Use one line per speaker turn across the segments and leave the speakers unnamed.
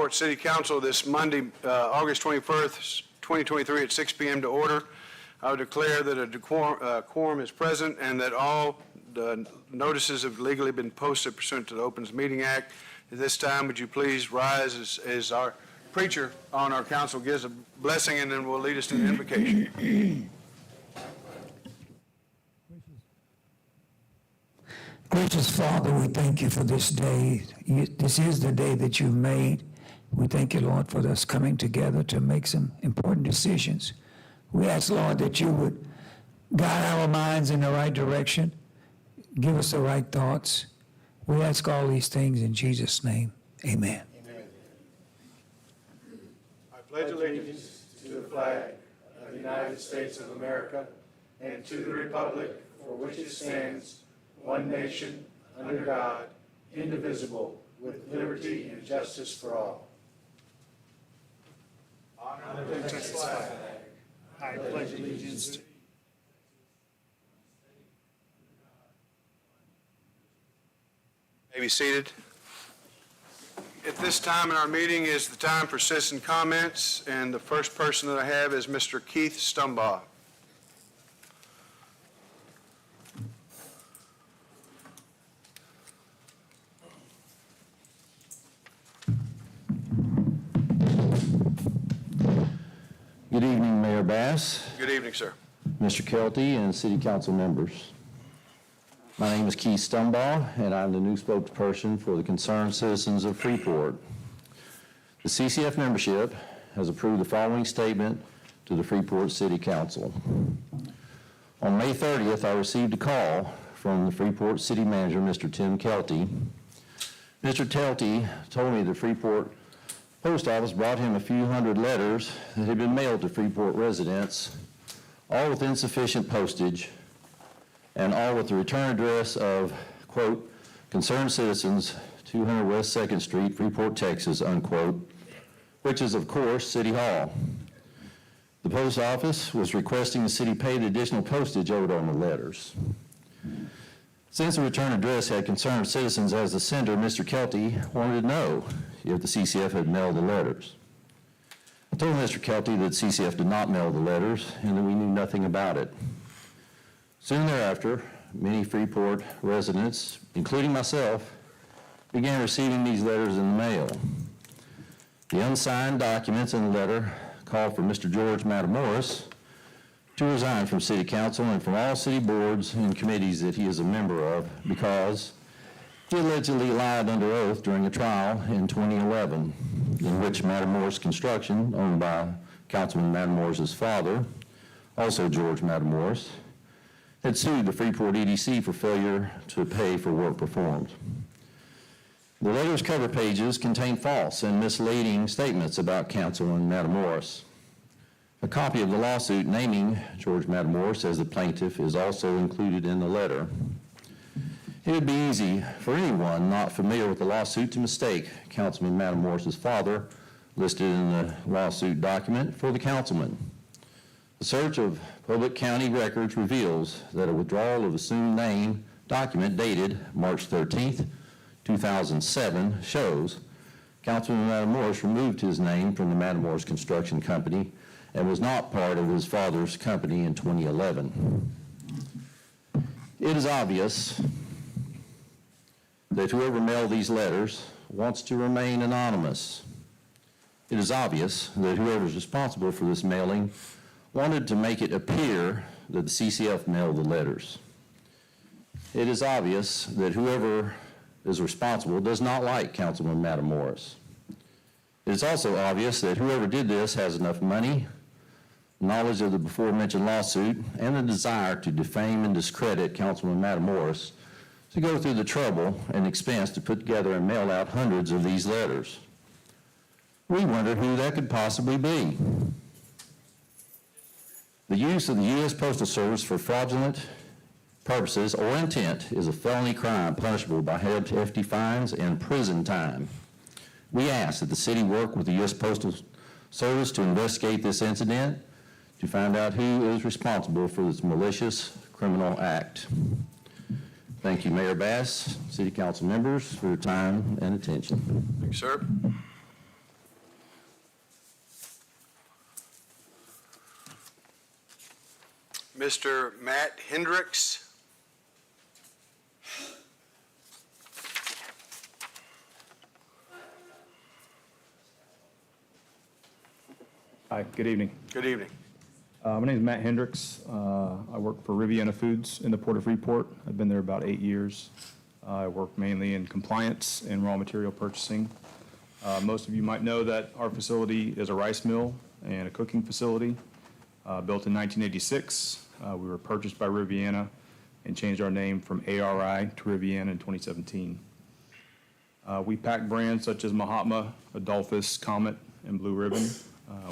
Freeport City Council this Monday, August 21st, 2023 at 6 p.m. to order. I would declare that a quorum is present and that all the notices have legally been posted pursuant to the Opens Meeting Act. At this time, would you please rise as our preacher on our council gives a blessing and then will lead us to the invocation.
Gracious Father, we thank you for this day. This is the day that you've made. We thank you, Lord, for us coming together to make some important decisions. We ask, Lord, that you would guide our minds in the right direction, give us the right thoughts. We ask all these things in Jesus' name. Amen.
Amen. I pledge allegiance to the flag of the United States of America and to the republic for which it stands, one nation, under God, indivisible, with liberty and justice for all. Honor the Texas flag. I pledge allegiance to. May be seated. At this time in our meeting is the time for citizen comments, and the first person that I have is Mr. Keith Stumbaugh.
Good evening, Mayor Bass,
Good evening, sir.
Mr. Kelty, and City Council members. My name is Keith Stumbaugh, and I'm the new spokesperson for the concerned citizens of Freeport. The CCF membership has approved the following statement to the Freeport City Council. On May 30th, I received a call from the Freeport City Manager, Mr. Tim Kelty. Mr. Kelty told me the Freeport Post Office brought him a few hundred letters that had been mailed to Freeport residents, all with insufficient postage, and all with the return address of, quote, concerned citizens, 200 West 2nd Street, Freeport, Texas, unquote, which is, of course, City Hall. The post office was requesting the city pay the additional postage owed on the letters. Since the return address had concerned citizens as the sender, Mr. Kelty wanted to know if the CCF had mailed the letters. I told Mr. Kelty that CCF did not mail the letters and that we knew nothing about it. Soon thereafter, many Freeport residents, including myself, began receiving these letters in the mail. The unsigned documents in the letter called for Mr. George Matamoros to resign from City Council and from all city boards and committees that he is a member of because he allegedly lied under oath during a trial in 2011 in which Matamoros Construction, owned by Councilman Matamoros' father, also George Matamoros, had sued the Freeport EDC for failure to pay for work performed. The letter's cover pages contain false and misleading statements about Councilman Matamoros. A copy of the lawsuit naming George Matamoros as the plaintiff is also included in the letter. It would be easy for anyone not familiar with the lawsuit to mistake Councilman Matamoros' father, listed in the lawsuit document, for the councilman. The search of public county records reveals that a withdrawal of assumed name document dated March 13th, 2007 shows Councilman Matamoros removed his name from the Matamoros Construction Company and was not part of his father's company in 2011. It is obvious that whoever mailed these letters wants to remain anonymous. It is obvious that whoever is responsible for this mailing wanted to make it appear that the CCF mailed the letters. It is obvious that whoever is responsible does not like Councilman Matamoros. It is also obvious that whoever did this has enough money, knowledge of the before-mentioned lawsuit, and the desire to defame and discredit Councilman Matamoros to go through the trouble and expense to put together and mail out hundreds of these letters. We wonder who that could possibly be. The use of the U.S. Postal Service for fraudulent purposes or intent is a felony crime punishable by hefty fines and prison time. We ask that the city work with the U.S. Postal Service to investigate this incident to find out who is responsible for this malicious criminal act. Thank you, Mayor Bass, City Council members, for your time and attention.
Thank you, sir. Mr. Matt Hendricks.
Hi, good evening.
Good evening.
My name is Matt Hendricks. I work for Riviana Foods in the Port of Freeport. I've been there about 8 years. I work mainly in compliance and raw material purchasing. Most of you might know that our facility is a rice mill and a cooking facility. Built in 1986, we were purchased by Riviana and changed our name from ARI to Riviana in 2017. We pack brands such as Mahatma, Adolphus, Comet, and Blue Ribbon.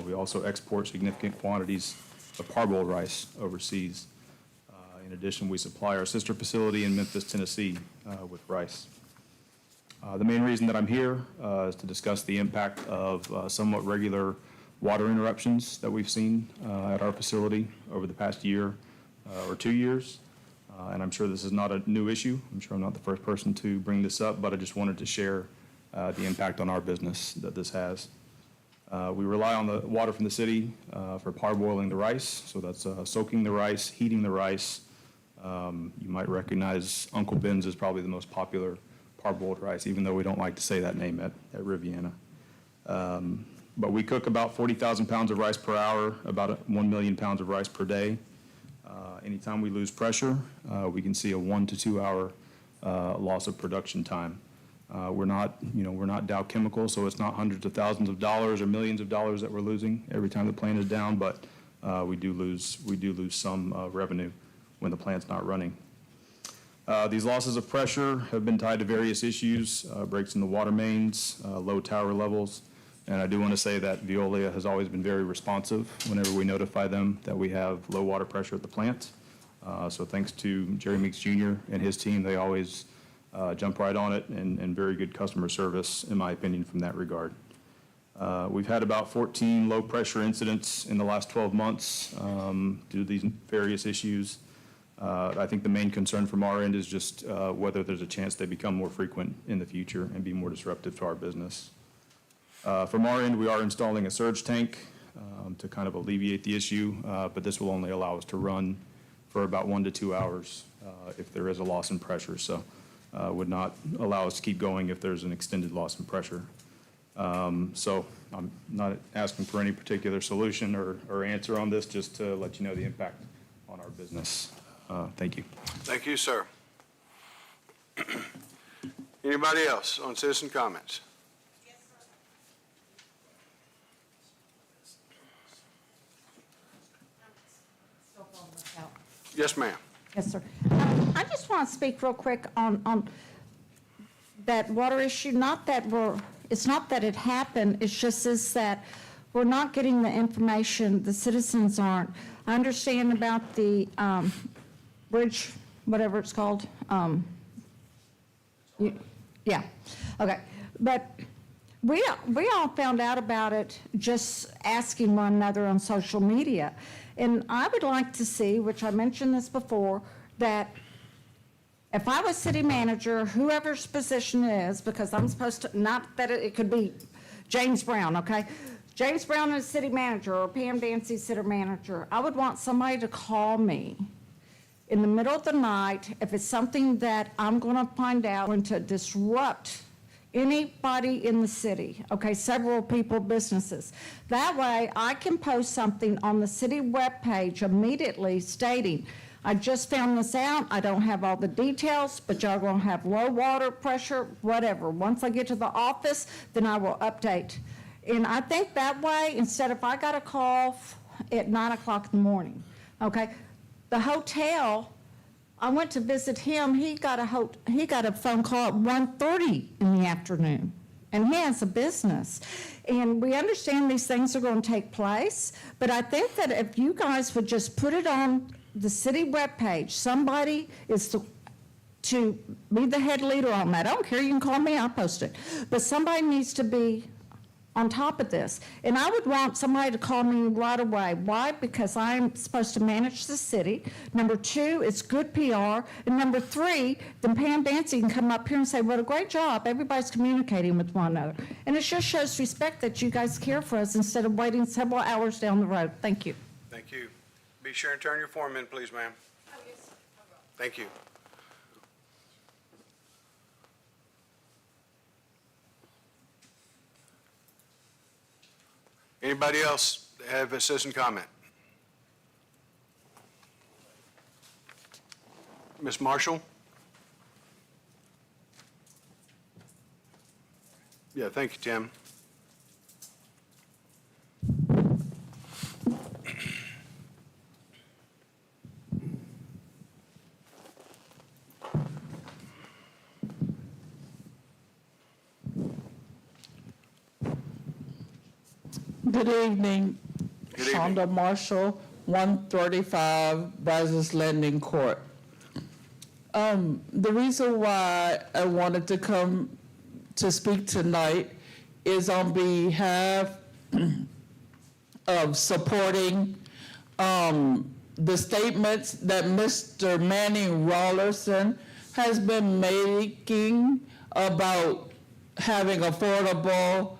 We also export significant quantities of parboiled rice overseas. In addition, we supply our sister facility in Memphis, Tennessee, with rice. The main reason that I'm here is to discuss the impact of somewhat regular water interruptions that we've seen at our facility over the past year or 2 years. And I'm sure this is not a new issue. I'm sure I'm not the first person to bring this up, but I just wanted to share the impact on our business that this has. We rely on the water from the city for parboiling the rice, so that's soaking the rice, heating the rice. You might recognize Uncle Ben's is probably the most popular parboiled rice, even though we don't like to say that name at Riviana. But we cook about 40,000 pounds of rice per hour, about 1 million pounds of rice per day. Anytime we lose pressure, we can see a 1 to 2 hour loss of production time. We're not Dow Chemical, so it's not hundreds of thousands of dollars or millions of dollars that we're losing every time the plant is down, but we do lose some revenue when the plant's not running. These losses of pressure have been tied to various issues, breaks in the water mains, low tower levels, and I do want to say that Veolia has always been very responsive whenever we notify them that we have low water pressure at the plant. So thanks to Jerry Meeks Jr. and his team, they always jump right on it, and very good customer service, in my opinion, from that regard. We've had about 14 low-pressure incidents in the last 12 months due to these various issues. I think the main concern from our end is just whether there's a chance they become more frequent in the future and be more disruptive to our business. From our end, we are installing a surge tank to kind of alleviate the issue, but this will only allow us to run for about 1 to 2 hours if there is a loss in pressure. So would not allow us to keep going if there's an extended loss in pressure. So I'm not asking for any particular solution or answer on this, just to let you know the impact on our business. Thank you.
Thank you, sir. Anybody else on citizen comments? Yes, ma'am.
Yes, sir. I just want to speak real quick on that water issue. It's not that it happened, it's just is that we're not getting the information, the citizens aren't. I understand about the bridge, whatever it's called. Yeah, okay. But we all found out about it just asking one another on social media. And I would like to see, which I mentioned this before, that if I was city manager, whoever's position it is, because I'm supposed to, not that it could be James Brown, okay? James Brown is city manager, or Pam Dancy city manager. I would want somebody to call me in the middle of the night if it's something that I'm going to find out going to disrupt anybody in the city, okay, several people, businesses. That way, I can post something on the city webpage immediately stating, I just found this out, I don't have all the details, but y'all gonna have low water pressure, whatever. Once I get to the office, then I will update. And I think that way, instead if I got a call at 9 o'clock in the morning, okay, the hotel, I went to visit him, he got a phone call at 1:30 in the afternoon, and he has a business. And we understand these things are going to take place, but I think that if you guys would just put it on the city webpage, somebody is to be the head leader on that. I don't care, you can call me, I'll post it. But somebody needs to be on top of this. And I would want somebody to call me right away. Why? Because I'm supposed to manage the city. Number two, it's good PR. And number three, then Pam Dancy can come up here and say, what a great job. Everybody's communicating with one another. And it just shows respect that you guys care for us instead of waiting several hours down the road. Thank you.
Thank you. Be sure and turn your form in, please, ma'am. Oh, yes, I will. Thank you. Anybody else have a citizen comment? Ms. Marshall? Yeah, thank you, Tim.
Good evening.
Good evening.
Shonda Marshall, 135 Brazos Landing Court. The reason why I wanted to come to speak tonight is on behalf of supporting the statements that Mr. Manning Rollerson has been making about having affordable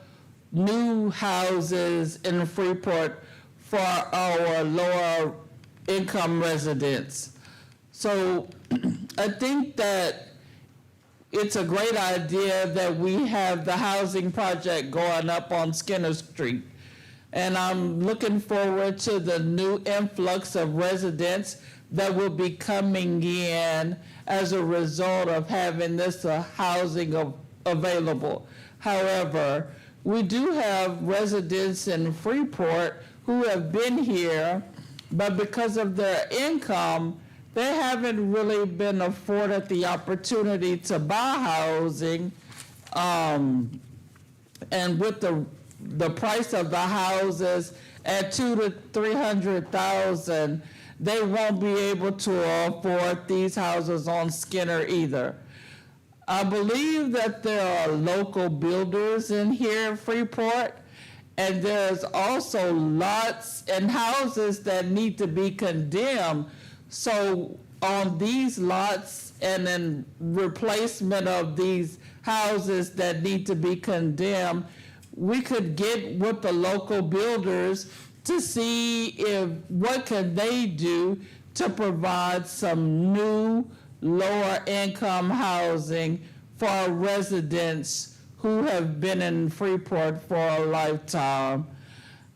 new houses in Freeport for our lower income residents. So I think that it's a great idea that we have the housing project going up on Skinner Street. And I'm looking forward to the new influx of residents that will be coming in as a result of having this housing available. However, we do have residents in Freeport who have been here, but because of their income, they haven't really been afforded the opportunity to buy housing. And with the price of the houses at $200,000 to $300,000, they won't be able to afford these houses on Skinner either. I believe that there are local builders in here in Freeport, and there's also lots and houses that need to be condemned. So on these lots and in replacement of these houses that need to be condemned, we could get with the local builders to see what can they do to provide some new lower income housing for our residents who have been in Freeport for a lifetime.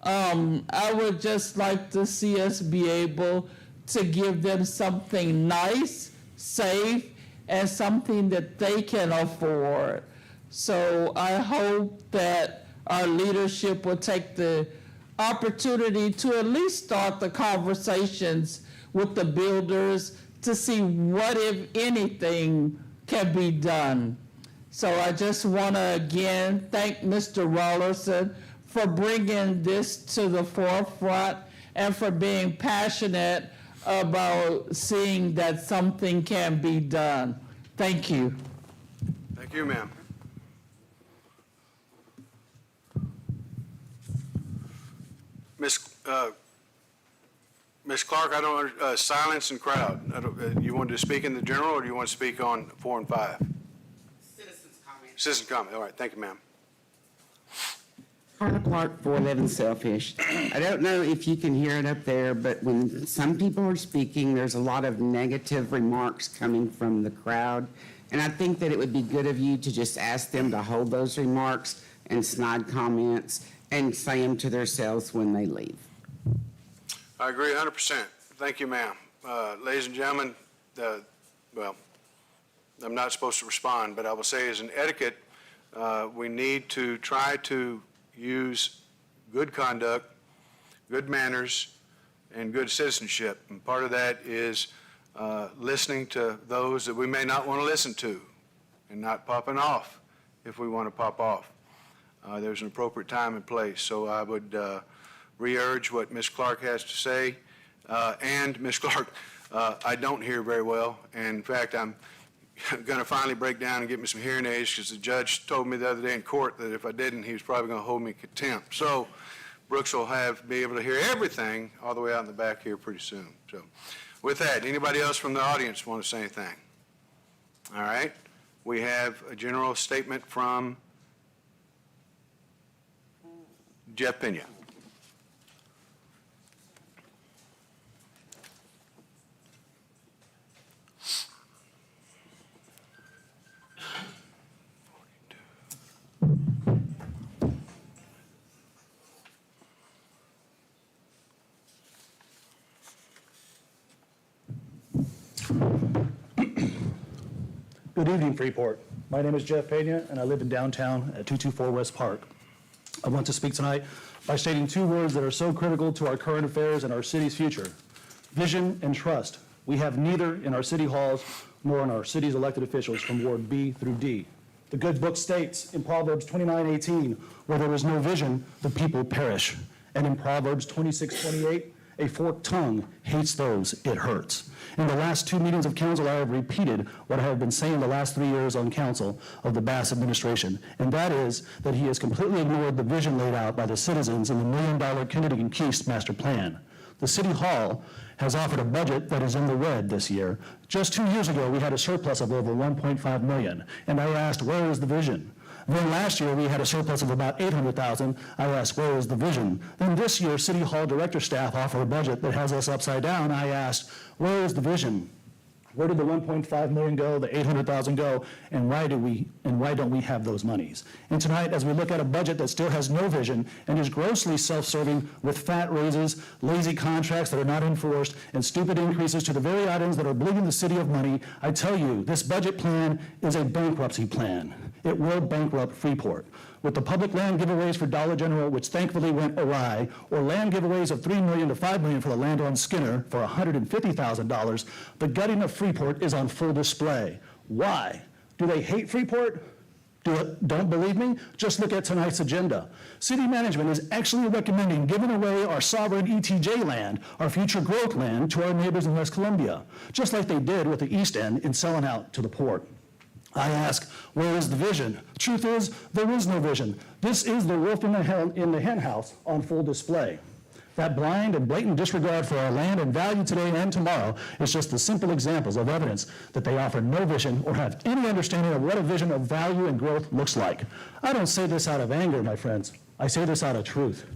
I would just like to see us be able to give them something nice, safe, and something that they can afford. So I hope that our leadership will take the opportunity to at least start the conversations with the builders to see what, if anything, can be done. So I just want to again thank Mr. Rollerson for bringing this to the forefront and for being passionate about seeing that something can be done. Thank you.
Thank you, ma'am. Ms. Clark, I don't, silence and crowd. You want to speak in the general, or do you want to speak on 4 and 5?
Citizens' comment.
Citizen comment, all right, thank you, ma'am.
Carla Clark, 411 Selfish. I don't know if you can hear it up there, but when some people are speaking, there's a lot of negative remarks coming from the crowd. And I think that it would be good of you to just ask them to hold those remarks and snide comments and say them to themselves when they leave.
I agree 100%. Thank you, ma'am. Ladies and gentlemen, well, I'm not supposed to respond, but I will say as an etiquette, we need to try to use good conduct, good manners, and good citizenship. And part of that is listening to those that we may not want to listen to and not popping off if we want to pop off. There's an appropriate time and place. So I would re-urge what Ms. Clark has to say. And Ms. Clark, I don't hear very well. And in fact, I'm going to finally break down and get me some hearing aids because the judge told me the other day in court that if I didn't, he was probably going to hold me in contempt. So Brooks will be able to hear everything all the way out in the back here pretty soon. So with that, anybody else from the audience want to say anything? All right. We have a general statement from Jeff Pena.
Good evening, Freeport. My name is Jeff Pena, and I live in downtown at 224 West Park. I want to speak tonight by stating two words that are so critical to our current affairs and our city's future: vision and trust. We have neither in our city halls nor in our city's elected officials from Ward B through D. The good book states in Proverbs 29:18, where there is no vision, the people perish. And in Proverbs 26:28, a forked tongue hates those it hurts. In the last two meetings of council, I have repeated what I have been saying the last 3 years on council of the Bass administration, and that is that he has completely ignored the vision laid out by the citizens in the $1 million Kennedy and Keast master plan. The City Hall has offered a budget that is in the red this year. Just 2 years ago, we had a surplus of over $1.5 million, and I asked, where is the vision? Then last year, we had a surplus of about $800,000. I asked, where is the vision? Then this year, City Hall director staff offer a budget that has us upside down. I asked, where is the vision? Where did the $1.5 million go, the $800,000 go, and why don't we have those monies? And tonight, as we look at a budget that still has no vision and is grossly self-serving with fat raises, lazy contracts that are not enforced, and stupid increases to the very items that are bleeding the city of money, I tell you, this budget plan is a bankruptcy plan. It will bankrupt Freeport. With the public land giveaways for Dollar General, which thankfully went awry, or land giveaways of $3 million to $5 million for the land on Skinner for $150,000, the gutting of Freeport is on full display. Why? Do they hate Freeport? Don't believe me? Just look at tonight's agenda. City management is actually recommending giving away our sovereign ETJ land, our future growth land, to our neighbors in West Columbia, just like they did with the East End in selling out to the port. I ask, where is the vision? Truth is, there is no vision. This is the wolf in the hen house on full display. That blind and blatant disregard for our land and value today and tomorrow is just the simple examples of evidence that they offer no vision or have any understanding of what a vision of value and growth looks like. I don't say this out of anger, my friends. I say this out of truth.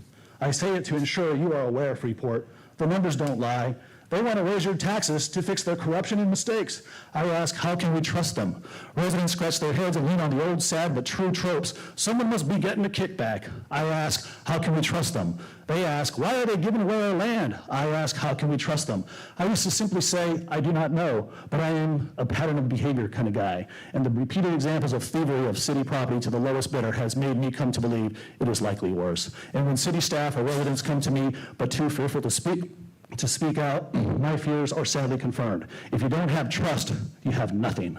I say it to ensure you are aware, Freeport. The numbers don't lie. They want to raise your taxes to fix their corruption and mistakes. I ask, how can we trust them? Residents scratch their heads and lean on the old, sad, but true tropes. Someone must be getting a kickback. I ask, how can we trust them? They ask, why are they giving away our land? I ask, how can we trust them? I used to simply say, I do not know, but I am a pattern of behavior kind of guy. And the repeated examples of thievery of city property to the lowest bidder has made me come to believe it is likely worse. And when city staff or residents come to me, but too fearful to speak out, my fears are sadly confirmed. If you don't have trust, you have nothing.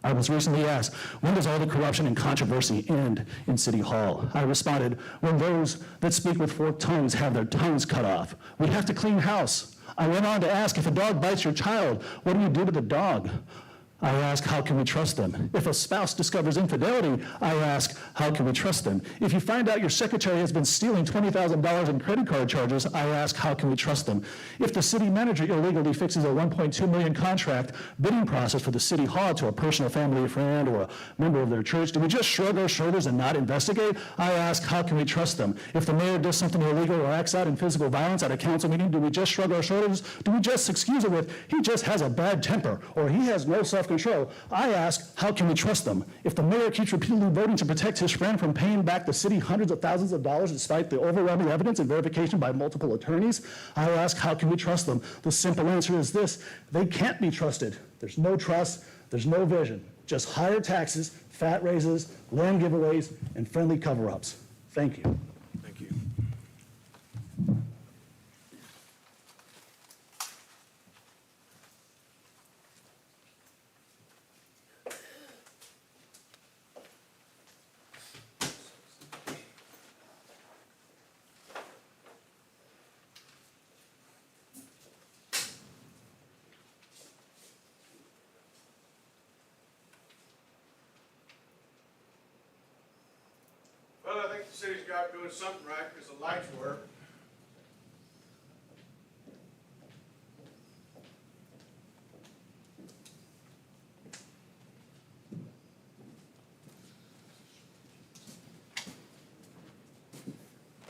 I was recently asked, when does all the corruption and controversy end in City Hall? I responded, when those that speak with forked tongues have their tongues cut off. We have to clean house. I went on to ask, if a dog bites your child, what do you do to the dog? I ask, how can we trust them? If a spouse discovers infidelity, I ask, how can we trust them? If you find out your secretary has been stealing $20,000 in credit card charges, I ask, how can we trust them? If the city manager illegally fixes a $1.2 million contract bidding process for the city hall to a personal family friend or a member of their church, do we just shrug our shoulders and not investigate? I ask, how can we trust them? If the mayor does something illegal or acts out in physical violence at a council meeting, do we just shrug our shoulders? Do we just excuse it with, he just has a bad temper, or he has no self-control? I ask, how can we trust them? If the mayor keeps repeatedly voting to protect his friend from paying back the city hundreds of thousands of dollars despite the overwhelming evidence and verification by multiple attorneys, I ask, how can we trust them? The simple answer is this: they can't be trusted. There's no trust, there's no vision. Just higher taxes, fat raises, land giveaways, and friendly cover-ups. Thank you.
Thank you. Well, I think the city's got doing something right because the lights work.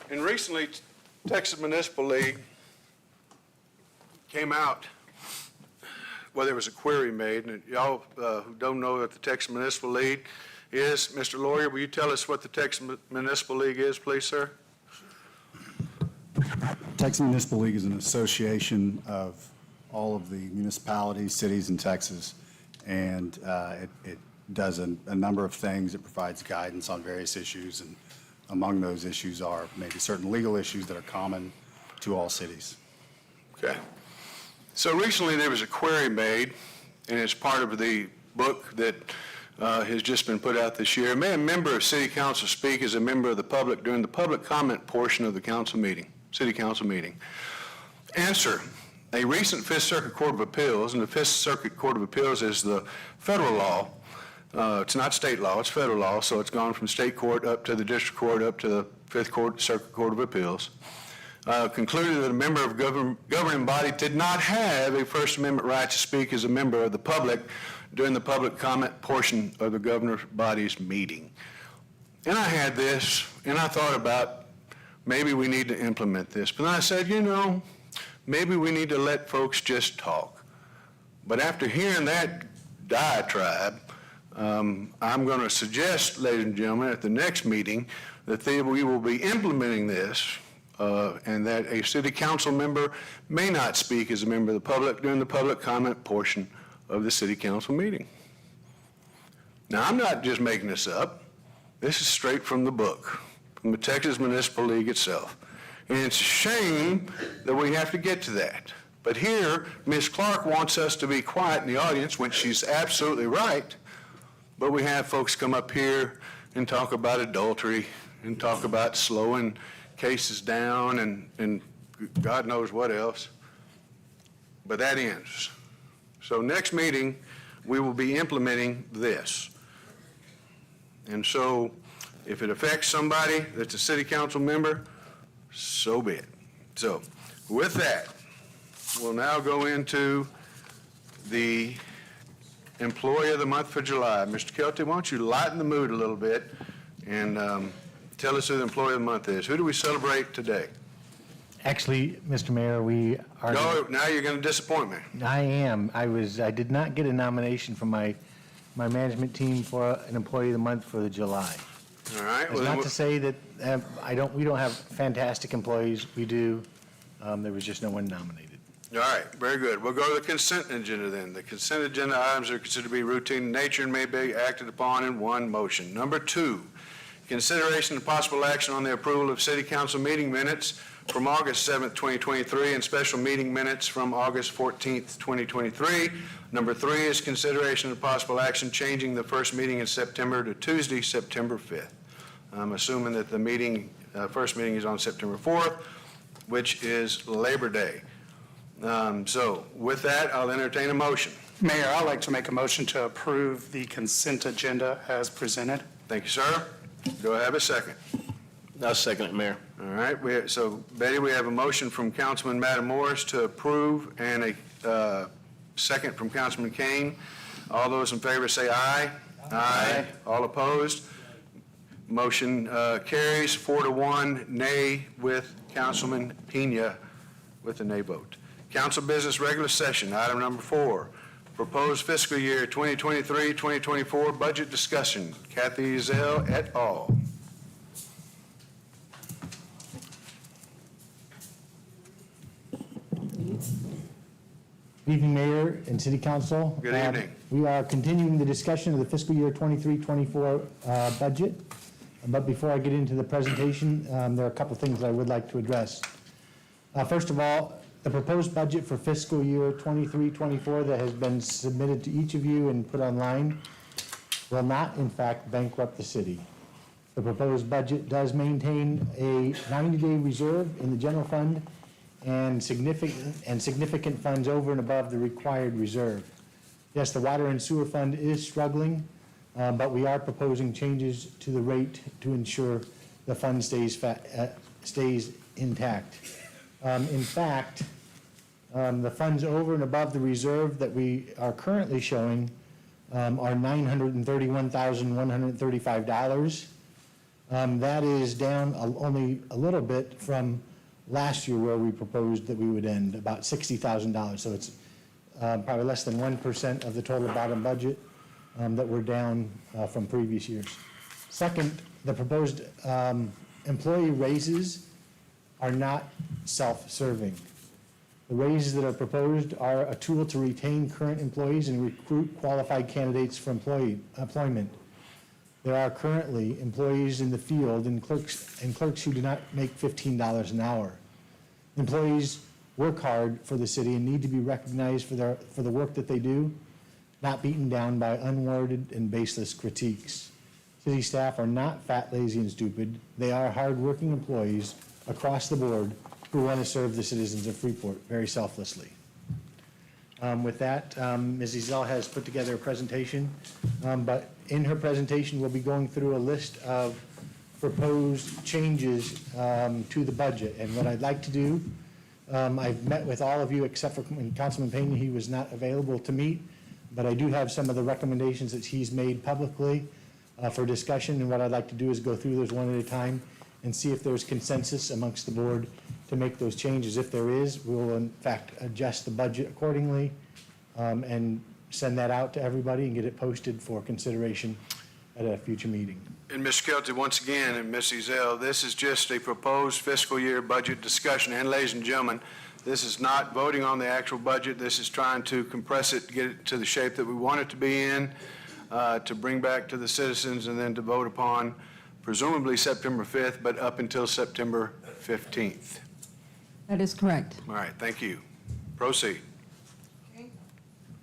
And recently, Texas Municipal League came out, well, there was a query made, and y'all who don't know what the Texas Municipal League is, Mr. Lawyer, will you tell us what the Texas Municipal League is, please, sir?
Texas Municipal League is an association of all of the municipalities, cities in Texas, and it does a number of things. It provides guidance on various issues, and among those issues are maybe certain legal issues that are common to all cities.
Okay. So recently, there was a query made, and it's part of the book that has just been put out this year. May a member of City Council speak as a member of the public during the public comment portion of the council meeting, City Council meeting? Answer. A recent Fifth Circuit Court of Appeals, and the Fifth Circuit Court of Appeals is the federal law. It's not state law, it's federal law, so it's gone from state court up to the district court up to the Fifth Circuit Court of Appeals. Concluded that a member of governing body did not have a First Amendment right to speak as a member of the public during the public comment portion of the governor's body's meeting. And I had this, and I thought about maybe we need to implement this. But then I said, maybe we need to let folks just talk. But after hearing that diatribe, I'm going to suggest, ladies and gentlemen, at the next meeting that we will be implementing this and that a city council member may not speak as a member of the public during the public comment portion of the city council meeting. Now, I'm not just making this up. This is straight from the book, from the Texas Municipal League itself. And it's a shame that we have to get to that. But here, Ms. Clark wants us to be quiet in the audience, when she's absolutely right. But we have folks come up here and talk about adultery and talk about slowing cases down and God knows what else. But that ends. So next meeting, we will be implementing this. And so if it affects somebody that's a city council member, so be it. So with that, we'll now go into the Employee of the Month for July. Mr. Kelty, why don't you lighten the mood a little bit and tell us who the Employee of the Month is. Who do we celebrate today?
Actually, Mr. Mayor, we are.
No, now you're going to disappoint me.
I am. I did not get a nomination from my management team for an Employee of the Month for the July.
All right.
It's
Well, then
not to say that we don't have fantastic employees. We do. There was just no one nominated.
all right, very good. We'll go to the consent agenda then. The consent agenda items are considered to be routine in nature and may be acted upon in one motion. Number 2, consideration and possible action on the approval of city council meeting minutes from August 7th, 2023, and special meeting minutes from August 14th, 2023. Number 3 is consideration and possible action changing the first meeting in September to Tuesday, September 5th. I'm assuming that the first meeting is on September 4th, which is Labor Day. So with that, I'll entertain a motion.
Mayor, I'd like to make a motion to approve the consent agenda as presented.
Thank you, sir. Do I have a second?
I'll second it, Mayor.
All right, so Betty, we have a motion from Councilman Matamoros to approve and a second from Councilman Kane. All those in favor say aye. Aye. All opposed? Motion carries 4-1, nay with Councilman Pena with a nay vote. Council business regular session, item number 4, proposed fiscal year 2023-2024 budget discussion. Kathy Zell et al.
Good evening, Mayor and City Council.
Good evening.
We are continuing the discussion of the fiscal year 23-24 budget. But before I get into the presentation, there are a couple things that I would like to address. First of all, the proposed budget for fiscal year 23-24 that has been submitted to each of you and put online will not, in fact, bankrupt the city. The proposed budget does maintain a 90-day reserve in the general fund and significant funds over and above the required reserve. Yes, the water and sewer fund is struggling, but we are proposing changes to the rate to ensure the fund stays intact. In fact, the funds over and above the reserve that we are currently showing are $931,135. That is down only a little bit from last year where we proposed that we would end, about $60,000. So it's probably less than 1% of the total bottom budget that we're down from previous years. Second, the proposed employee raises are not self-serving. The raises that are proposed are a tool to retain current employees and recruit qualified candidates for employment. There are currently employees in the field and clerks who do not make $15 an hour. Employees work hard for the city and need to be recognized for the work that they do, not beaten down by unwarranted and baseless critiques. City staff are not fat, lazy, and stupid. They are hardworking employees across the board who want to serve the citizens of Freeport very selflessly. With that, Ms. Ezell has put together a presentation, but in her presentation, we'll be going through a list of proposed changes to the budget. And what I'd like to do, I've met with all of you except for Councilman Pena. He was not available to meet, but I do have some of the recommendations that he's made publicly for discussion. And what I'd like to do is go through those one at a time and see if there's consensus amongst the board to make those changes. If there is, we will in fact adjust the budget accordingly and send that out to everybody and get it posted for consideration at a future meeting.
And Ms. Skelton, once again, and Ms. Ezell, this is just a proposed fiscal year budget discussion. And ladies and gentlemen, this is not voting on the actual budget. This is trying to compress it, get it to the shape that we want it to be in, to bring back to the citizens and then to vote upon presumably September 5th, but up until September 15th.
That is correct.
All right, thank you. Proceed.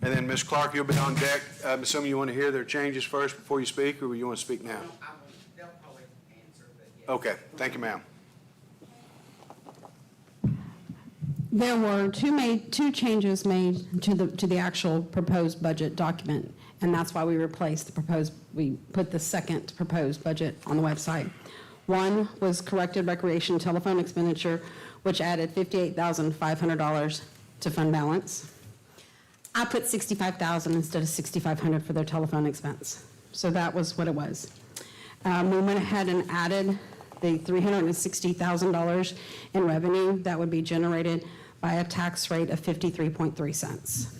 And then, Ms. Clark, you'll be on deck. I'm assuming you want to hear their changes first before you speak, or you want to speak now?
They'll probably answer, but yes.
Okay, thank you, ma'am.
There were two changes made to the actual proposed budget document, and that's why we put the second proposed budget on the website. One was corrected recreation telephone expenditure, which added $58,500 to fund balance. I put $65,000 instead of $6,500 for their telephone expense. So that was what it was. We went ahead and added the $360,000 in revenue that would be generated by a tax rate of 53.3 cents.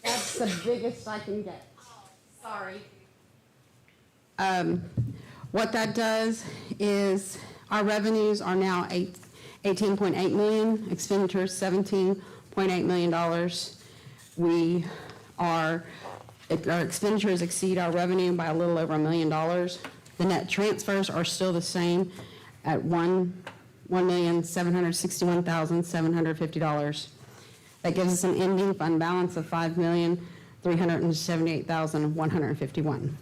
That's the biggest I can get. Sorry. What that does is our revenues are now 18.8 million, expenditures $17.8 million. Our expenditures exceed our revenue by a little over $1 million. The net transfers are still the same at $1,761,750. That gives us an ending fund balance of $5,378,151.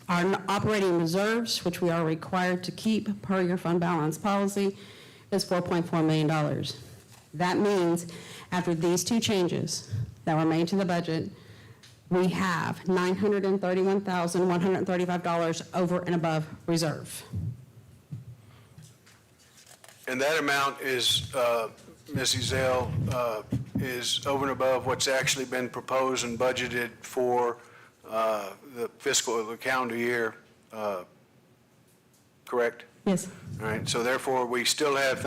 Our operating reserves, which we are required to keep per your fund balance policy, is $4.4 million. That means after these two changes that were made to the budget, we have $931,135 over and above reserve.
And that amount is, Ms. Ezell, is over and above what's actually been proposed and budgeted for the calendar year, correct?
Yes.
All right, so therefore, we still have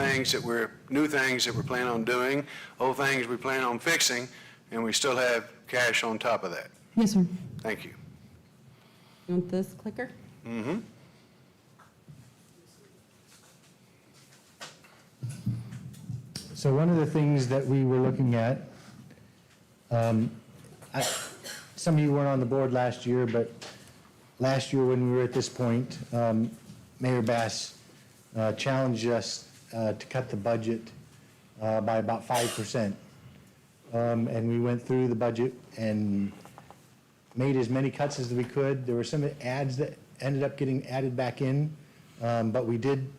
new things that we're planning on doing, old things we plan on fixing, and we still have cash on top of that.
Yes, sir.
Thank you.
You want this clicker?
Mm-hmm.
So one of the things that we were looking at, some of you weren't on the board last year, but last year when we were at this point, Mayor Bass challenged us to cut the budget by about 5%. And we went through the budget and made as many cuts as we could. There were some ads that ended up getting added back in, but we did,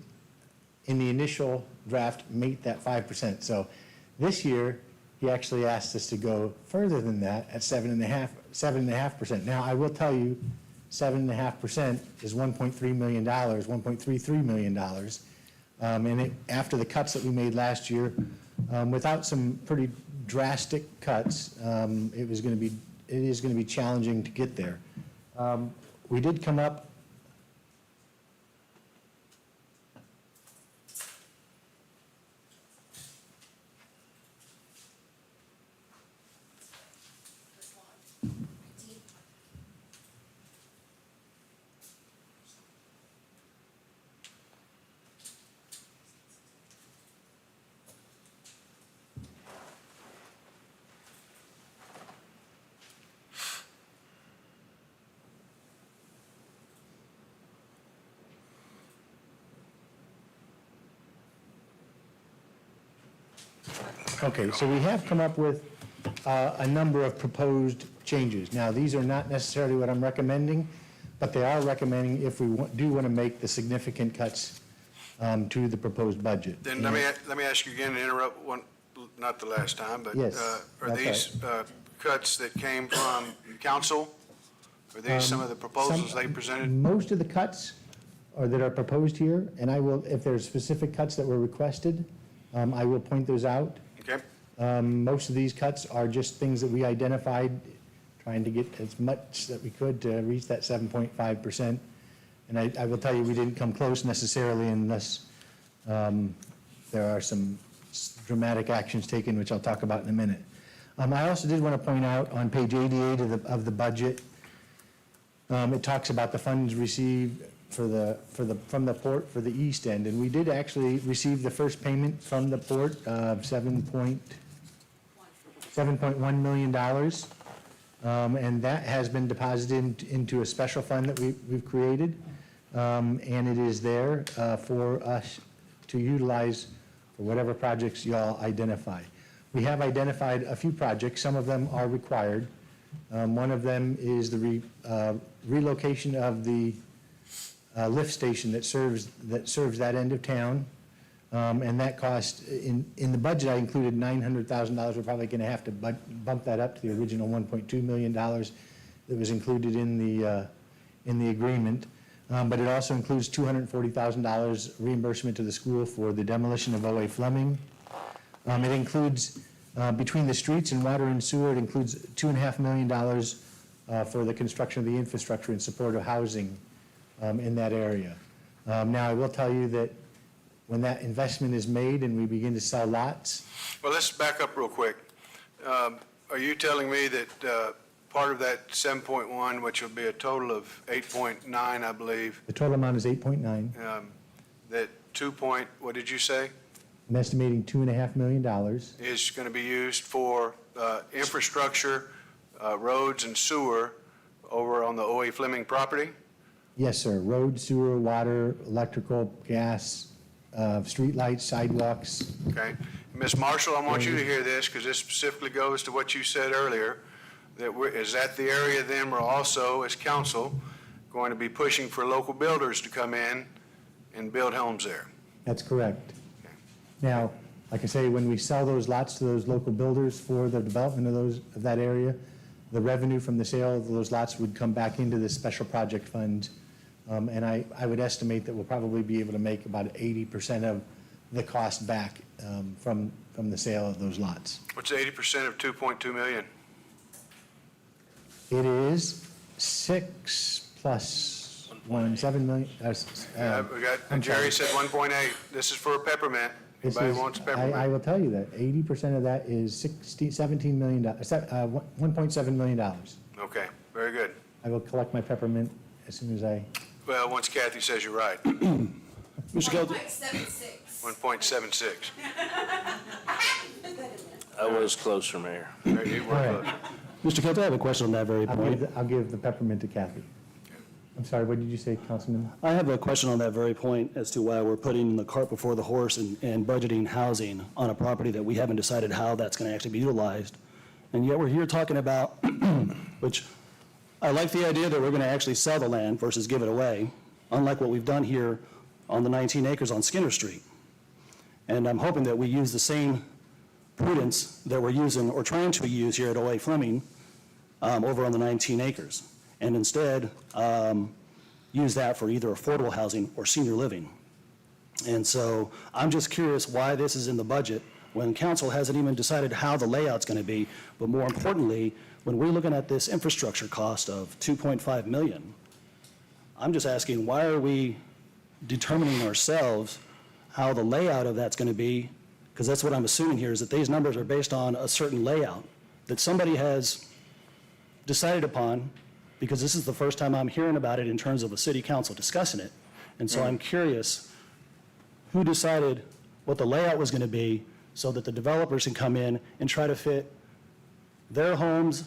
in the initial draft, make that 5%. So this year, he actually asked us to go further than that at 7.5%. Now, I will tell you, 7.5% is $1.3 million, $1.33 million. And after the cuts that we made last year, without some pretty drastic cuts, it is going to be challenging to get there. We did come up Okay, so we have come up with a number of proposed changes. Now, these are not necessarily what I'm recommending, but they are recommending if we do want to make the significant cuts to the proposed budget.
Then let me ask you again, and interrupt one, not the last time, but
Yes,
are
that's
these cuts that came from council? Are these some of the proposals they presented?
Most of the cuts that are proposed here, and I will, if there's specific cuts that were requested, I will point those out.
Okay,
Most of these cuts are just things that we identified, trying to get as much that we could to reach that 7.5%. And I will tell you, we didn't come close necessarily unless there are some dramatic actions taken, which I'll talk about in a minute. I also did want to point out on page 88 of the budget, it talks about the funds received from the port for the east end, and we did actually receive the first payment from the port of $7.1 million, and that has been deposited into a special fund that we've created, and it is there for us to utilize for whatever projects y'all identify. We have identified a few projects. Some of them are required. One of them is the relocation of the lift station that serves that end of town. And that cost, in the budget, I included $900,000. We're probably going to have to bump that up to the original $1.2 million that was included in the agreement. But it also includes $240,000 reimbursement to the school for the demolition of OA Fleming. It includes, between the streets and water and sewer, it includes $2.5 million for the construction of the infrastructure in support of housing in that area. Now, I will tell you that when that investment is made and we begin to sell lots.
well, let's back up real quick. Are you telling me that part of that 7.1, which will be a total of 8.9, I believe,
The total amount is 8.9.
that what did you say,
I'm estimating $2.5 million.
is going to be used for infrastructure, roads and sewer over on the O.A. Fleming property?
Yes, sir. Road, sewer, water, electrical, gas, streetlights, sidewalks.
Okay. Ms. Marshall, I want you to hear this because this specifically goes to what you said earlier, that is that the area then we're also, as council, going to be pushing for local builders to come in and build homes there?
That's correct. Now, like I say, when we sell those lots to those local builders for the development of that area, the revenue from the sale of those lots would come back into the special project fund. And I would estimate that we'll probably be able to make about 80% of the cost back from the sale of those lots.
What's 80% of 2.2 million?
It is 6 plus 1, 7 million.
We got, Jerry said 1.8. This is for peppermint.
This
Anybody
is,
wants
I
peppermint?
will tell you that 80% of that is $17 million, $1.7 million.
Okay, very good.
I will collect my peppermint as soon as I,
Well, once Kathy says you're right,
Mr. Kelly,
1.76.
I was closer, Mayor.
There you were
All right.
close.
Mr. Kelly, I have a question on that very point.
I'll give the peppermint to Kathy. I'm sorry, what did you say, Councilman?
I have a question on that very point as to why we're putting the cart before the horse and budgeting housing on a property that we haven't decided how that's going to actually be utilized. And yet we're here talking about, which I like the idea that we're going to actually sell the land versus give it away, unlike what we've done here on the 19 acres on Skinner Street. And I'm hoping that we use the same prudence that we're using or trying to use here at OA Fleming over on the 19 acres. And instead, use that for either affordable housing or senior living. And so I'm just curious why this is in the budget when council hasn't even decided how the layout's going to be. But more importantly, when we're looking at this infrastructure cost of $2.5 million, I'm just asking, why are we determining ourselves how the layout of that's going to be? Because that's what I'm assuming here, is that these numbers are based on a certain layout that somebody has decided upon, because this is the first time I'm hearing about it in terms of a city council discussing it. And so I'm curious, who decided what the layout was going to be so that the developers can come in and try to fit their homes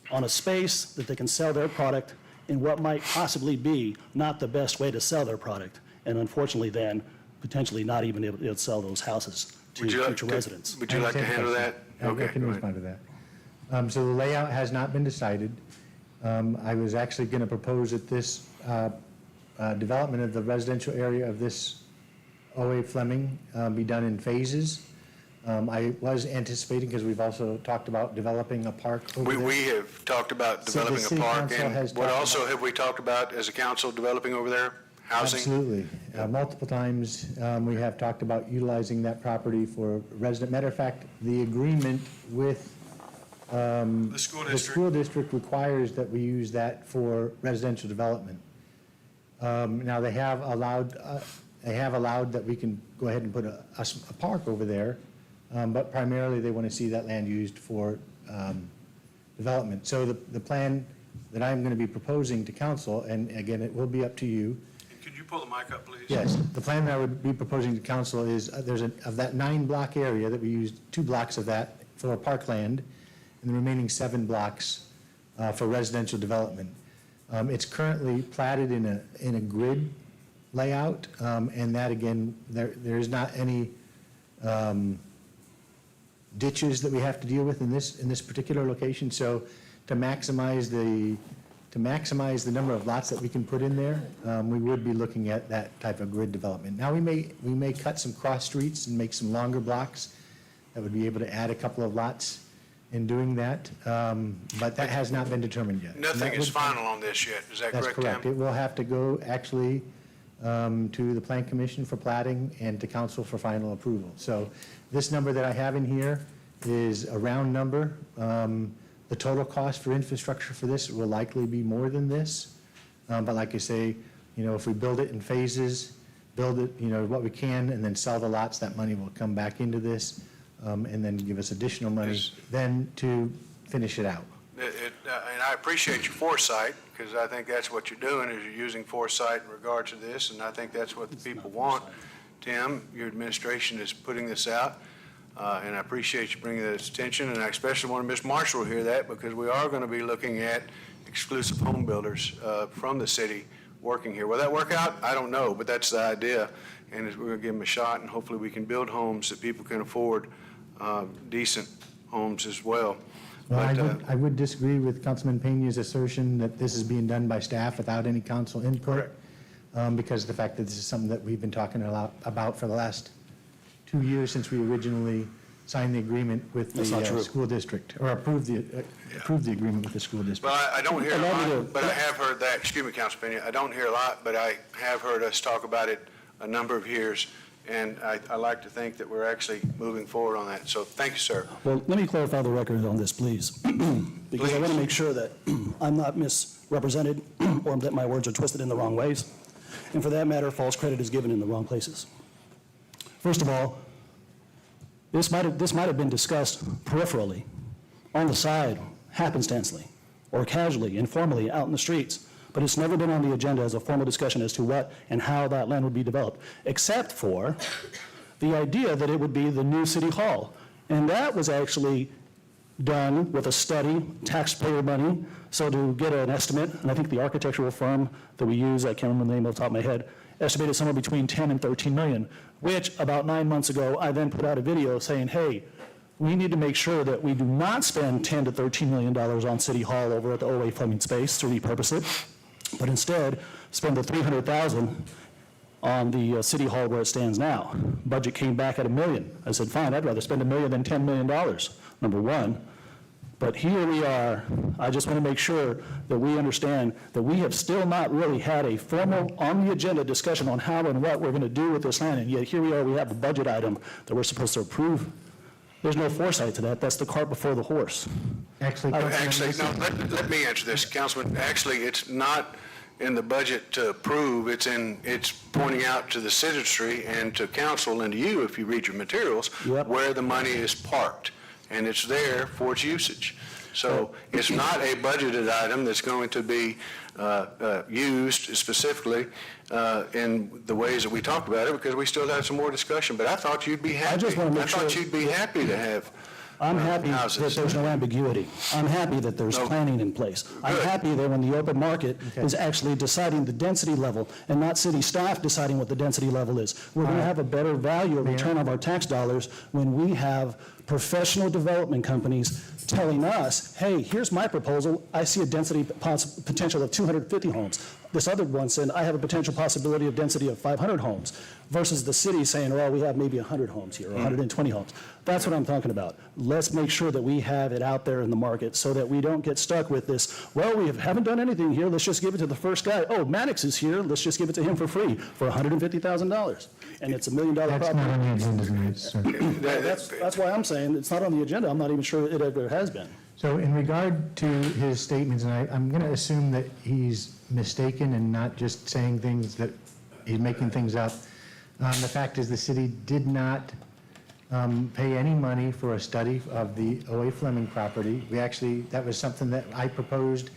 on a space that they can sell their product in what might possibly be not the best way to sell their product, and unfortunately then potentially not even able to sell those houses to
Would you like
future
to-
residents.
Would you like to handle that?
I
Okay,
can
go ahead.
respond to that. So the layout has not been decided. I was actually going to propose that this development of the residential area of this OA Fleming be done in phases. I was anticipating, because we've also talked about developing a park over there.
We have talked about
So the
developing a
city
park,
council
and
has
what
talked
also
about-
have we talked about as a council developing over there? Housing?
Absolutely. Multiple times, we have talked about utilizing that property for resident. Matter of fact, the agreement with
The school
the school district requires that we use that for residential development. Now, they have allowed that we can go ahead and put a park over there, but primarily they want to see that land used for development. So the plan that I'm going to be proposing to council, and again, it will be up to you.
Could you pull the mic up, please?
Yes, the plan that I would be proposing to council is, of that 9-block area, that we used 2 blocks of that for parkland, and the remaining 7 blocks for residential development. It's currently platted in a grid layout, and that, again, there is not any ditches that we have to deal with in this particular location. So to maximize the number of lots that we can put in there, we would be looking at that type of grid development. Now, we may cut some cross streets and make some longer blocks that would be able to add a couple of lots in doing that, but that has not been determined yet.
Nothing is final on this yet, is that
That's
correct,
correct.
Tim?
It will have to go actually to the Plan Commission for plating and to council for final approval. So this number that I have in here is a round number. The total cost for infrastructure for this will likely be more than this. But like I say, if we build it in phases, build it, what we can, and then sell the lots, that money will come back into this, and then give us additional money then to finish it out.
And I appreciate your foresight, because I think that's what you're doing, is you're using foresight in regard to this, and I think that's what the people want. Tim, your administration is putting this out, and I appreciate you bringing that attention, and I especially want Ms. Marshall to hear that, because we are going to be looking at exclusive home builders from the city working here. Will that work out? I don't know, but that's the idea, and we're going to give them a shot, and hopefully we can build homes that people can afford, decent homes as well.
Well,
But,
I would disagree with Councilman Peña's assertion that this is being done by staff without any council input, because of the fact that this is something that we've been talking a lot about for the last 2 years since we originally signed the agreement with
That's not
the
true.
school district, or approved the agreement with the school district.
Well, I don't hear a
Allow me
lot,
to-
but I have heard that, excuse me, Councilman Peña, I don't hear a lot, but I have heard us talk about it a number of years, and I like to think that we're actually moving forward on that. So thank you, sir.
Well, let me clarify the record on this, please, because I want to make sure that I'm not misrepresented or that my words are twisted in the wrong ways, and for that matter, false credit is given in the wrong places. First of all, this might have been discussed peripherally, on the side, happenstancely, or casually, informally, out in the streets, but it's never been on the agenda as a formal discussion as to what and how that land would be developed, except for the idea that it would be the new city hall. And that was actually done with a study, taxpayer money, so to get an estimate, and I think the architectural firm that we use, I can't remember the name off the top of my head, estimated somewhere between 10 and 13 million, which about 9 months ago, I then put out a video saying, hey, we need to make sure that we do not spend $10 to $13 million on City Hall over at the OA Fleming space to repurpose it, but instead spend the $300,000 on the City Hall where it stands now. Budget came back at $1 million. I said, fine, I'd rather spend $1 million than $10 million, number one. But here we are. I just want to make sure that we understand that we have still not really had a formal on the agenda discussion on how and what we're going to do with this land, and yet here we are, we have a budget item that we're supposed to approve. There's no foresight to that. That's the cart before the horse.
Actually,
Actually, no, let me answer this, Councilman. Actually, it's not in the budget to approve. It's pointing out to the citizenry and to council and to you, if you read your materials,
Yep.
where the money is parked, and it's there for its usage. So it's not a budgeted item that's going to be used specifically in the ways that we talked about it, because we still have some more discussion. But I thought you'd be happy.
just wanna make
I thought
sure-
you'd be happy to have
I'm happy that
houses.
there's no ambiguity. I'm happy that there's
No.
planning in place. I'm
Good.
happy that when the open market is actually deciding the density level and not city staff deciding what the density level is. We're going to have a better value of return of our tax dollars when we have professional development companies telling us, hey, here's my proposal. I see a density potential of 250 homes. This other one said, I have a potential possibility of density of 500 homes, versus the city saying, well, we have maybe 100 homes here, or 120 homes. That's what I'm talking about. Let's make sure that we have it out there in the market so that we don't get stuck with this, well, we haven't done anything here, let's just give it to the first guy. Oh, Maddox is here, let's just give it to him for free for $150,000. And it's $1 million
That's
property.
not on the agenda tonight, sir.
That's why I'm saying it's not on the agenda. I'm not even sure it ever has been.
So in regard to his statements, and I'm going to assume that he's mistaken and not just saying things that he's making things up. The fact is the city did not pay any money for a study of the O.A. Fleming property. We actually, that was something that I proposed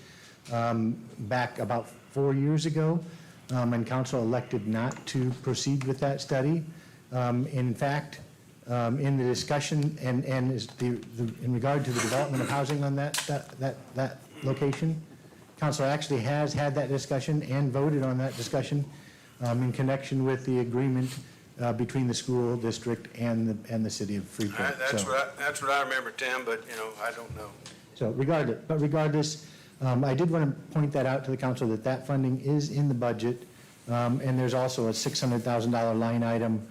back about 4 years ago, and council elected not to proceed with that study. In fact, in the discussion and is in regard to the development of housing on that location, council actually has had that discussion and voted on that discussion in connection with the agreement between the school district and the city of Freeport.
That's what I remember, Tim, but, I don't know.
So regardless, I did want to point that out to the council that that funding is in the budget, and there's also a $600,000 line item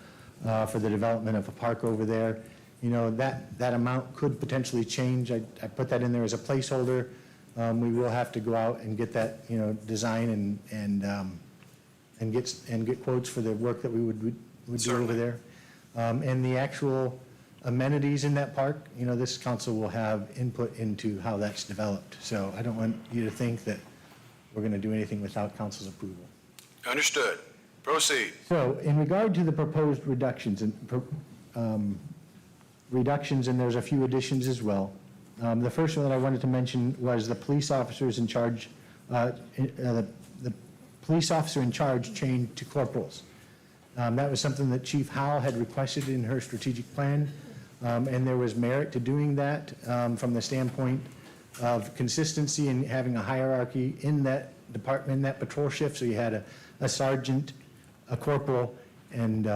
for the development of a park over there. That amount could potentially change. I put that in there as a placeholder. We will have to go out and get that, design and get quotes for the work that we would do over there. And the actual amenities in that park, this council will have input into how that's developed. So I don't want you to think that we're going to do anything without council's approval.
Understood. Proceed.
So in regard to the proposed reductions, and there's a few additions as well. The first one that I wanted to mention was the police officers in charge, the police officer in charge changed to corporals. That was something that Chief Howell had requested in her strategic plan, and there was merit to doing that from the standpoint of consistency and having a hierarchy in that department, that patrol shift. So you had a sergeant, a corporal, and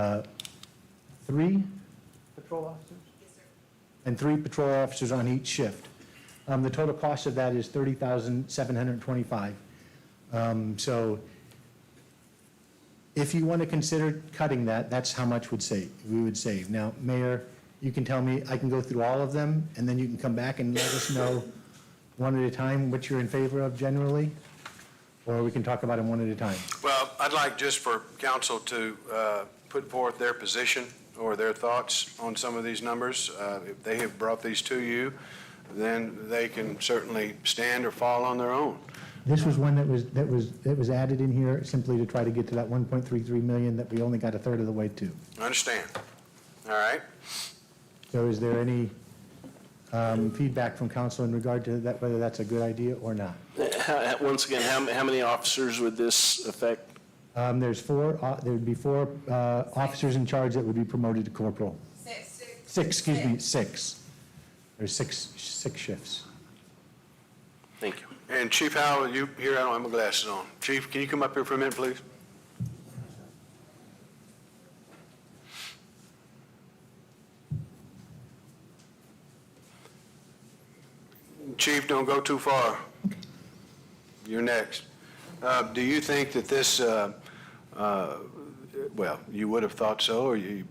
3 patrol officers? Yes, sir. And 3 patrol officers on each shift. The total cost of that is $30,725. So if you want to consider cutting that, that's how much we would save. Now, Mayor, you can tell me, I can go through all of them, and then you can come back and let us know one at a time what you're in favor of generally, or we can talk about them one at a time.
Well, I'd like just for council to put forth their position or their thoughts on some of these numbers. If they have brought these to you, then they can certainly stand or fall on their own.
This was one that was added in here simply to try to get to that 1.33 million that we only got a third of the way to.
I understand. All right.
So is there any feedback from council in regard to that, whether that's a good idea or not?
Once again, how many officers would this affect?
There's 4, there would be 4 officers in charge that would be promoted to corporal. 6. There's 6 shifts.
Thank you.
And Chief Howell, you here? I don't have my glasses on. Chief, can you come up here for a minute, please? Chief, don't go too far. You're next. Do you think that this, well, you would have thought so, or you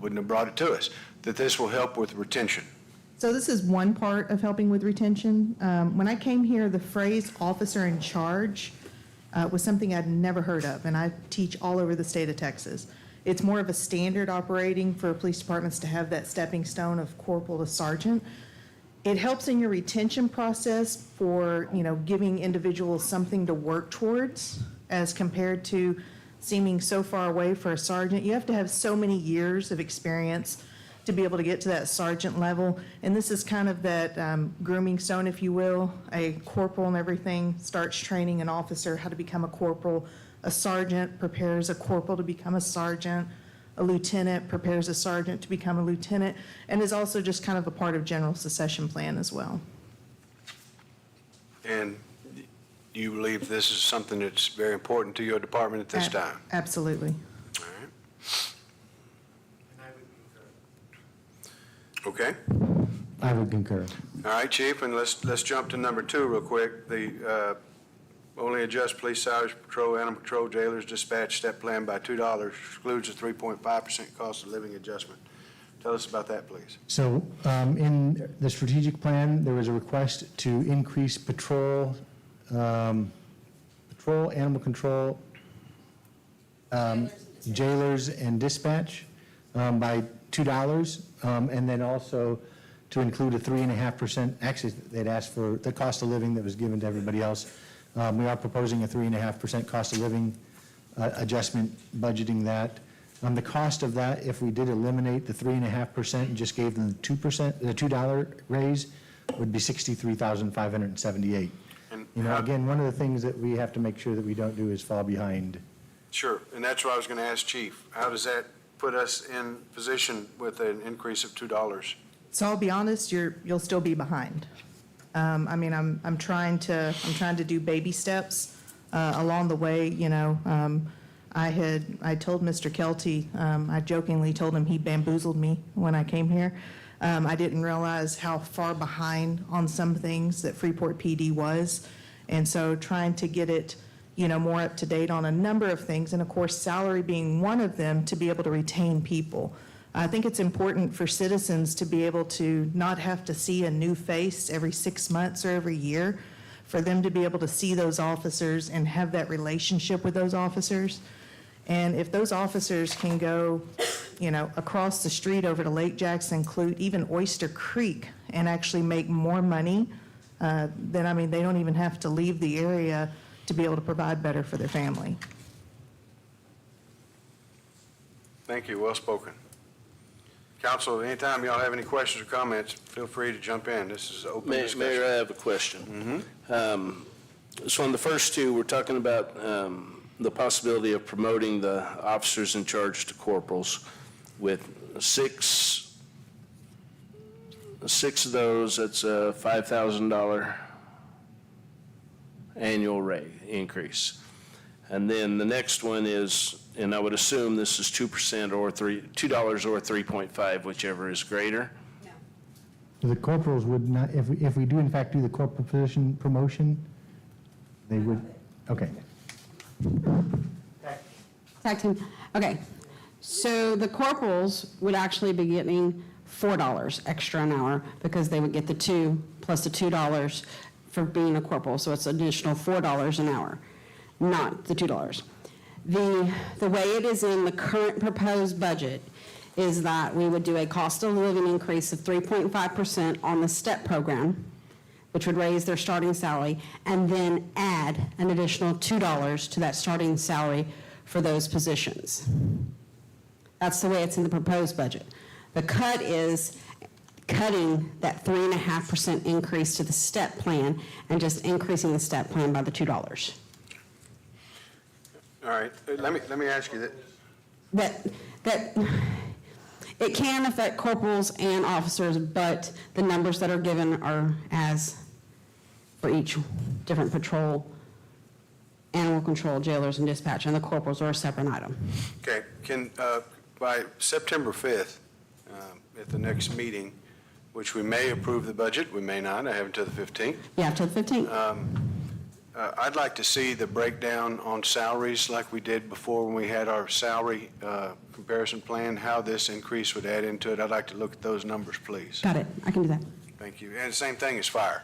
wouldn't have brought it to us, that this will help with retention?
So this is one part of helping with retention. When I came here, the phrase officer in charge was something I'd never heard of, and I teach all over the state of Texas. It's more of a standard operating for police departments to have that stepping stone of corporal to sergeant. It helps in your retention process for, giving individuals something to work towards as compared to seeming so far away for a sergeant. You have to have so many years of experience to be able to get to that sergeant level. And this is kind of that grooming stone, if you will. A corporal and everything starts training an officer how to become a corporal. A sergeant prepares a corporal to become a sergeant. a lieutenant, prepares a sergeant to become a lieutenant, and is also just kind of a part of general succession plan as well.
And do you believe this is something that's very important to your department at this time?
Absolutely.
All right. Okay.
I would concur.
All right, Chief, and let's jump to number 2 real quick. The only adjust police salaries, patrol, animal control, jailers, dispatch step plan by $2, excludes the 3.5% cost of living adjustment. Tell us about that, please.
So in the strategic plan, there was a request to increase patrol, animal control, jailers and dispatch by $2, and then also to include a 3.5%, actually, they'd asked for the cost of living that was given to everybody else. We are proposing a 3.5% cost of living adjustment, budgeting that. The cost of that, if we did eliminate the 3.5% and just gave them the $2 raise, would be $63,578.
And
Again, one of the things that we have to make sure that we don't do is fall behind.
Sure, and that's what I was going to ask Chief. How does that put us in position with an increase of $2?
So I'll be honest, you'll still be behind. I mean, I'm trying to do baby steps along the way. I told Mr. Kelty, I jokingly told him he bamboozled me when I came here. I didn't realize how far behind on some things that Freeport PD was, and so trying to get it, more up to date on a number of things, and of course, salary being one of them, to be able to retain people. I think it's important for citizens to be able to not have to see a new face every 6 months or every year, for them to be able to see those officers and have that relationship with those officers. And if those officers can go, across the street over to Lake Jackson, Clute, even Oyster Creek, and actually make more money, then, they don't even have to leave the area to be able to provide better for their family.
Thank you, well spoken. Council, anytime y'all have any questions or comments, feel free to jump in. This is open discussion.
Mayor, I have a question. So on the first two, we're talking about the possibility of promoting the officers in charge to corporals with six of those. That's a $5,000 annual rate increase. And then the next one is, and I would assume this is 2% or $2 or 3.5, whichever is greater.
The corporals would not, if we do in fact do the corporal position promotion, they would, okay.
Tag team. Okay, so the corporals would actually be getting $4 extra an hour because they would get the 2 plus the $2 for being a corporal, so it's additional $4 an hour, not the $2. The way it is in the current proposed budget is that we would do a cost of living increase of 3.5% on the STEP program, which would raise their starting salary, and then add an additional $2 to that starting salary for those positions. That's the way it's in the proposed budget. The cut is cutting that 3.5% increase to the STEP plan and just increasing the STEP plan by the $2.
All right, let me ask you that.
That it can affect corporals and officers, but the numbers that are given are as for each different patrol, animal control, jailers, and dispatch, and the corporals are a separate item.
Okay, by September 5th, at the next meeting, which we may approve the budget, we may not, I have until the 15th.
Yeah, till the 15th.
I'd like to see the breakdown on salaries like we did before when we had our salary comparison plan, how this increase would add into it. I'd like to look at those numbers, please.
Got it, I can do that.
Thank you. And the same thing as fire.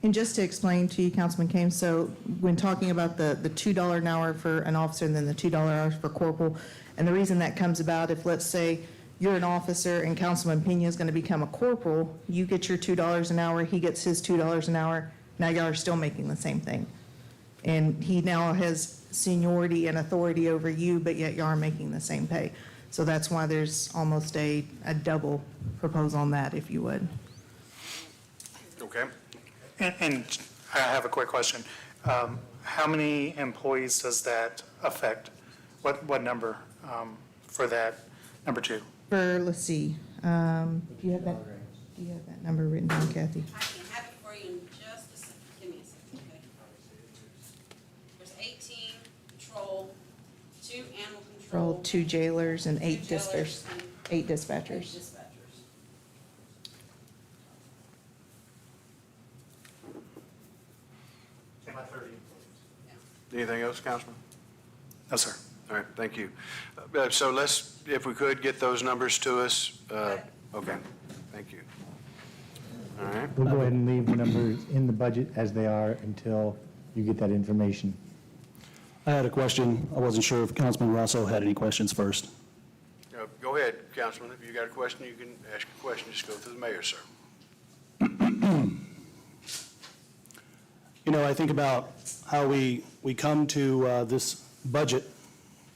And just to explain to you, Councilman Kane, so when talking about the $2 an hour for an officer and then the $2 an hour for corporal, and the reason that comes about, if let's say you're an officer and Councilman Pena is going to become a corporal, you get your $2 an hour, he gets his $2 an hour, now y'all are still making the same thing. And he now has seniority and authority over you, but yet y'all are making the same pay. So that's why there's almost a double proposal on that, if you would.
Okay.
And I have a quick question. How many employees does that affect? What number for that, number 2?
For, let's see, do you have that number written down, Kathy?
I can have it for you in just a second. Give me a second, okay? There's 18 patrol, 2 animal
Control,
control.
2 jailers and 8
two jailers
dispatchers,
and
8
8
dispatchers.
dispatchers.
Anything else, Councilman?
No, sir.
All right, thank you. So let's, if we could, get those numbers to us. Okay, thank you. All right.
We'll go ahead and leave the numbers in the budget as they are until you get that information.
I had a question. I wasn't sure if Councilman Rosso had any questions first.
Go ahead, Councilman. If you got a question, you can ask a question. Just go through the mayor, sir.
You know, I think about how we come to this budget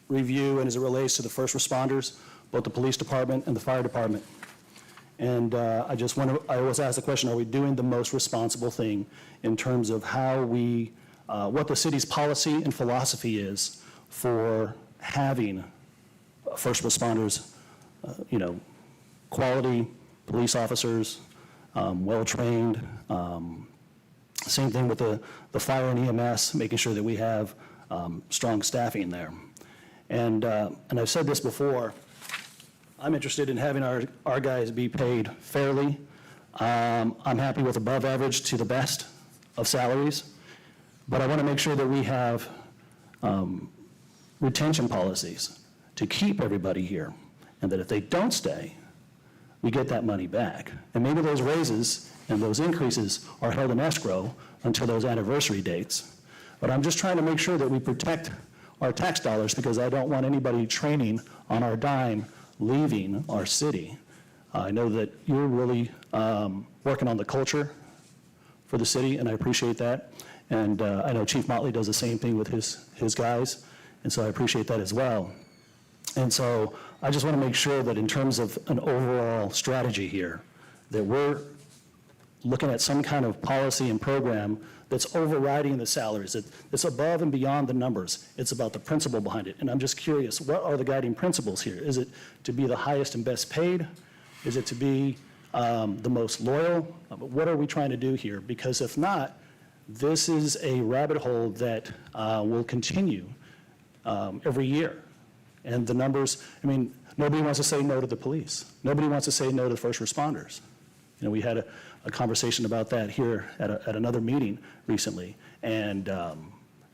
review and as it relates to the first responders, both the police department and the fire department. And I just wonder, I always ask the question, are we doing the most responsible thing in terms of how we, what the city's policy and philosophy is for having first responders, you know, quality police officers, well-trained. Same thing with the fire and EMS, making sure that we have strong staffing there. And I've said this before, I'm interested in having our guys be paid fairly. I'm happy with above average to the best of salaries, but I want to make sure that we have retention policies to keep everybody here, and that if they don't stay, we get that money back. And maybe those raises and those increases are held in escrow until those anniversary dates. But I'm just trying to make sure that we protect our tax dollars, because I don't want anybody training on our dime leaving our city. I know that you're really working on the culture for the city, and I appreciate that. And I know Chief Motley does the same thing with his guys, and so I appreciate that as well. And so I just want to make sure that in terms of an overall strategy here, that we're looking at some kind of policy and program that's overriding the salaries, that's above and beyond the numbers. It's about the principle behind it. And I'm just curious, what are the guiding principles here? Is it to be the highest and best paid? Is it to be the most loyal? What are we trying to do here? Because if not, this is a rabbit hole that will continue every year. And the numbers, I mean, nobody wants to say no to the police. Nobody wants to say no to the first responders. You know, we had a conversation about that here at another meeting recently. And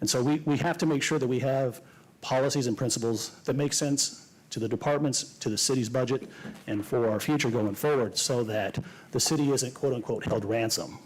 so we have to make sure that we have policies and principles that make sense to the departments, to the city's budget, and for our future going forward, so that the city isn't quote unquote held ransom.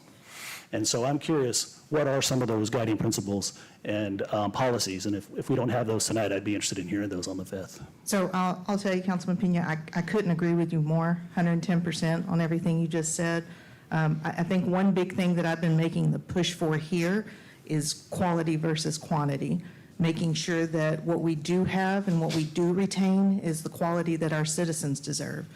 And so I'm curious, what are some of those guiding principles and policies? And if we don't have those tonight, I'd be interested in hearing those on the 5th.
So I'll tell you, Councilman Pena, I couldn't agree with you more, 110% on everything you just said. I think one big thing that I've been making the push for here is quality versus quantity, making sure that what we do have and what we do retain is the quality that our citizens deserve.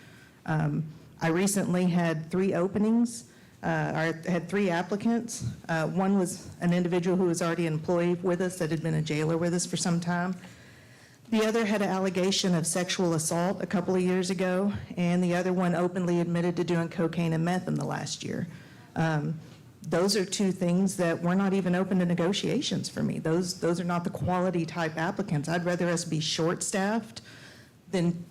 I recently had 3 openings. I had 3 applicants. One was an individual who was already an employee with us that had been a jailer with us for some time. The other had an allegation of sexual assault a couple of years ago, and the other one openly admitted to doing cocaine and meth in the last year. Those are 2 things that were not even open to negotiations for me. Those are not the quality type applicants. I'd rather us be short-staffed than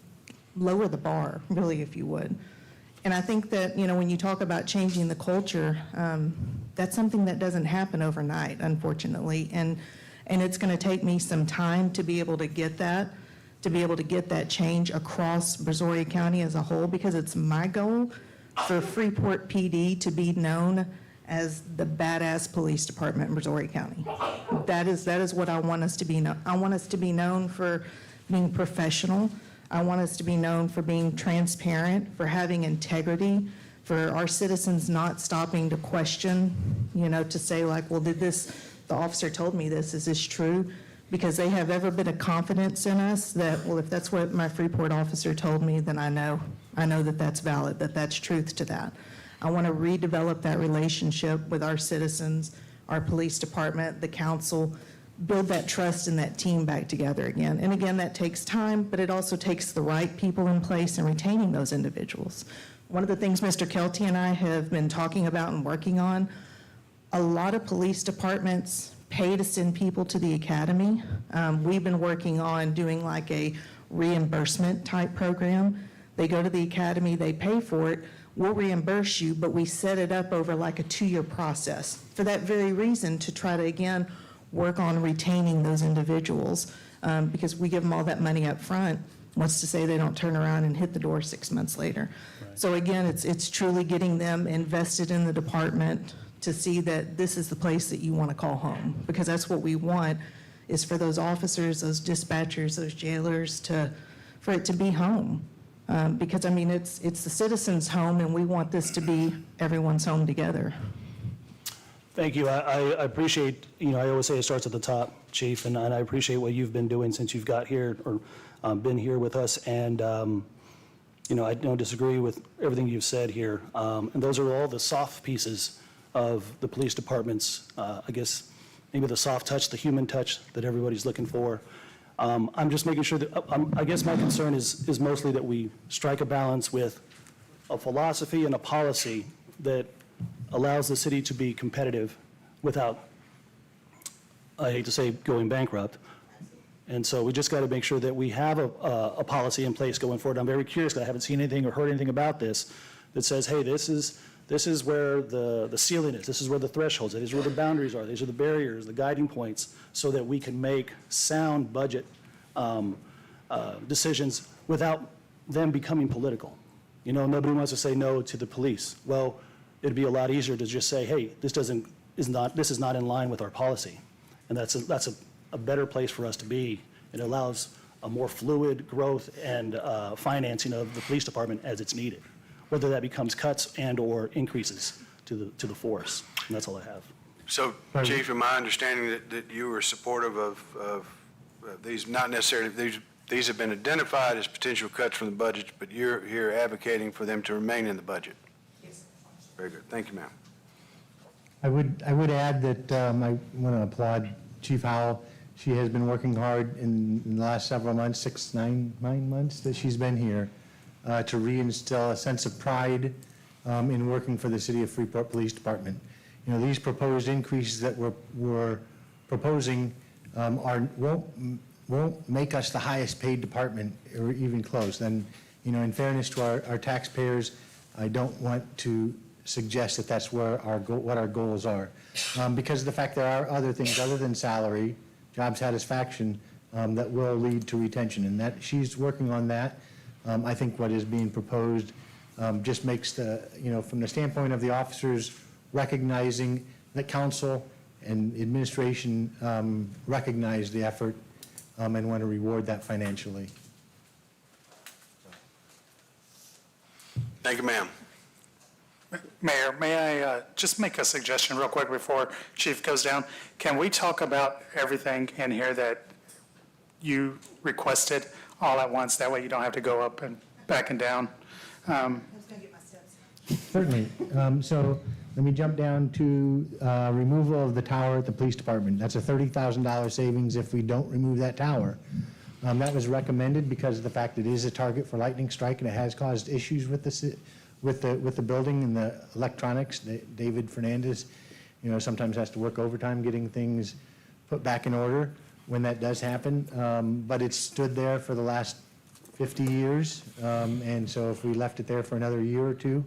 lower the bar, really, if you would. And I think that, you know, when you talk about changing the culture, that's something that doesn't happen overnight, unfortunately. And it's going to take me some time to be able to get that change across Brazoria County as a whole, because it's my goal for Freeport PD to be known as the badass police department in Brazoria County. That is what I want us to be known. I want us to be known for being professional. I want us to be known for being transparent, for having integrity, for our citizens not stopping to question, you know, to say like, well, the officer told me this, is this true? Because they have ever been a confidence in us that, well, if that's what my Freeport officer told me, then I know that that's valid, that that's truth to that. I want to redevelop that relationship with our citizens, our police department, the council, build that trust and that team back together again. And again, that takes time, but it also takes the right people in place and retaining those individuals. One of the things Mr. Kelty and I have been talking about and working on, a lot of police departments pay to send people to the academy. We've been working on doing like a reimbursement type program. They go to the academy, they pay for it, we'll reimburse you, but we set it up over like a 2-year process for that very reason, to try to, again, work on retaining those individuals, because we give them all that money up front. What's to say they don't turn around and hit the door 6 months later? So again, it's truly getting them invested in the department to see that this is the place that you want to call home, because that's what we want, is for those officers, those dispatchers, those jailers for it to be home. Because I mean, it's the citizens' home, and we want this to be everyone's home together.
Thank you. I appreciate, I always say it starts at the top, Chief, and I appreciate what you've been doing since you've got here or been here with us. And, I don't disagree with everything you've said here. And those are all the soft pieces of the police department's, I guess, maybe the soft touch, the human touch that everybody's looking for. I'm just making sure that, I guess my concern is mostly that we strike a balance with a philosophy and a policy that allows the city to be competitive without, I hate to say, going bankrupt. And so we just got to make sure that we have a policy in place going forward. I'm very curious, because I haven't seen anything or heard anything about this, that says, hey, this is where the ceiling is, this is where the thresholds are, these are where the boundaries are, these are the barriers, the guiding points, so that we can make sound budget decisions without them becoming political. Nobody wants to say no to the police. Well, it'd be a lot easier to just say, hey, this is not in line with our policy. And that's a better place for us to be. It allows a more fluid growth and financing of the police department as it's needed, whether that becomes cuts and or increases to the force. And that's all I have.
So, Chief, am I understanding that you were supportive of these, not necessarily, these have been identified as potential cuts from the budget, but you're here advocating for them to remain in the budget? Yes. Very good. Thank you, ma'am.
I would add that I want to applaud Chief Howell. She has been working hard in the last several months, 9 months that she's been here, to reinstill a sense of pride in working for the City of Freeport Police Department. These proposed increases that we're proposing won't make us the highest paid department, or even close. And, in fairness to our taxpayers, I don't want to suggest that that's where what our goals are. Because of the fact there are other things other than salary, job satisfaction, that will lead to retention. And that she's working on that. I think what is being proposed just makes from the standpoint of the officers, recognizing that council and administration recognize the effort and want to reward that financially.
Thank you, ma'am.
Mayor, may I just make a suggestion real quick before Chief goes down? Can we talk about everything in here that you requested all at once? That way you don't have to go up and back and down.
Certainly. So let me jump down to removal of the tower at the police department. That's a $30,000 savings if we don't remove that tower. That was recommended because of the fact that it is a target for lightning strike, and it has caused issues with the building and the electronics. David Fernandez, sometimes has to work overtime getting things put back in order when that does happen. But it's stood there for the last 50 years. And so if we left it there for another year or two,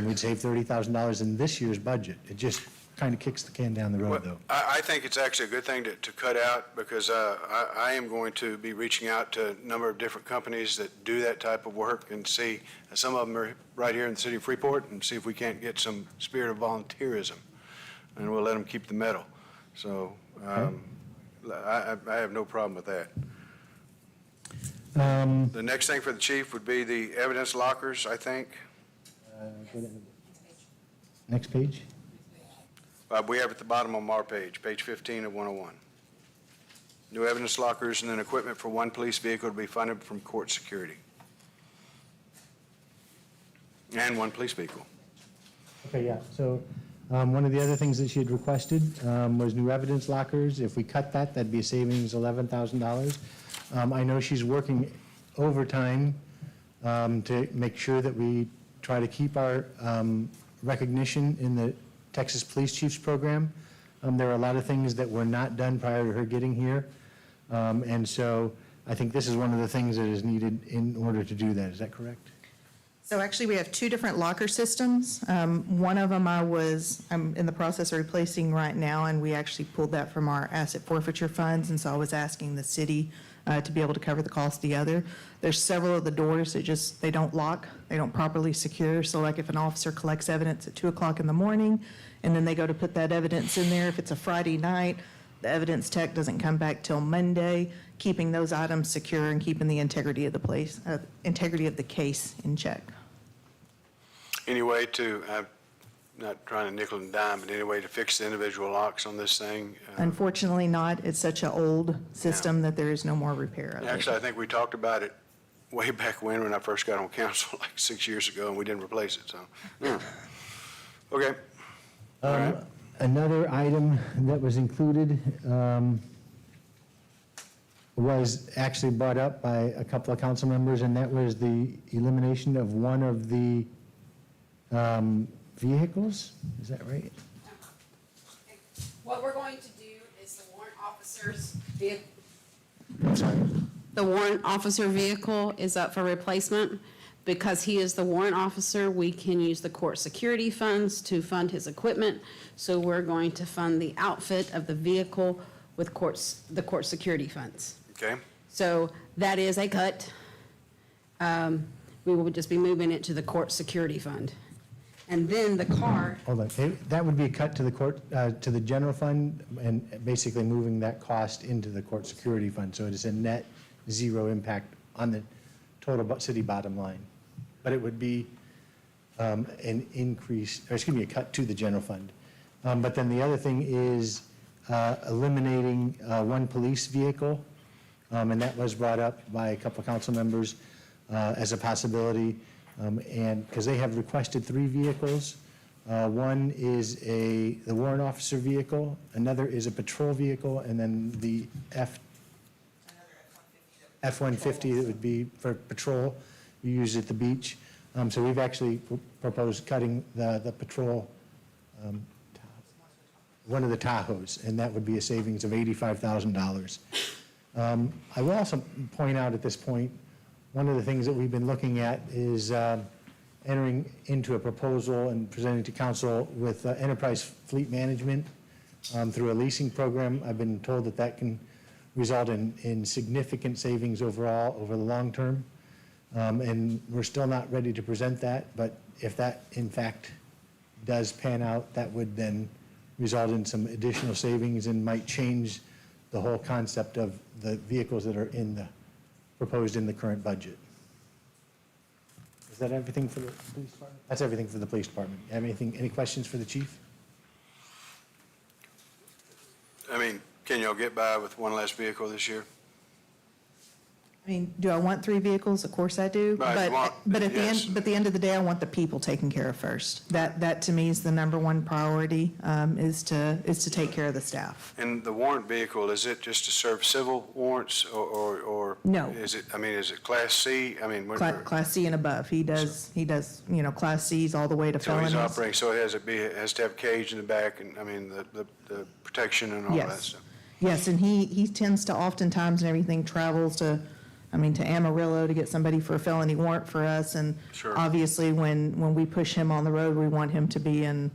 we'd save $30,000 in this year's budget. It just kind of kicks the can down the road, though.
I think it's actually a good thing to cut out, because I am going to be reaching out to a number of different companies that do that type of work, and see, some of them are right here in the city of Freeport, and see if we can't get some spirit of volunteerism, and we'll let them keep the metal. So I have no problem with that. The next thing for the chief would be the evidence lockers, I think.
Next page.
We have at the bottom on our page 15 of 101. New evidence lockers and then equipment for one police vehicle to be funded from court security. And one police vehicle.
Okay, yeah. So One of the other things that she had requested was new evidence lockers. If we cut that, that'd be a savings $11,000. I know she's working overtime to make sure that we try to keep our recognition in the Texas Police Chiefs Program. There are a lot of things that were not done prior to her getting here. And so I think this is one of the things that is needed in order to do that. Is that correct?
So actually, we have two different locker systems. One of them I'm in the process of replacing right now, and we actually pulled that from our asset forfeiture funds, and so I was asking the city to be able to cover the cost of the other. There's several of the doors that they don't lock, they don't properly secure. So like if an officer collects evidence at 2 o'clock in the morning, and then they go to put that evidence in there, if it's a Friday night, the evidence tech doesn't come back till Monday, keeping those items secure and keeping the integrity of the case in check.
Any way to, I'm not trying to nickel and dime, but any way to fix the individual locks on this thing?
Unfortunately not. It's such an old system that there is no more repair of it.
Actually, I think we talked about it way back when I first got on council, like 6 years ago, and we didn't replace it, so. Yeah. Okay. All right.
Another item that was included was actually brought up by a couple of council members, and that was the elimination of one of the vehicles. Is that right?
What we're going to do is the warrant officer's vehicle.
I'm sorry.
The warrant officer vehicle is up for replacement. Because he is the warrant officer, we can use the court security funds to fund his equipment. So we're going to fund the outfit of the vehicle with the court security funds.
Okay.
So that is a cut. We will just be moving it to the court security fund. And then the car,
Hold on. That would be a cut to the court, to the general fund, and basically moving that cost into the court security fund. So it is a net zero impact on the total city bottom line. But it would be an increase, or excuse me, a cut to the general fund. But then the other thing is eliminating one police vehicle, and that was brought up by a couple of council members as a possibility, and because they have requested 3 vehicles. One is the warrant officer vehicle, another is a patrol vehicle, and then the F-150 that would be for patrol, you use at the beach. So we've actually proposed cutting the patrol, one of the Tahoes, and that would be a savings of $85,000. I will also point out at this point, one of the things that we've been looking at is entering into a proposal and presenting to council with enterprise fleet management through a leasing program. I've been told that that can result in significant savings overall over the long term. And we're still not ready to present that, but if that in fact does pan out, that would then result in some additional savings and might change the whole concept of the vehicles that are proposed in the current budget. Is that everything for the police department? That's everything for the police department. Have any questions for the chief?
I mean, can y'all get by with one less vehicle this year?
I mean, do I want 3 vehicles? Of course I do.
Right, you want-
But at
yes.
the end of the day, I want the people taken care of first. That to me is the number one priority, is to take care of the staff.
And the warrant vehicle, is it just to serve civil warrants or?
No.
Is it Class C? I mean,
Class C and above. He does, Class Cs all the way to
so
felonies.
he's operating, so it has to have cage in the back and, I mean, the protection and all that
Yes.
stuff.
Yes, and he tends to oftentimes and everything travels to Amarillo to get somebody for a felony warrant for us. And
Sure.
obviously, when we push him on the road, we want him to be in,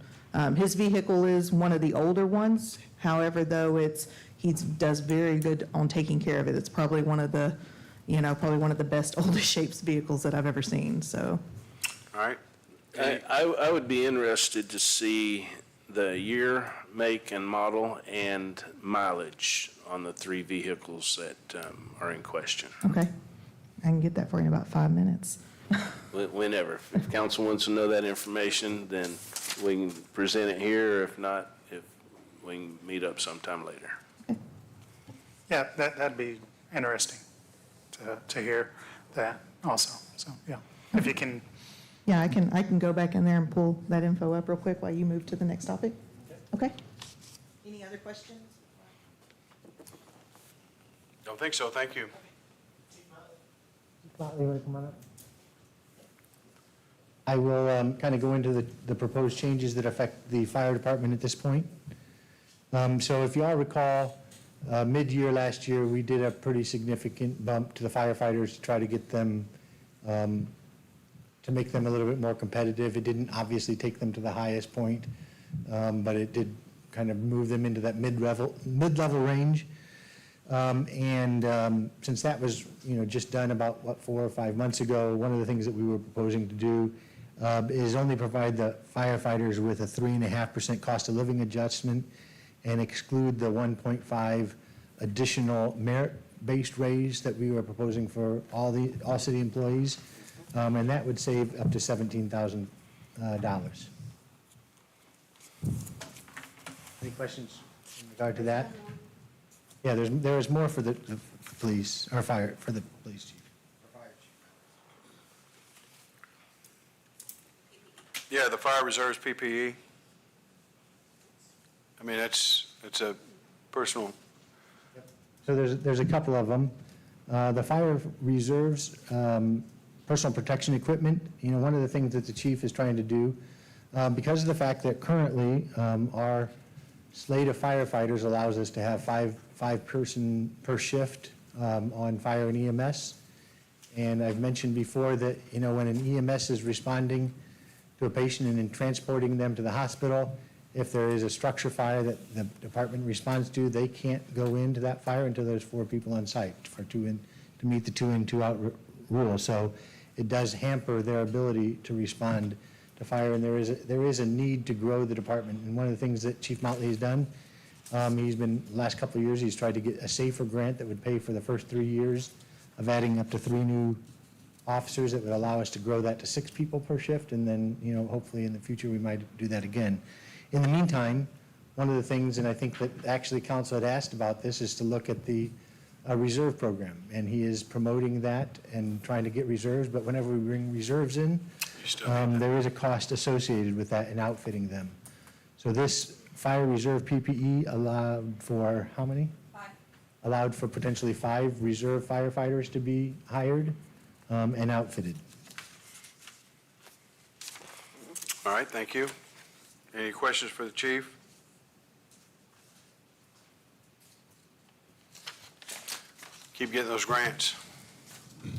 his vehicle is one of the older ones. However, though, he does very good on taking care of it. It's probably one of the best oldest shaped vehicles that I've ever seen, so.
All right?
I would be interested to see the year, make, and model and mileage on the 3 vehicles that are in question.
Okay, I can get that for you in about 5 minutes.
Whenever. If council wants to know that information, then we can present it here. If not, we can meet up sometime later.
Yeah, that'd be interesting to hear that also. So, yeah, if you can
Yeah, I can go back in there and pull that info up real quick while you move to the next topic. Okay? Any other questions?
Don't think so, thank you.
I will kind of go into the proposed changes that affect the fire department at this point. So if you all recall, mid-year last year, we did a pretty significant bump to the firefighters to try to get them, to make them a little bit more competitive. It didn't obviously take them to the highest point, but it did kind of move them into that mid-level range. Since that was, just done about, 4 or 5 months ago, one of the things that we were proposing to do is only provide the firefighters with a 3.5% cost of living adjustment and exclude the 1.5 additional merit-based raise that we were proposing for all city employees. And that would save up to $17,000. Any questions in regard to that? Yeah, there is more for the police, or fire, for the police chief.
Yeah, the fire reserves PPE. I mean, it's a personal,
So there's a couple of them. The fire reserves, personal protection equipment, one of the things that the chief is trying to do, because of the fact that currently our slate of firefighters allows us to have five person per shift on fire and EMS. And I've mentioned before that, when an EMS is responding to a patient and then transporting them to the hospital, if there is a structure fire that the department responds to, they can't go into that fire until there's 4 people on site to meet the 2 in, 2 out rule. So it does hamper their ability to respond to fire, and there is a need to grow the department. And one of the things that Chief Motley has done, the last couple of years, he's tried to get a SAFER grant that would pay for the first 3 years of adding up to 3 new officers that would allow us to grow that to 6 people per shift, and then, hopefully in the future, we might do that again. In the meantime, one of the things, and I think that actually council had asked about this, is to look at the reserve program, and he is promoting that and trying to get reserves, but whenever we bring reserves in, there is a cost associated with that in outfitting them. So this fire reserve PPE allowed for how many? 5. Allowed for potentially 5 reserve firefighters to be hired and outfitted.
all right, thank you. Any questions for the chief? Keep getting those grants.
I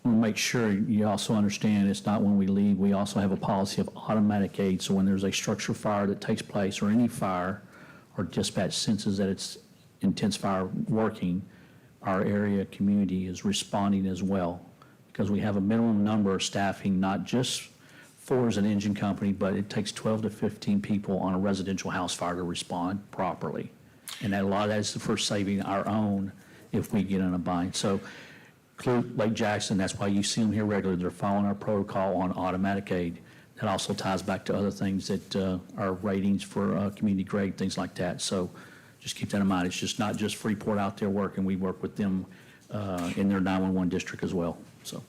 want to make sure you also understand it's not when we leave. We also have a policy of automatic aid. So when there's a structure fire that takes place or any fire or dispatch senses that it's intense fire working, our area community is responding as well because we have a minimum number of staffing, not just for as an engine company, but it takes 12 to 15 people on a residential house fire to respond properly. And that a lot of that is for saving our own if we get in a bind. So Lake Jackson, that's why you see them here regularly. They're following our protocol on automatic aid. That also ties back to other things that are ratings for community grade, things like that. So just keep that in mind. It's just not just Freeport out there working. We work with them in their 911 district as well. So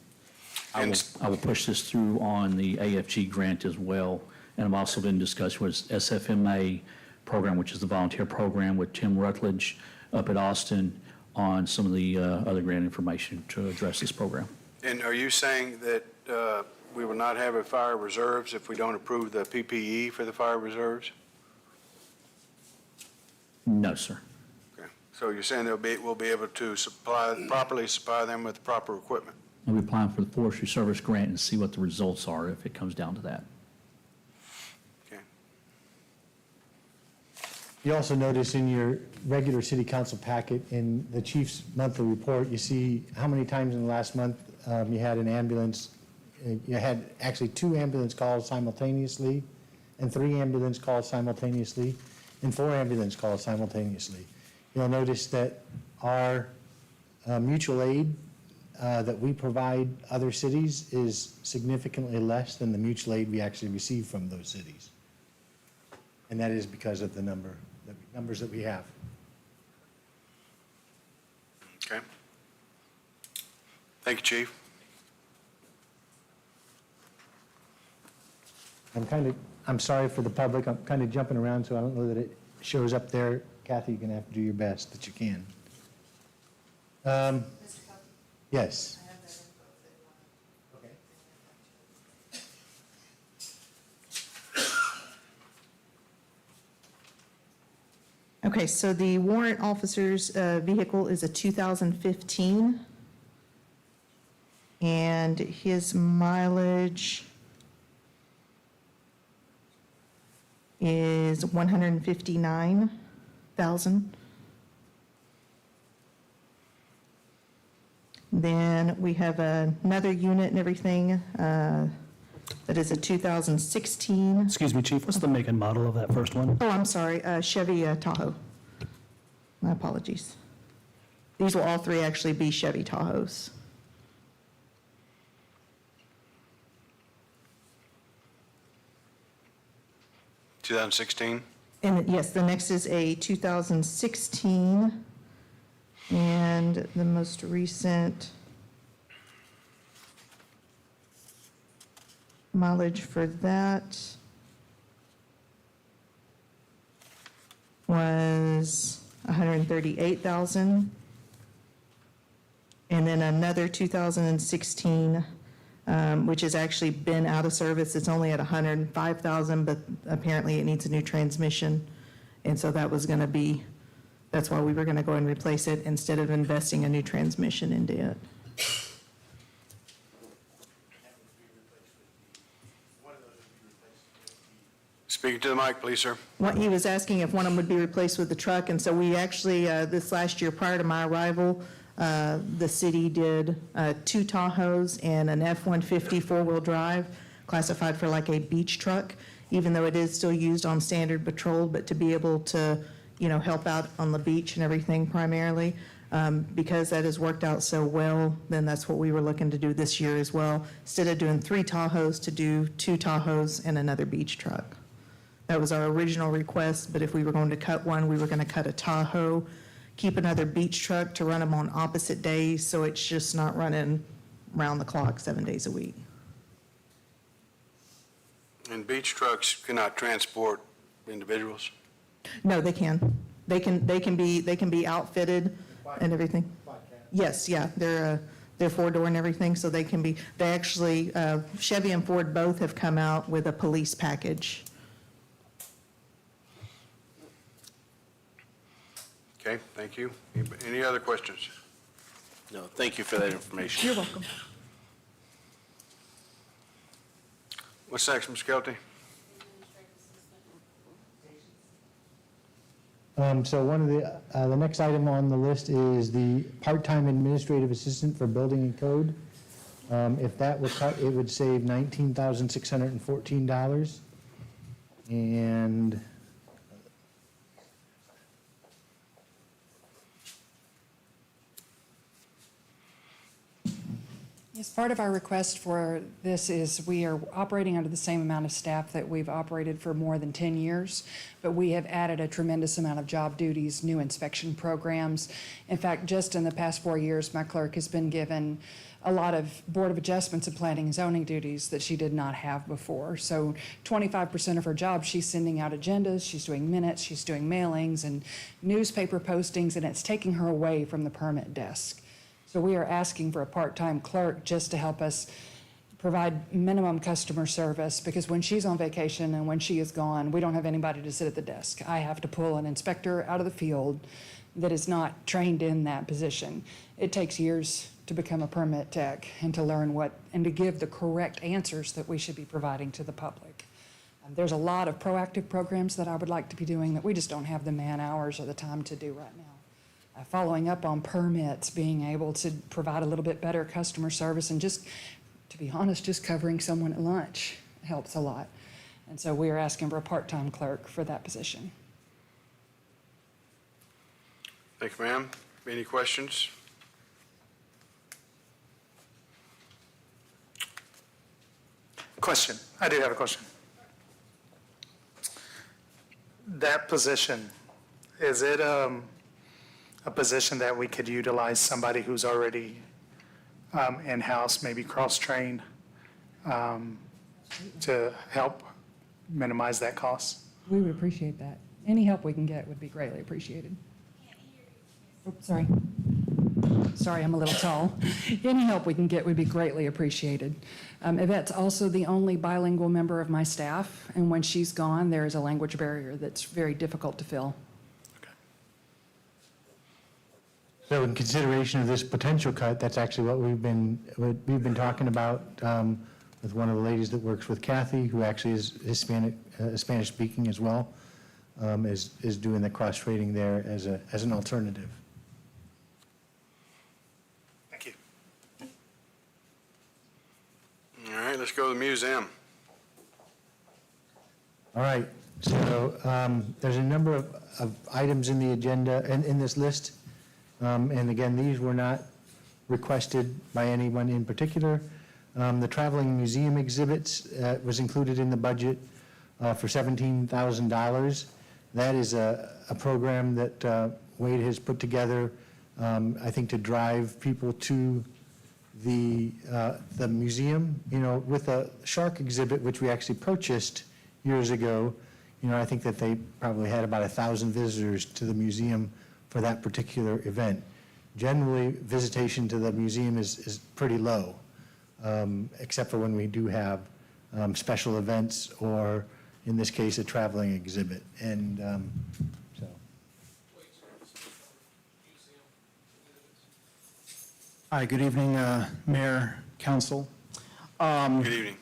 I will push this through on the AFG grant as well. And I've also been discussing with SFMA program, which is the volunteer program with Tim Rutledge up at Austin on some of the other grant information to address this program.
And are you saying that we will not have a fire reserves if we don't approve the PPE for the fire reserves?
No, sir.
Okay. So you're saying we'll be able to properly supply them with the proper equipment?
I'll be applying for the Forestry Service grant and see what the results are if it comes down to that.
Okay.
You also notice in your regular city council packet in the chief's monthly report, you see how many times in the last month you had an ambulance. You had actually 2 ambulance calls simultaneously and 3 ambulance calls simultaneously and 4 ambulance calls simultaneously. You'll notice that our mutual aid that we provide other cities is significantly less than the mutual aid we actually receive from those cities. And that is because of the numbers that we have.
Okay. Thank you, Chief.
I'm sorry for the public, I'm kind of jumping around, so I don't know that it shows up there. Kathy, you're going to have to do your best that you can. Yes.
Okay, so the warrant officer's vehicle is a 2015, and his mileage is 159,000. Then we have another unit and everything that is a 2016.
Excuse me, Chief, what's the make and model of that first one?
Oh, I'm sorry, Chevy Tahoe. My apologies. These will all three actually be Chevy Tahoes.
(2016).
And yes, the next is a 2016, and the most recent mileage for that was 138,000. And then another 2016, which has actually been out of service. It's only at 105,000, but apparently it needs a new transmission. And so that was going to be, that's why we were going to go and replace it instead of investing a new transmission into it.
Speak to the mic, please, sir.
What he was asking if one of them would be replaced with the truck, and so we actually, this last year prior to my arrival, the city did 2 Tahoes and an F-150 four-wheel drive, classified for like a beach truck, even though it is still used on standard patrol, but to be able to, you know, help out on the beach and everything primarily. Because that has worked out so well, then that's what we were looking to do this year as well. Instead of doing 3 Tahoes, to do 2 Tahoes and another beach truck. That was our original request, but if we were going to cut one, we were going to cut a Tahoe, keep another beach truck to run them on opposite days, so it's just not running round the clock 7 days a week.
And beach trucks cannot transport individuals?
No, they can. They can be outfitted and everything. Yes, yeah, they're 4-door and everything, so they can be, they actually, Chevy and Ford both have come out with a police package.
Okay, thank you. Any other questions?
No, thank you for that information.
You're welcome.
What's next, Ms. Kelty?
So one of the next item on the list is the part-time administrative assistant for building and code. If that were cut, it would save $19,614. And
As part of our request for this is we are operating under the same amount of staff that we've operated for more than 10 years, but we have added a tremendous amount of job duties, new inspection programs. In fact, just in the past 4 years, my clerk has been given a lot of Board of Adjustments and planning and zoning duties that she did not have before. So 25% of her job, she's sending out agendas, she's doing minutes, she's doing mailings and newspaper postings, and it's taking her away from the permit desk. So we are asking for a part-time clerk just to help us provide minimum customer service, because when she's on vacation and when she is gone, we don't have anybody to sit at the desk. I have to pull an inspector out of the field that is not trained in that position. It takes years to become a permit tech and to learn what, and to give the correct answers that we should be providing to the public. There's a lot of proactive programs that I would like to be doing that we just don't have the man hours or the time to do right now. Following up on permits, being able to provide a little bit better customer service, and just, to be honest, just covering someone at lunch helps a lot. And so we are asking for a part-time clerk for that position.
Thank you, ma'am. Any questions?
Question. I do have a question. That position, is it a position that we could utilize somebody who's already in-house, maybe cross-trained, to help minimize that cost?
We would appreciate that. Any help we can get would be greatly appreciated. Oops, sorry. Sorry, I'm a little tall. Any help we can get would be greatly appreciated. Yvette's also the only bilingual member of my staff, and when she's gone, there is a language barrier that's very difficult to fill.
So in consideration of this potential cut, that's actually what we've been talking about with one of the ladies that works with Kathy, who actually is Hispanic, Spanish speaking as well, is doing the cross trading there as an alternative.
Thank you.
All right, let's go to the museum.
All right, so there's a number of items in the agenda, and in this list. And again, these were not requested by anyone in particular. The traveling museum exhibits was included in the budget for $17,000. That is a program that Wade has put together, I think, to drive people to the museum. You know, with a shark exhibit, which we actually purchased years ago, you know, I think that they probably had about 1,000 visitors to the museum for that particular event. Generally, visitation to the museum is pretty low, except for when we do have special events or, in this case, a traveling exhibit. And so.
Hi, good evening, Mayor, Council.
Good evening.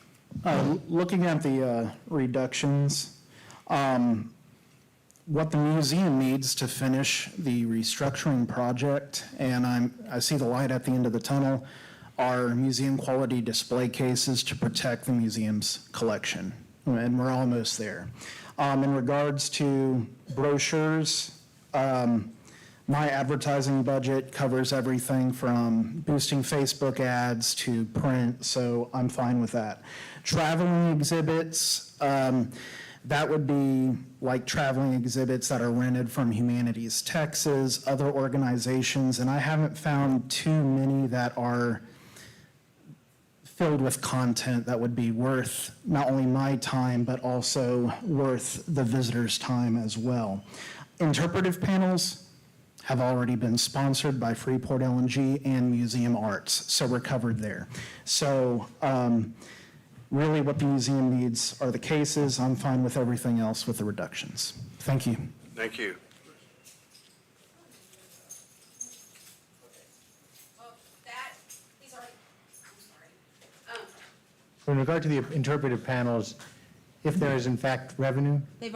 Looking at the reductions, what the museum needs to finish the restructuring project, and I see the light at the end of the tunnel, are museum quality display cases to protect the museum's collection, and we're almost there. In regards to brochures, my advertising budget covers everything from boosting Facebook ads to print, so I'm fine with that. Traveling exhibits, that would be like traveling exhibits that are rented from Humanities Texas, other organizations, and I haven't found too many that are filled with content that would be worth not only my time, but also worth the visitor's time as well. Interpretive panels have already been sponsored by Freeport LNG and Museum Arts, so we're covered there. So, really, what the museum needs are the cases. I'm fine with everything else with the reductions. Thank you.
Thank you.
So in regard to the interpretive panels, if there is in fact revenue,
They've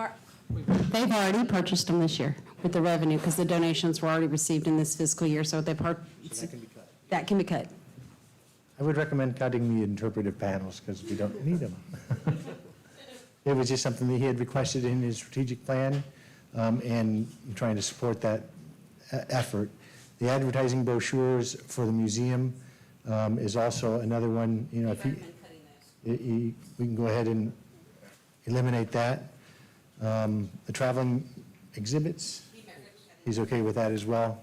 already purchased them this year with the revenue, because the donations were already received in this fiscal year, so that can be cut. That can be cut.
I would recommend cutting the interpretive panels because we don't need them. It was just something that he had requested in his strategic plan, and I'm trying to support that effort. The advertising brochures for the museum is also another one, you know, if we can go ahead and eliminate that. The traveling exhibits, he's okay with that as well.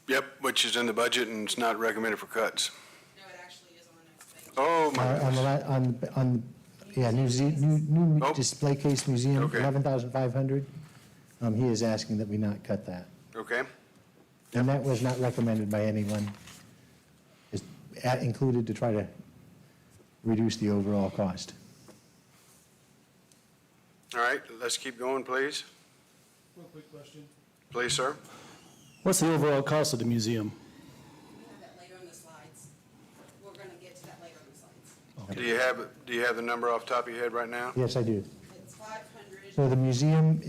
Yep, which is in the budget and it's not recommended for cuts.
No, it actually is on the next page.
Oh, my goodness.
New
Oh.
display case museum,
Okay.
11,500. He is asking that we not cut that.
Okay,
And that was not recommended by anyone. It's included to try to reduce the overall cost.
all right, let's keep going, please.
One quick question.
Please, sir.
What's the overall cost of the museum?
We have that later in the slides. We're going to get to that later in the slides.
Do you have the number off the top of your head right now?
Yes, I do.
It's 500.
So the museum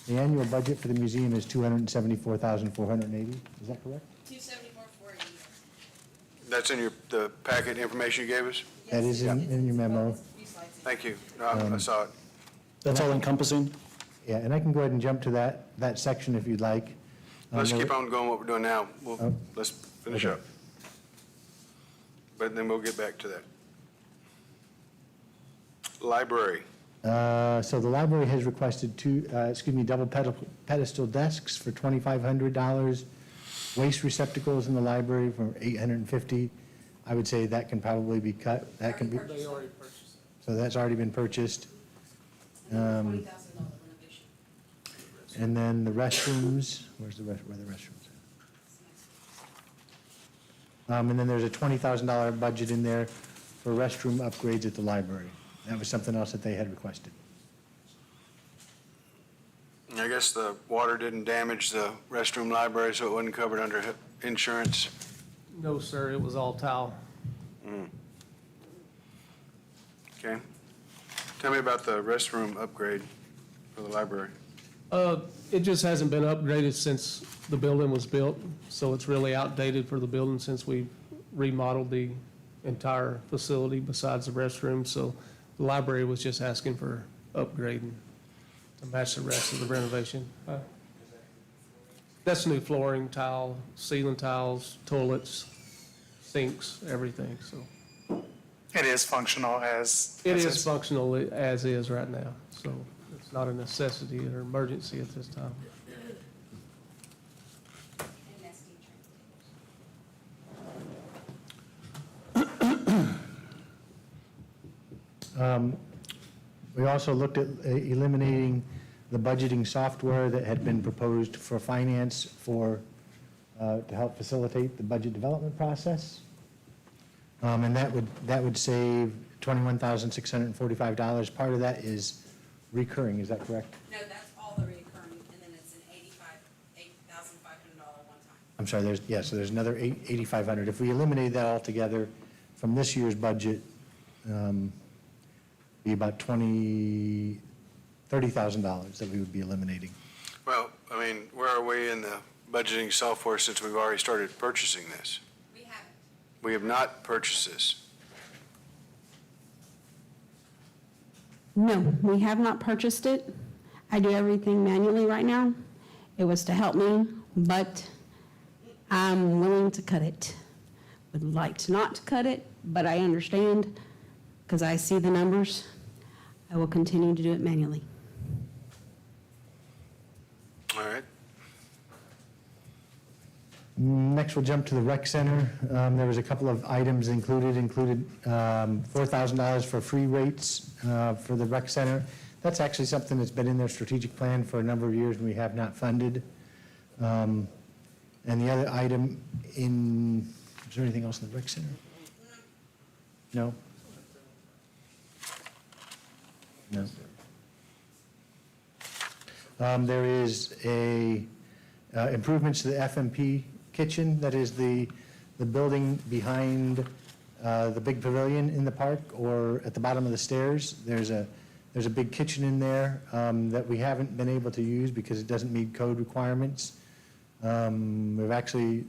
the annual budget for the museum is $274,480. Is that correct?
274,480.
That's in the packet information you gave us?
That is in your memo.
Thank you. No, I saw it.
That's all encompassing?
Yeah, and I can go ahead and jump to that section if you'd like.
Let's keep on going what we're doing now.
Oh.
Let's finish
Okay.
up. But then we'll get back to that. Library.
So the library has requested double pedestal desks for $2,500, waste receptacles in the library for $850. I would say that can probably be cut. That can be.
They already purchased
So that's already been purchased. And then the restrooms, where are the restrooms? And then there's a $20,000 budget in there for restroom upgrades at the library. That was something else that they had requested.
I guess the water didn't damage the restroom library, so it wasn't covered under insurance.
No, sir, it was all tile.
Okay. Tell me about the restroom upgrade for the library.
It just hasn't been upgraded since the building was built, so it's really outdated for the building since we remodeled the entire facility besides the restroom. So the library was just asking for upgrading to match the rest of the renovation. That's new flooring, tile, ceiling tiles, toilets, sinks, everything, so.
It is functional as.
It is functional as is right now, so it's not a necessity or emergency at this time.
We also looked at eliminating the budgeting software that had been proposed for finance to help facilitate the budget development process. And that would save $21,645. Part of that is recurring, is that correct?
No, that's all the recurring, and then it's an $8,500 one-time.
I'm sorry, so there's another $8,500. If we eliminate that altogether from this year's budget, be about $30,000 that we would be eliminating.
Well, I mean, where are we in the budgeting software since we've already started purchasing this?
We haven't.
We have not purchased this.
No, we have not purchased it. I do everything manually right now. It was to help me, but I'm willing to cut it. Would like to not cut it, but I understand because I see the numbers. I will continue to do it manually.
All right.
Next, we'll jump to the rec center. There was a couple of items included $4,000 for free rates for the rec center. That's actually something that's been in their strategic plan for a number of years and we have not funded. And the other item is there anything else in the rec center? No? No. There is improvements to the FMP kitchen, that is the building behind the big pavilion in the park or at the bottom of the stairs. There's a big kitchen in there that we haven't been able to use because it doesn't meet code requirements. The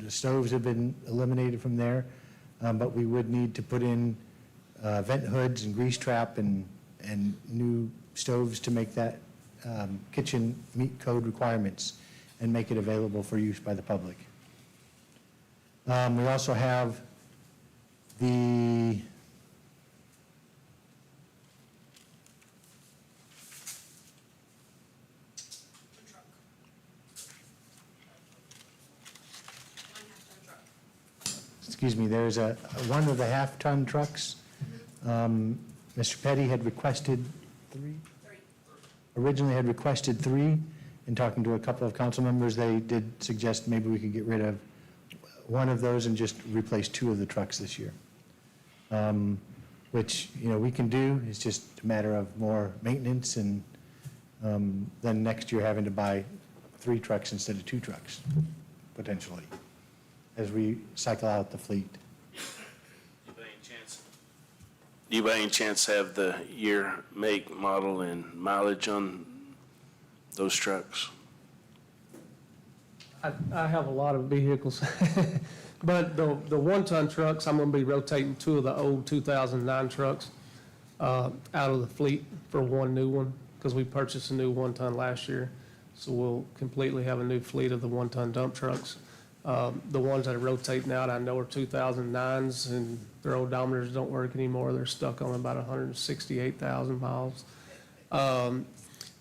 stoves have been eliminated from there, but we would need to put in vent hoods and grease trap and new stoves to make that kitchen meet code requirements and make it available for use by the public. We also have the there's one of the half-ton trucks. Mr. Petty had requested originally had requested 3. In talking to a couple of council members, they did suggest maybe we could get rid of one of those and just replace 2 of the trucks this year. Which, we can do. It's just a matter of more maintenance and then next year having to buy 3 trucks instead of 2 trucks, potentially, as we cycle out the fleet.
Do you by any chance have the year, make, model, and mileage on those trucks?
I have a lot of vehicles, but the one-ton trucks, I'm going to be rotating 2 of the old 2009 trucks out of the fleet for one new one because we purchased a new one-ton last year. So we'll completely have a new fleet of the one-ton dump trucks. The ones that are rotating out, I know are 2009s, and their odometers don't work anymore. They're stuck on about 168,000 miles. The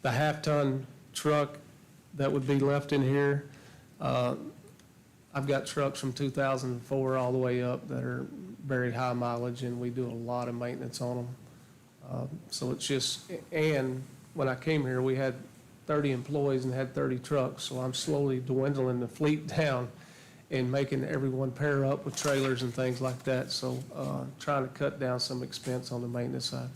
half-ton truck that would be left in here, I
I've got trucks from 2004 all the way up that are very high mileage, and we do a lot of maintenance on them. So it's just, and when I came here, we had 30 employees and had 30 trucks, so I'm slowly dwindling the fleet down and making everyone pair up with trailers and things like that, so trying to cut down some expense on the maintenance side.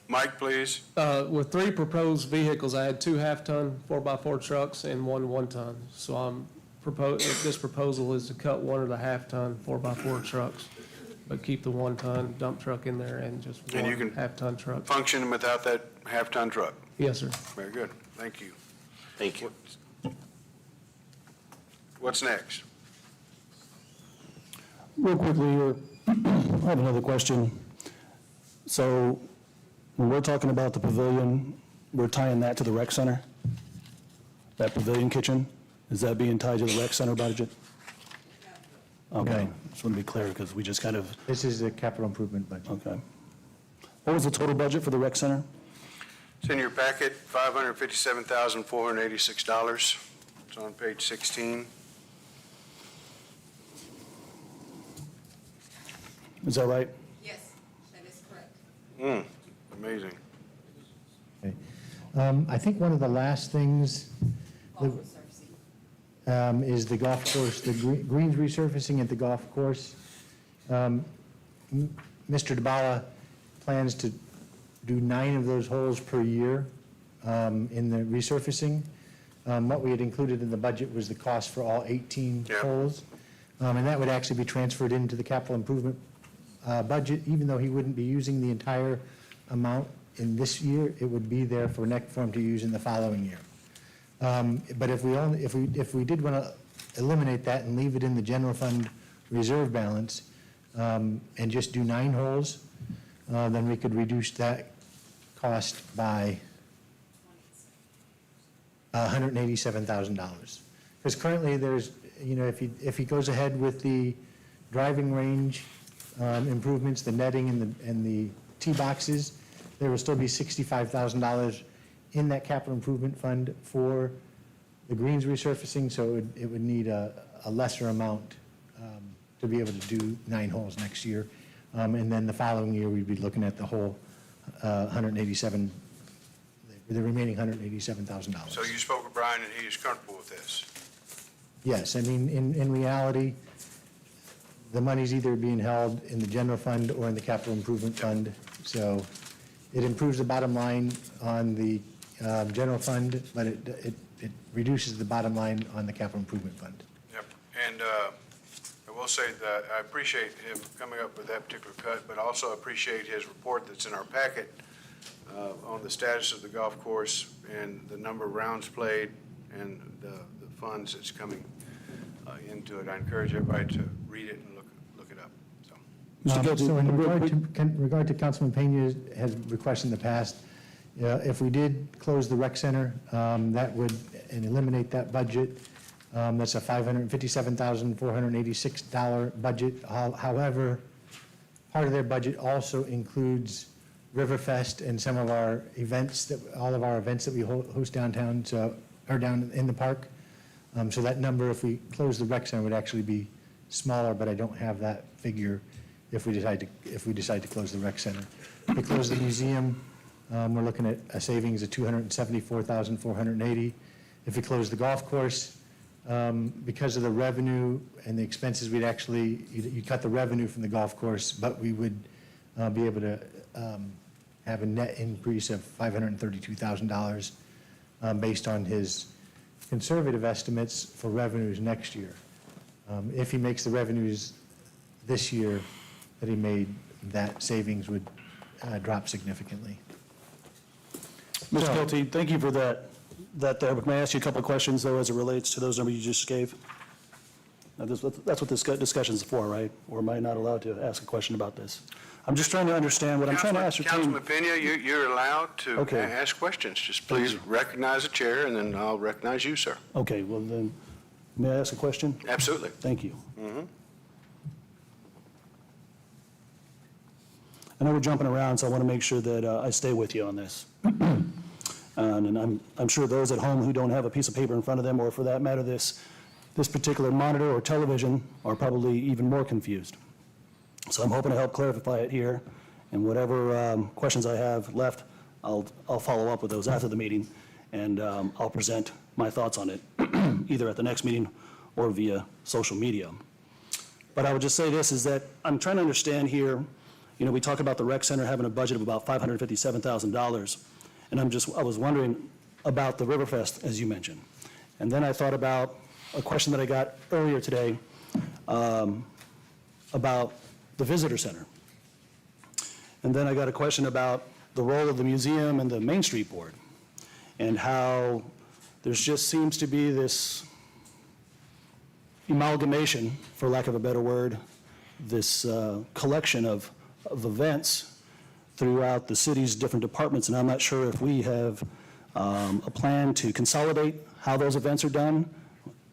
Mike, please.
With 3 proposed vehicles, I had 2 half-ton 4x4 trucks and 1 1-ton. So this proposal is to cut 1 of the half-ton 4x4 trucks, but keep the 1-ton dump truck in there and just
And you
1
can
half-ton truck.
Function without that half-ton truck.
Yes, sir.
Very good. Thank you.
Thank you.
What's next?
Real quickly here, I have another question. So when we're talking about the pavilion, we're tying that to the rec center? That pavilion kitchen, is that being tied to the rec center budget? Okay, just want to be clear because we just kind of,
This is the capital improvement budget.
okay. What was the total budget for the rec center?
It's in your packet, $557,486. It's on page 16.
Is that right?
Yes, that is correct.
Amazing.
Okay. I think one of the last things is the golf course, the greens resurfacing at the golf course. Mr. DeBala plans to do 9 of those holes per year in the resurfacing. What we had included in the budget was the cost for all 18 holes. And that would actually be transferred into the capital improvement budget, even though he wouldn't be using the entire amount in this year, it would be there for him to use in the following year. But if we did want to eliminate that and leave it in the general fund reserve balance, and just do 9 holes, then we could reduce that cost by $187,000. Because currently there's, if he goes ahead with the driving range improvements, the netting and the tee boxes, there will still be $65,000 in that capital improvement fund for the greens resurfacing, so it would need a lesser amount to be able to do 9 holes next year. And then the following year, we'd be looking at the whole the remaining $187,000.
So you spoke with Brian and he is comfortable with this?
Yes, I mean, in reality, the money's either being held in the general fund or in the capital improvement fund. So it improves the bottom line on the general fund, but it reduces the bottom line on the capital improvement fund.
Yep. And I will say that I appreciate him coming up with that particular cut, but also appreciate his report that's in our packet on the status of the golf course and the number of rounds played and the funds that's coming into it. I encourage everybody to read it and look it up.
So in regard to Councilman Pena has requested in the past, if we did close the rec center, that would, and eliminate that budget, that's a $557,486 budget. However, part of their budget also includes Riverfest and some of our events, all of our events that we host downtown, or down in the park. So that number, if we close the rec center, would actually be smaller, but I don't have that figure if we decide to close the rec center. If we close the museum, we're looking at a savings of $274,480. If we close the golf course, because of the revenue and the expenses, we'd actually, you cut the revenue from the golf course, but we would be able to have a net increase of $532,000 based on his conservative estimates for revenues next year. If he makes the revenues this year that he made, that savings would drop significantly.
Mr. Kelty, thank you for that there, but may I ask you a couple of questions, though, as it relates to those numbers you just gave? Now, that's what this discussion's for, right? Or am I not allowed to ask a question about this? I'm just trying to understand what I'm trying to ascertain.
Councilman Pena, you're allowed to
Okay.
ask questions. Just please recognize the chair, and then I'll recognize you, sir.
Okay, well then, may I ask a question?
Absolutely.
Thank you.
Mhm.
I know we're jumping around, so I want to make sure that I stay with you on this. And I'm sure those at home who don't have a piece of paper in front of them, or for that matter, this particular monitor or television, are probably even more confused. So I'm hoping to help clarify it here, and whatever questions I have left, I'll follow up with those after the meeting, and I'll present my thoughts on it, either at the next meeting or via social media. But I would just say this, is that I'm trying to understand here, you know, we talk about the rec center having a budget of about $557,000, and I was wondering about the Riverfest, as you mentioned. And then I thought about a question that I got earlier today about the visitor center. And then I got a question about the role of the museum and the Main Street Board, and how there just seems to be this amalgamation, for lack of a better word, this collection of events throughout the city's different departments, and I'm not sure if we have a plan to consolidate how those events are done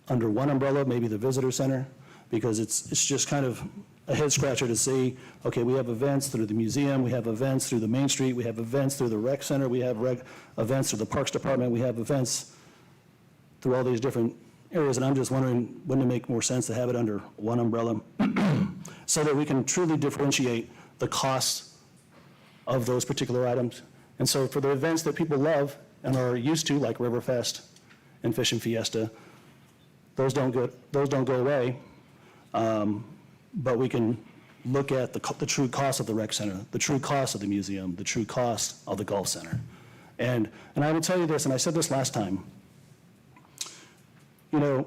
under one umbrella, maybe the visitor center, because it's just kind of a head scratcher to see, okay, we have events through the museum, we have events through the Main Street, we have events through the rec center, we have events through the Parks Department, we have events through all these different areas, and I'm just wondering, wouldn't it make more sense to have it under one umbrella so that we can truly differentiate the costs of those particular items? And so for the events that people love and are used to, like Riverfest and Fish and Fiesta, those don't go away, but we can look at the true cost of the rec center, the true cost of the museum, the true cost of the golf center. And I will tell you this, and I said this last time, you know,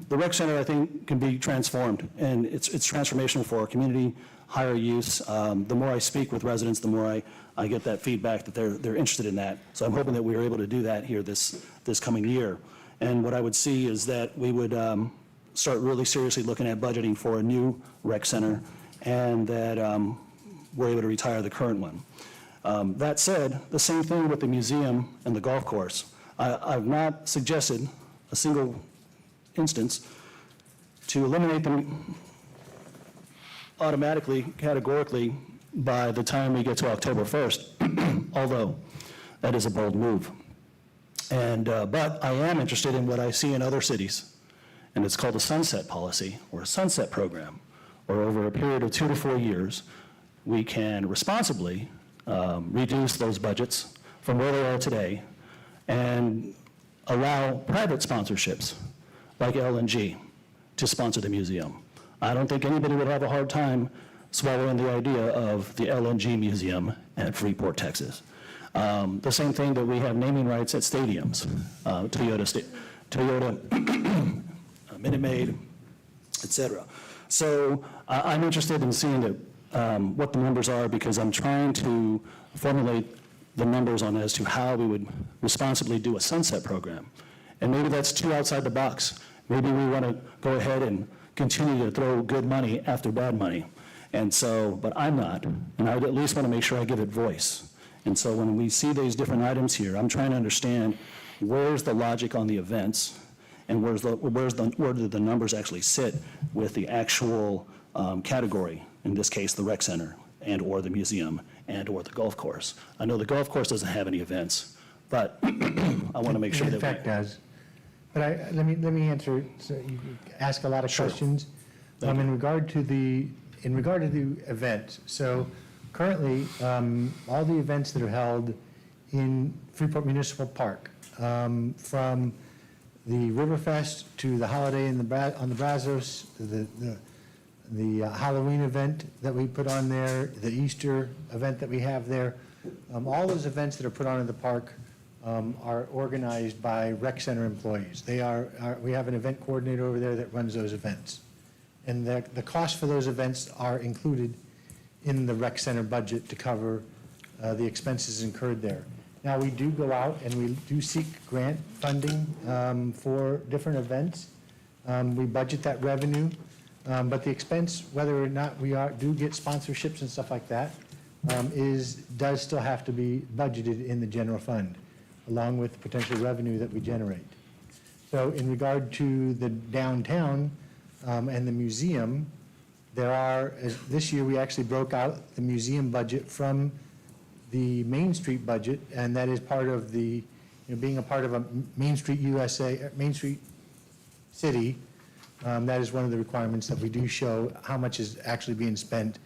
the rec center, I think, can be transformed, and it's transformational for our community, higher use. The more I speak with residents, the more I get that feedback that they're interested in that. So I'm hoping that we are able to do that here this coming year. And what I would see is that we would start really seriously looking at budgeting for a new rec center, and that we're able to retire the current one. That said, the same thing with the museum and the golf course. I've not suggested a single instance to eliminate them automatically, categorically, by the time we get to October 1st, although that is a bold move. And but I am interested in what I see in other cities, and it's called a sunset policy or a sunset program, where over a period of 2 to 4 years, we can responsibly reduce those budgets from where they are today and allow private sponsorships like L&G to sponsor the museum. I don't think anybody would have a hard time swallowing the idea of the L&G Museum at Freeport, Texas. The same thing that we have naming rights at stadiums, Toyota, Minute Maid, et cetera. So I'm interested in seeing what the numbers are, because I'm trying to formulate the numbers on as to how we would responsibly do a sunset program. And maybe that's too outside the box. Maybe we want to go ahead and continue to throw good money after bad money. And so, but I'm not, and I would at least want to make sure I give it voice. And so when we see these different items here, I'm trying to understand where's the logic on the events, and where do the numbers actually sit with the actual category, in this case, the rec center and or the museum and or the golf course. I know the golf course doesn't have any events, but I want to make sure that
in fact does. But let me answer. So you ask a lot of questions in regard to the event. So currently, all the events that are held in Freeport Municipal Park, from the Riverfest to the holiday on the Brazos, the Halloween event that we put on there, the Easter event that we have there, all those events that are put on in the park are organized by rec center employees. We have an event coordinator over there that runs those events. And the costs for those events are included in the rec center budget to cover the expenses incurred there. Now, we do go out and we do seek grant funding for different events. We budget that revenue, but the expense, whether or not we do get sponsorships and stuff like that, does still have to be budgeted in the general fund, along with potential revenue that we generate. So in regard to the downtown and the museum, this year we actually broke out the museum budget from the Main Street budget, and that is part of the, being a part of a Main Street USA, Main Street city, that is one of the requirements that we do show how much is actually being spent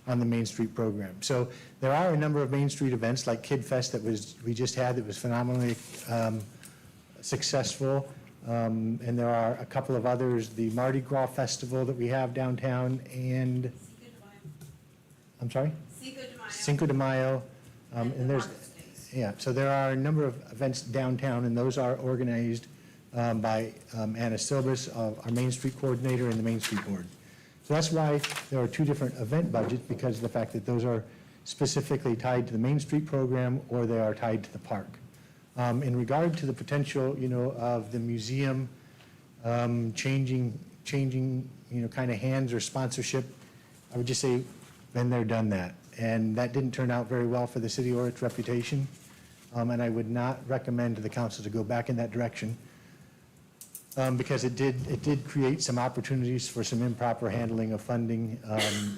on the Main Street program. So there are a number of Main Street events like Kid Fest we just had that was phenomenally successful. And there are a couple of others, the Mardi Gras Festival that we have downtown, and, I'm sorry? Cinco de Mayo. And there's, yeah, so there are a number of events downtown, and those are organized by Anna Silbus, our Main Street coordinator, and the Main Street Board. So that's why there are two different event budgets, because of the fact that those are specifically tied to the Main Street program, or they are tied to the park. In regard to the potential, of the museum changing, kind of hands or sponsorship, I would just say, been there, done that. And that didn't turn out very well for the city or its reputation. And I would not recommend to the council to go back in that direction, because it did create some opportunities for some improper handling of funding.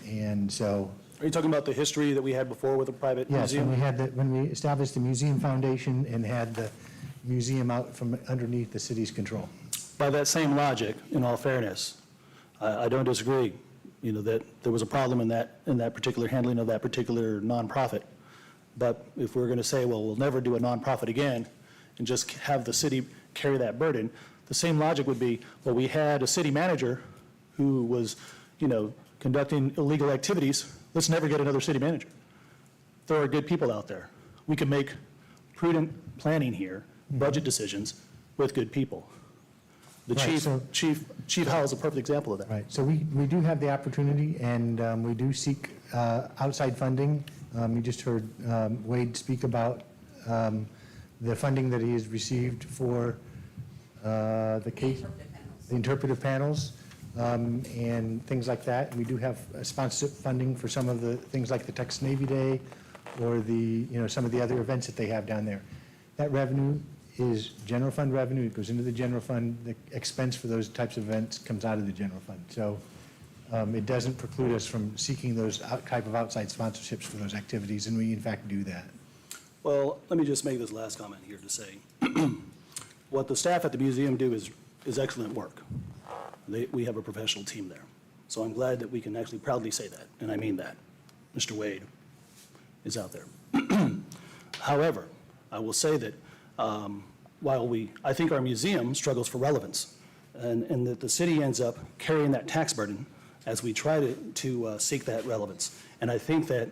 And so.
Are you talking about the history that we had before with the private
Yes,
museum?
when we established the museum foundation and had the museum out from underneath the city's control.
By that same logic, in all fairness, I don't disagree, that there was a problem in that particular handling of that particular nonprofit. But if we're going to say, well, we'll never do a nonprofit again and just have the city carry that burden, the same logic would be, well, we had a city manager who was, conducting illegal activities. Let's never get another city manager. There are good people out there. We can make prudent planning here, budget decisions with good people. The
Right,
Chief Howell is a perfect example of that.
Right, so we do have the opportunity, and we do seek outside funding. You just heard Wade speak about the funding that he has received for the interpretive panels. And things like that. We do have sponsorship funding for some of the things like the Texas Navy Day or some of the other events that they have down there. That revenue is general fund revenue. It goes into the general fund. The expense for those types of events comes out of the general fund. So it doesn't preclude us from seeking those type of outside sponsorships for those activities, and we in fact do that.
Well, let me just make this last comment here to say, what the staff at the museum do is excellent work. We have a professional team there. So I'm glad that we can actually proudly say that, and I mean that. Mr. Wade is out there. However, I will say that while I think our museum struggles for relevance, and that the city ends up carrying that tax burden as we try to seek that relevance. And I think that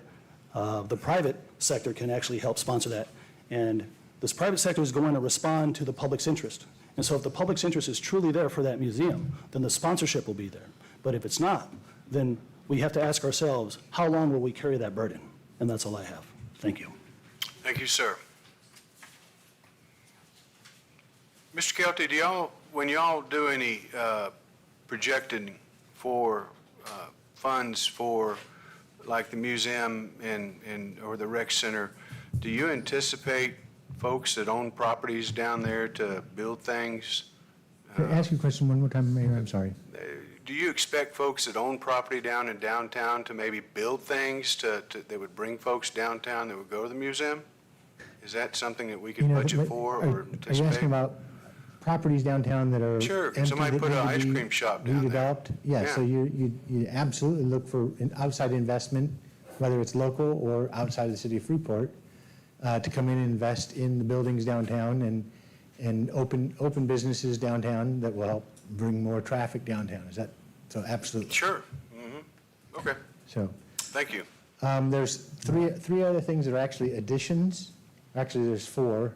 the private sector can actually help sponsor that. And this private sector is going to respond to the public's interest. And so if the public's interest is truly there for that museum, then the sponsorship will be there. But if it's not, then we have to ask ourselves, how long will we carry that burden? And that's all I have. Thank you.
Thank you, sir. Mr. Kelty, when y'all do any projecting for funds for like the museum or the rec center, do you anticipate folks that own properties down there to build things?
Ask your question one more time, Mayor, I'm sorry.
Do you expect folks that own property down in downtown to maybe build things that would bring folks downtown that would go to the museum? Is that something that we could budget for or anticipate?
Are you asking about properties downtown that are
Sure,
empty,
somebody
that
put an
need to
ice
be
cream shop down there.
redeveloped? Yeah, so you absolutely look for an outside investment, whether it's local or outside of the city of Freeport, to come in and invest in the buildings downtown and open businesses downtown that will help bring more traffic downtown. Is that, so absolutely.
Sure. Mm-hmm. Okay.
So
Thank you.
there's three other things that are actually additions. Actually, there's four,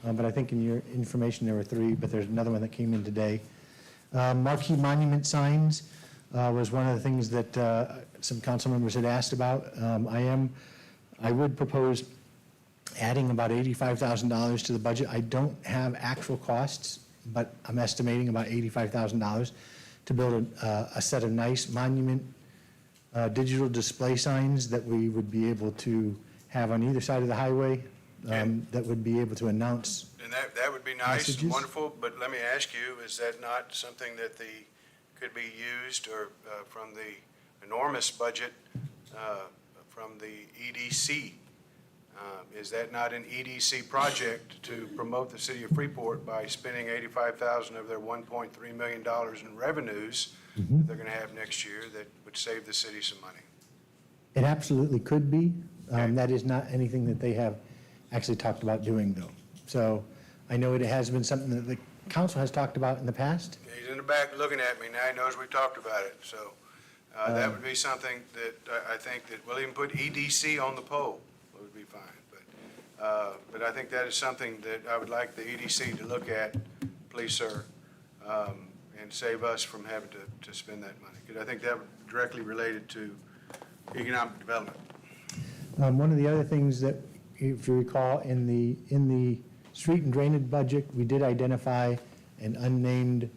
but I think in your information there were three, but there's another one that came in today. Marquee monument signs was one of the things that some council members had asked about. I would propose adding about $85,000 to the budget. I don't have actual costs, but I'm estimating about $85,000 to build a set of nice monument digital display signs that we would be able to have on either side of the highway that would be able to announce.
And that would be nice,
Messages?
wonderful, but let me ask you, is that not something that could be used or from the enormous budget from the EDC Is that not an EDC project to promote the city of Freeport by spending $85,000 of their $1.3 million in revenues that they're going to have next year that would save the city some money?
It absolutely could be. That is not anything that they have actually talked about doing, though. So I know it has been something that the council has talked about in the past.
He's in the back looking at me, now he knows we talked about it, so that would be something that I think that we'll even put EDC on the poll, it would be fine. But I think that is something that I would like the EDC to look at, please, sir, and save us from having to spend that money, because I think that would directly related to economic development.
One of the other things that, if you recall, in the street and drainage budget, we did identify an unnamed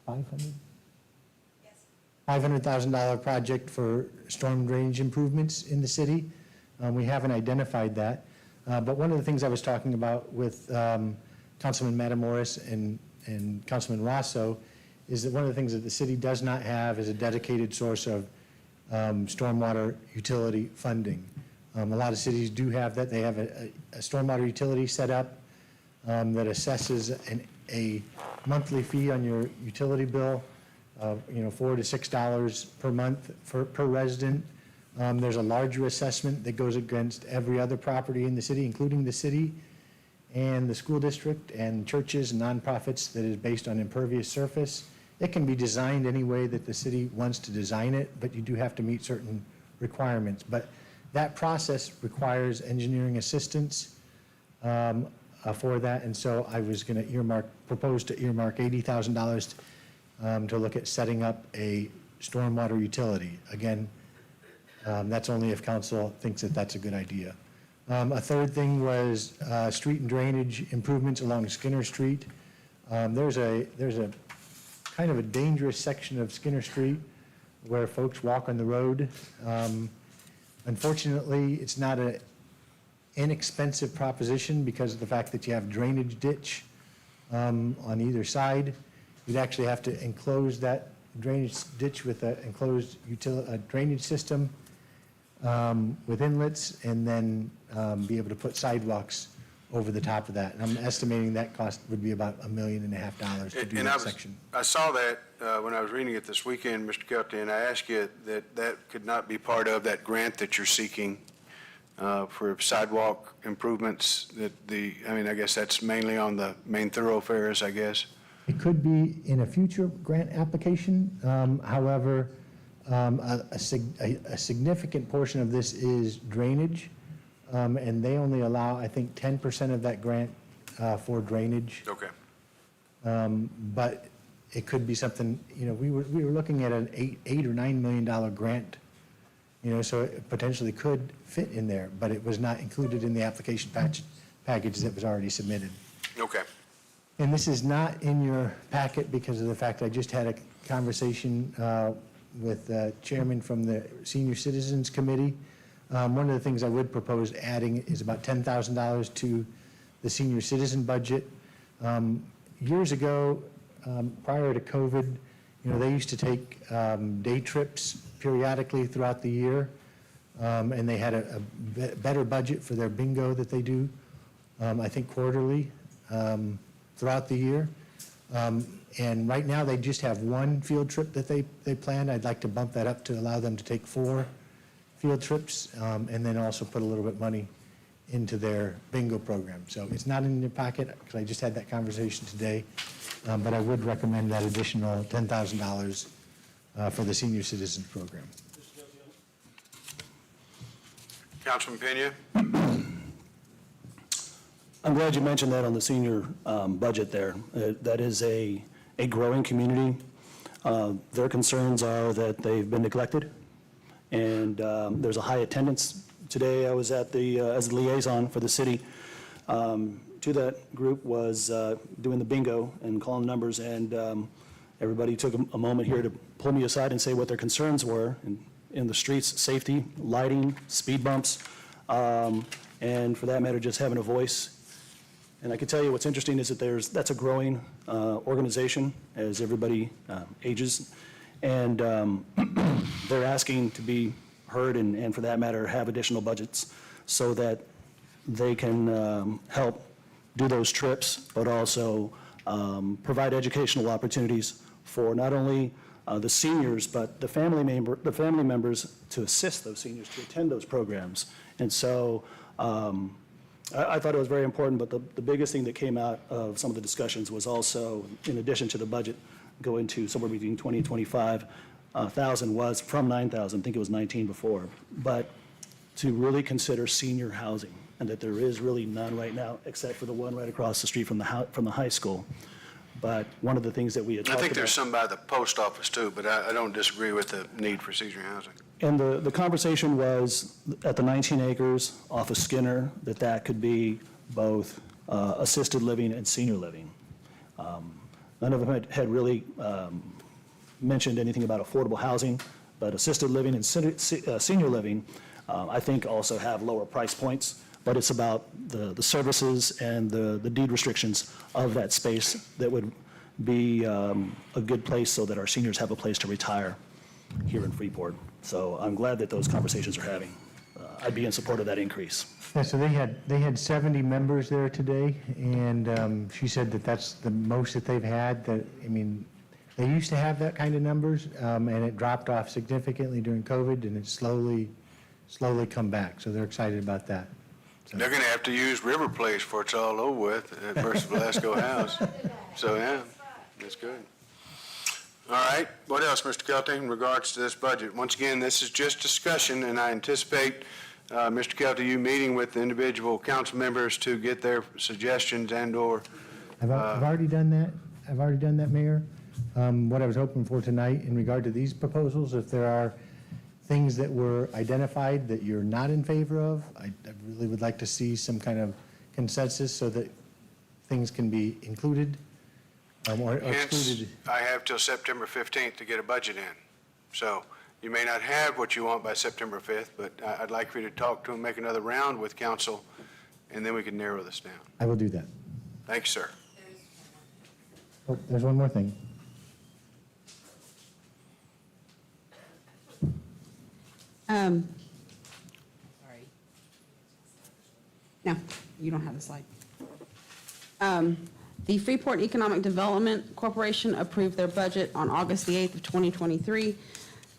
$500,000 project for storm drainage improvements in the city. We haven't identified that. But one of the things I was talking about with Councilman Matamoros and Councilman Rosso is that one of the things that the city does not have is a dedicated source of stormwater utility funding. A lot of cities do have that. They have a stormwater utility set up that assesses a monthly fee on your utility bill of $4 to $6 per month per resident. There's a larger assessment that goes against every other property in the city, including the city and the school district and churches and nonprofits, that is based on impervious surface. It can be designed any way that the city wants to design it, but you do have to meet certain requirements. But that process requires engineering assistance for that, and so I was going to propose to earmark $80,000 to look at setting up a stormwater utility. Again, that's only if council thinks that that's a good idea. A third thing was street and drainage improvements along Skinner Street. There's a kind of a dangerous section of Skinner Street where folks walk on the road. Unfortunately, it's not an inexpensive proposition because of the fact that you have drainage ditch on either side. You'd actually have to enclose that drainage ditch with an enclosed drainage system with inlets, and then be able to put sidewalks over the top of that. And I'm estimating that cost would be about $1.5 million to do that section.
I saw that when I was reading it this weekend, Mr. Kelty, and I asked you that could not be part of that grant that you're seeking for sidewalk improvements. I guess that's mainly on the main thoroughfares, I guess.
It could be in a future grant application. However, a significant portion of this is drainage, and they only allow, I think, 10% of that grant for drainage.
Okay.
But it could be something, we were looking at an $8 or $9 million grant, so it potentially could fit in there, but it was not included in the application package that was already submitted.
Okay.
And this is not in your packet because of the fact I just had a conversation with the chairman from the Senior Citizens Committee. One of the things I would propose adding is about $10,000 to the senior citizen budget. Years ago, prior to COVID, they used to take day trips periodically throughout the year, and they had a better budget for their bingo that they do, I think quarterly throughout the year. And right now, they just have one field trip that they plan. I'd like to bump that up to allow them to take 4 field trips, and then also put a little bit of money into their bingo program. So it's not in your packet, because I just had that conversation today, but I would recommend that additional $10,000 for the senior citizens program.
Councilman Pena?
I'm glad you mentioned that on the senior budget there. That is a growing community. Their concerns are that they've been neglected, and there's a high attendance. Today, I was at as the liaison for the city to that group, was doing the bingo and calling numbers, and everybody took a moment here to pull me aside and say what their concerns were in the streets: safety, lighting, speed bumps, and for that matter, just having a voice. And I can tell you what's interesting is that that's a growing organization as everybody ages, and they're asking to be heard and for that matter have additional budgets so that they can help do those trips, but also provide educational opportunities for not only the seniors, but the family members to assist those seniors to attend those programs. And so I thought it was very important, but the biggest thing that came out of some of the discussions was also, in addition to the budget going to somewhere between 20 and 25,000 was from 9,000, I think it was 19 before, but to really consider senior housing, and that there is really none right now, except for the one right across the street from the high school. But one of the things that we had
I
talked
think there's
about,
some by the post office too, but I don't disagree with the need for senior housing.
and the conversation was at the 19 acres off of Skinner, that could be both assisted living and senior living. None of them had really mentioned anything about affordable housing, but assisted living and senior living, I think also have lower price points, but it's about the services and the deed restrictions of that space that would be a good place so that our seniors have a place to retire here in Freeport. So I'm glad that those conversations are having. I'd be in support of that increase.
Yeah, so they had 70 members there today, and she said that that's the most that they've had. That, I mean, they used to have that kind of numbers, and it dropped off significantly during COVID, and it's slowly come back. So they're excited about that. So.
They're going to have to use River Place before it's all over with versus Velasco House. So, yeah, that's good. All right, what else, Mr. Kelty, in regards to this budget? Once again, this is just discussion, and I anticipate, Mr. Kelty, you meeting with the individual council members to get their suggestions and/or.
I've already done that. I've already done that, Mayor. What I was hoping for tonight in regard to these proposals, if there are things that were identified that you're not in favor of, I really would like to see some kind of consensus so that things can be included or excluded.
I have till September 15th to get a budget in. So you may not have what you want by September 5th, but I'd like for you to talk to them, make another round with council, and then we can narrow this down.
I will do that.
Thank you, sir.
Oh, there's one more thing.
Sorry. No, you don't have the slide. The Freeport Economic Development Corporation approved their budget on August the 8th of 2023.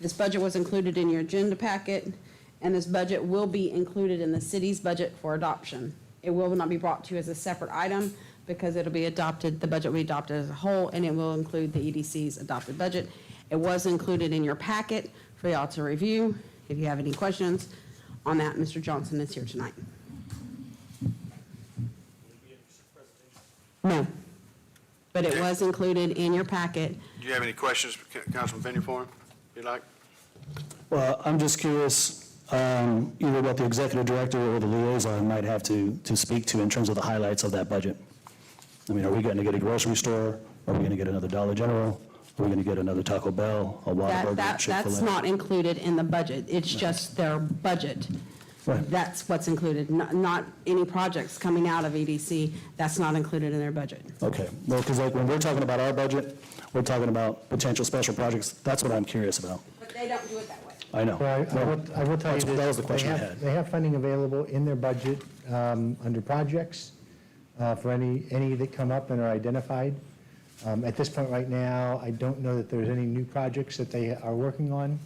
This budget was included in your agenda packet, and this budget will be included in the city's budget for adoption. It will not be brought to you as a separate item because it'll be adopted, the budget will be adopted as a whole, and it will include the EDC's adopted budget. It was included in your packet for y'all to review. If you have any questions on that, Mr. Johnson is here tonight. No, but it was included in your packet.
Do you have any questions, Councilman Finney, for him, if you'd like?
Well, I'm just curious, either what the executive director or the liaison might have to speak to in terms of the highlights of that budget. I mean, are we going to get a grocery store? Are we going to get another Dollar General? Are we going to get another Taco Bell, a Whataburger, Chick-fil-A?
That's not included in the budget. It's just their budget.
Right.
That's what's included, not any projects coming out of EDC. That's not included in their budget.
Okay, well, because like when we're talking about our budget, we're talking about potential special projects. That's what I'm curious about.
But they don't do it that way.
I know.
Well, I will tell you this.
That was the question I had.
They have funding available in their budget under projects for any that come up and are identified. At this point right now, I don't know that there's any new projects that they are working on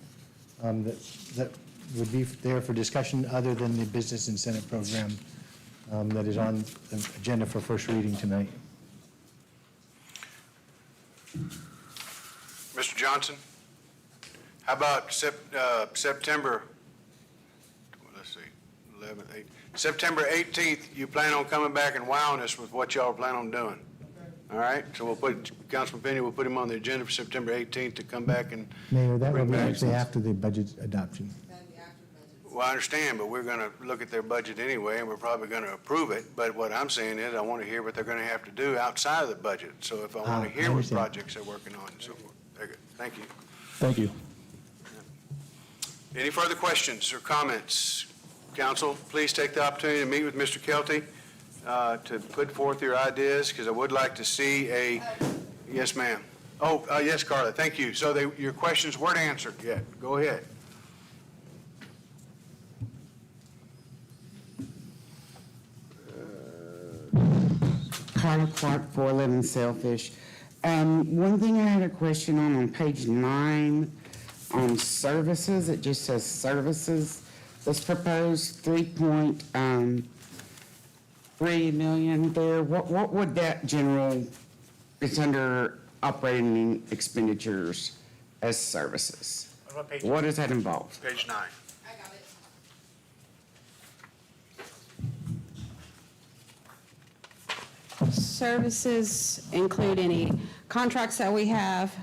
that would be there for discussion other than the business incentive program that is on the agenda for first reading tonight.
Mr. Johnson, how about September, let's see, 11th, 8th, September 18th, you plan on coming back and wowing us with what y'all plan on doing? All right, so we'll put, Councilman Finney, we'll put him on the agenda for September 18th to come back and.
Mayor, that will
bring
be
back-
actually after the budget adoption.
Well, I understand, but we're going to look at their budget anyway, and we're probably going to approve it. But what I'm saying is I want to hear what they're going to have to do outside of the budget. So if I want to
I
hear what
understand.
projects they're working on and so forth. Very good. Thank you.
Thank you.
Any further questions or comments? Council, please take the opportunity to meet with Mr. Kelty to put forth your ideas, because I would like to see a, yes, ma'am. Oh, yes, Carla, thank you. So your questions weren't answered yet. Go ahead.
Carla Clark, 411 Sailfish. One thing I had a question on page 9, on services, it just says services. This proposed 3.3 million there. What would that general, it's under operating expenditures as services. What does that involve?
Page 9.
Services include any contracts that we have,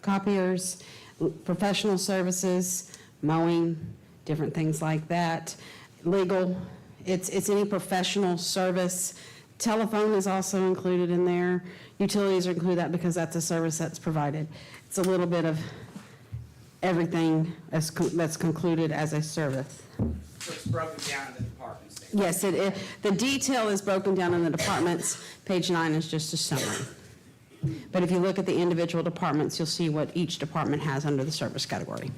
copiers, professional services, mowing, different things like that. Legal, it's any professional service. Telephone is also included in there. Utilities are included that because that's a service that's provided. It's a little bit of everything that's concluded as a service.
So it's broken down into departments there.
Yes, the detail is broken down in the departments. Page 9 is just a summary. But if you look at the individual departments, you'll see what each department has under the service category.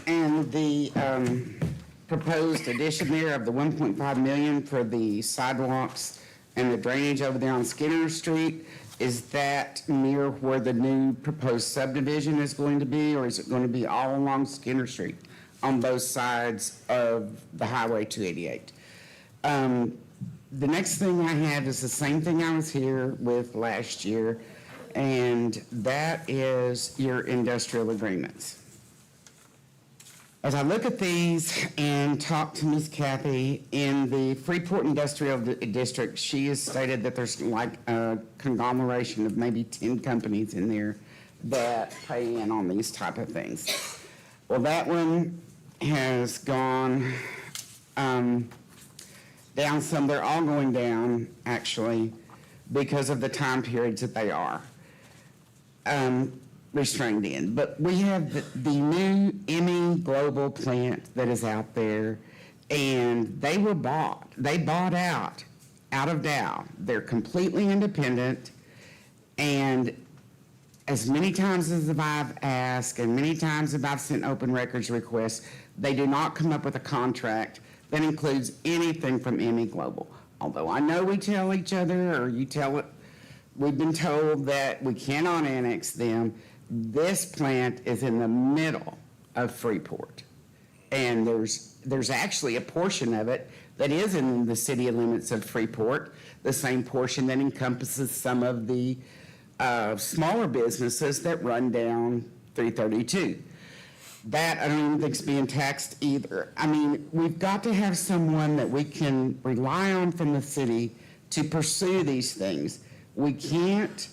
And the proposed addition there of the 1.5 million for the sidewalks and the drainage over there on Skinner Street, is that near where the new proposed subdivision is going to be, or is it going to be all along Skinner Street on both sides of the Highway 288? The next thing I have is the same thing I was here with last year, and that is your industrial agreements. As I look at these and talk to Ms. Kathy, in the Freeport Industrial District, she has stated that there's like a conglomeration of maybe 10 companies in there that pay in on these type of things. Well, that one has gone down some. They're all going down, actually, because of the time periods that they are restrained in. But we have the new Emmy Global plant that is out there, and they bought out of Dow. They're completely independent, and as many times as I've asked and many times as I've sent open records requests, they do not come up with a contract that includes anything from Emmy Global. Although I know we tell each other, or you tell it, we've been told that we cannot annex them. This plant is in the middle of Freeport, and there's actually a portion of it that is in the city limits of Freeport, the same portion that encompasses some of the smaller businesses that run down 332. That I don't even think is being taxed either. I mean, we've got to have someone that we can rely on from the city to pursue these things. We can't.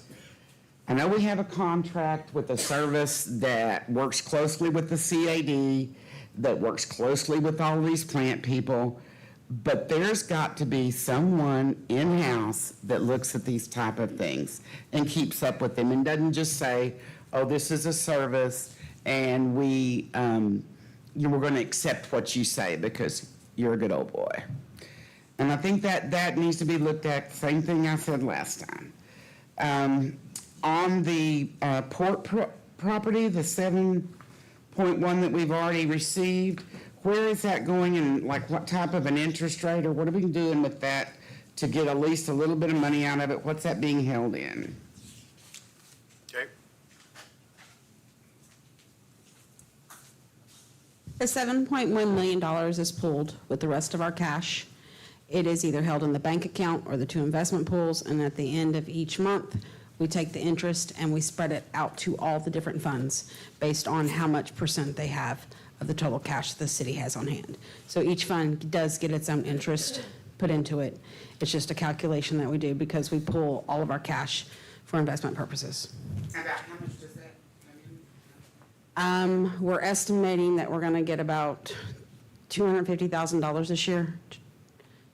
I know we have a contract with a service that works closely with the CAD, that works closely with all these plant people, but there's got to be someone in-house that looks at these type of things and keeps up with them and doesn't just say, oh, this is a service and we're going to accept what you say because you're a good old boy. And I think that needs to be looked at, same thing I said last time. On the port property, the 7.1 that we've already received, where is that going, and like what type of an interest rate, or what are we doing with that to get at least a little bit of money out of it? What's that being held in?
Okay.
The $7.1 million is pooled with the rest of our cash. It is either held in the bank account or the 2 investment pools, and at the end of each month, we take the interest and we spread it out to all the different funds based on how much % they have of the total cash the city has on hand. So each fund does get its own interest put into it. It's just a calculation that we do because we pool all of our cash for investment purposes.
About how much does that?
We're estimating that we're gonna get about $250,000 this year.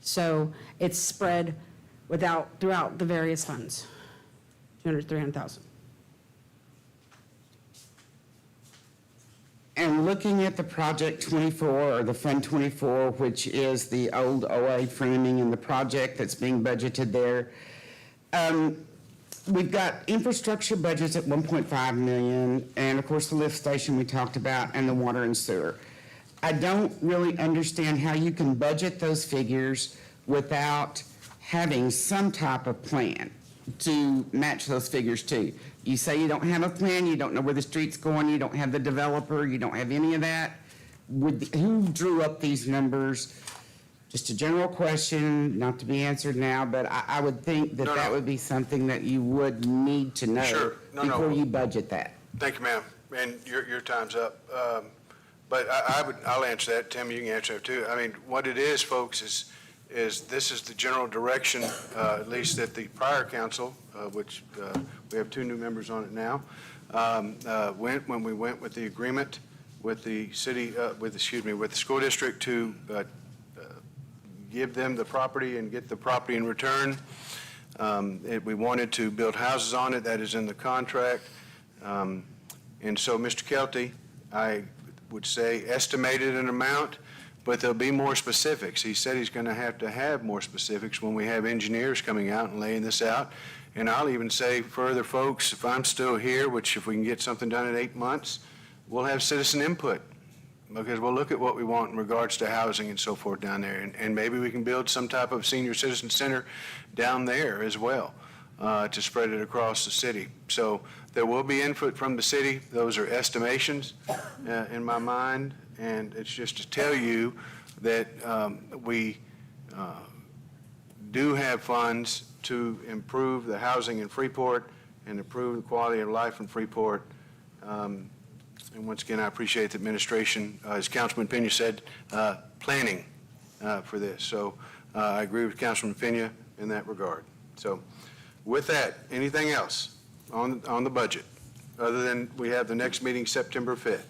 So it's spread throughout the various funds. 300,000.
And looking at the Project 24, or the Fund 24, which is the old OA framing and the project that's being budgeted there, we've got infrastructure budgets at 1.5 million, and of course the lift station we talked about, and the water and sewer. I don't really understand how you can budget those figures without having some type of plan to match those figures to. You say you don't have a plan, you don't know where the street's going, you don't have the developer, you don't have any of that. Who drew up these numbers? Just a general question, not to be answered now, but I would think that that would be something that you would need to know
Sure.
before you budget that.
Thank you, ma'am. And your time's up. But I'll answer that. Tim, you can answer that too. I mean, what it is, folks, is this is the general direction, at least that the prior council, which we have 2 new members on it now, went when we went with the agreement with the city, with the school district to give them the property and get the property in return. We wanted to build houses on it. That is in the contract. And so, Mr. Kelty, I would say estimated an amount, but there'll be more specifics. He said he's going to have more specifics when we have engineers coming out and laying this out. And I'll even say further, folks, if I'm still here, which if we can get something done in 8 months, we'll have citizen input, because we'll look at what we want in regards to housing and so forth down there. And maybe we can build some type of senior citizen center down there as well, to spread it across the city. So there will be input from the city. Those are estimations in my mind. And it's just to tell you that we do have funds to improve the housing in Freeport and improve the quality of life in Freeport. And once again, I appreciate the administration, as Councilman Pena said, planning for this. So I agree with Councilman Pena in that regard. So with that, anything else on the budget, other than we have the next meeting September 5th?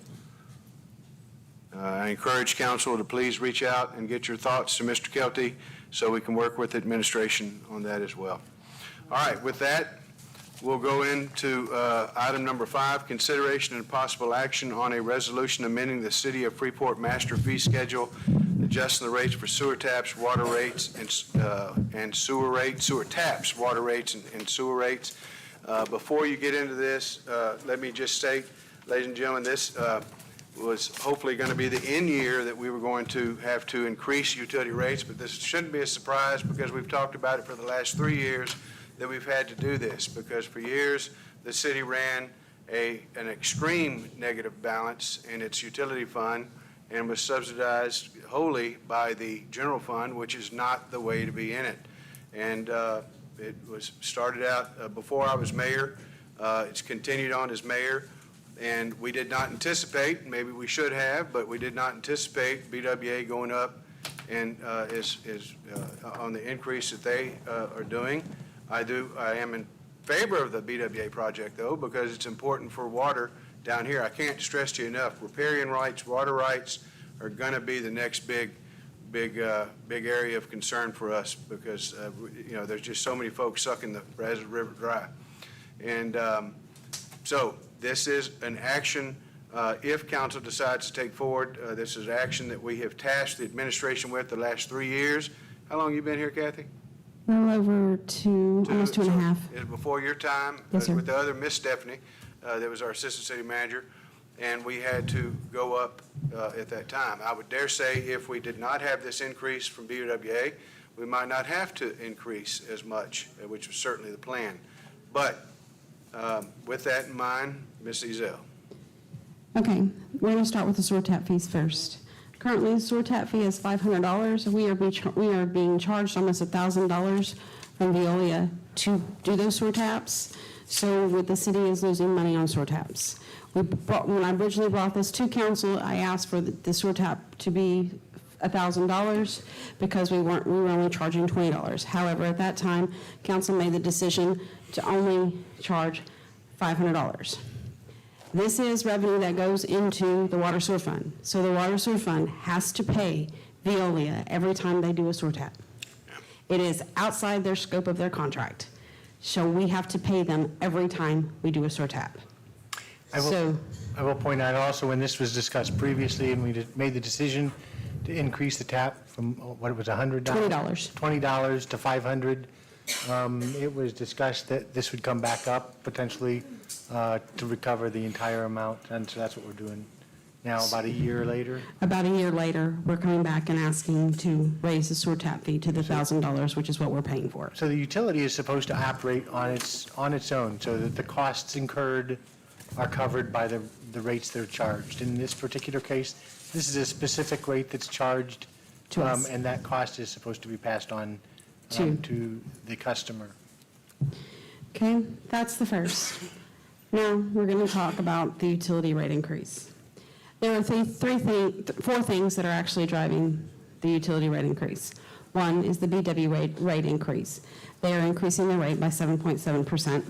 I encourage council to please reach out and get your thoughts to Mr. Kelty so we can work with administration on that as well. All right, with that, we'll go into item number 5, consideration and possible action on a resolution amending the City of Freeport master fee schedule, adjusting the rates for sewer taps, water rates, and sewer rates, sewer taps, water rates, and sewer rates. Before you get into this, let me just say, ladies and gentlemen, this was hopefully going to be the end year that we were going to have to increase utility rates, but this shouldn't be a surprise because we've talked about it for the last 3 years that we've had to do this, because for years the city ran an extreme negative balance in its utility fund and was subsidized wholly by the general fund, which is not the way to be in it. And it was started out before I was mayor. It's continued on as mayor. And we did not anticipate, maybe we should have, but we did not anticipate BWA going up and is on the increase that they are doing. I am in favor of the BWA project, though, because it's important for water down here. I can't stress to you enough, riparian rights, water rights are going to be the next big area of concern for us, because there's just so many folks sucking the Brazos River dry. And so this is an action, if council decides to take forward, this is action that we have tasked the administration with the last 3 years. How long have you been here, Kathy?
A little over almost 2.5.
It was before your time.
Yes, sir.
With the other Miss Stephanie, that was our assistant city manager, and we had to go up at that time. I would dare say if we did not have this increase from BWA, we might not have to increase as much, which was certainly the plan. But with that in mind, Ms. Ezell.
Okay, we're going to start with the sewer tap fees first. Currently, the sewer tap fee is $500. We are being charged almost $1,000 from Veolia to do those sewer taps. So the city is losing money on sewer taps. When I originally brought this to council, I asked for the sewer tap to be $1,000 because we were only charging $20. However, at that time, council made the decision to only charge $500. This is revenue that goes into the water sewer fund. So the water sewer fund has to pay Veolia every time they do a sewer tap. It is outside their scope of their contract. So we have to pay them every time we do a sewer tap.
I will point out also, when this was discussed previously and we made the decision to increase the tap from, what it was, $100? $20 to $500. It was discussed that this would come back up potentially to recover the entire amount, and so that's what we're doing Now, about a year later?
About a year later, we're coming back and asking to raise the sewer tap fee to the $1,000, which is what we're paying for.
So the utility is supposed to operate on its own, so that the costs incurred are covered by the rates that are charged. In this particular case, this is a specific rate that's charged,
To us.
and that cost is supposed to be passed on
To-
to the customer.
Okay, that's the first. Now, we're going to talk about the utility rate increase. There are four things that are actually driving the utility rate increase. One is the BW rate increase. They are increasing the rate by 7.7%.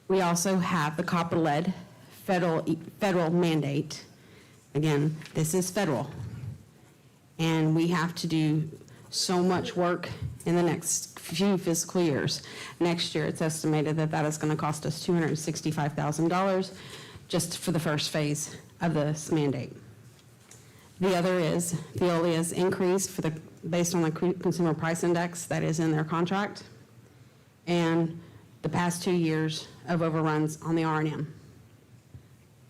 We also have the copper lead federal mandate. Again, this is federal. And we have to do so much work in the next few fiscal years. Next year, it's estimated that that is going to cost us $265,000 just for the first phase of this mandate. The other is Veolia's increase based on the consumer price index that is in their contract, and the past 2 years of overruns on the R&M.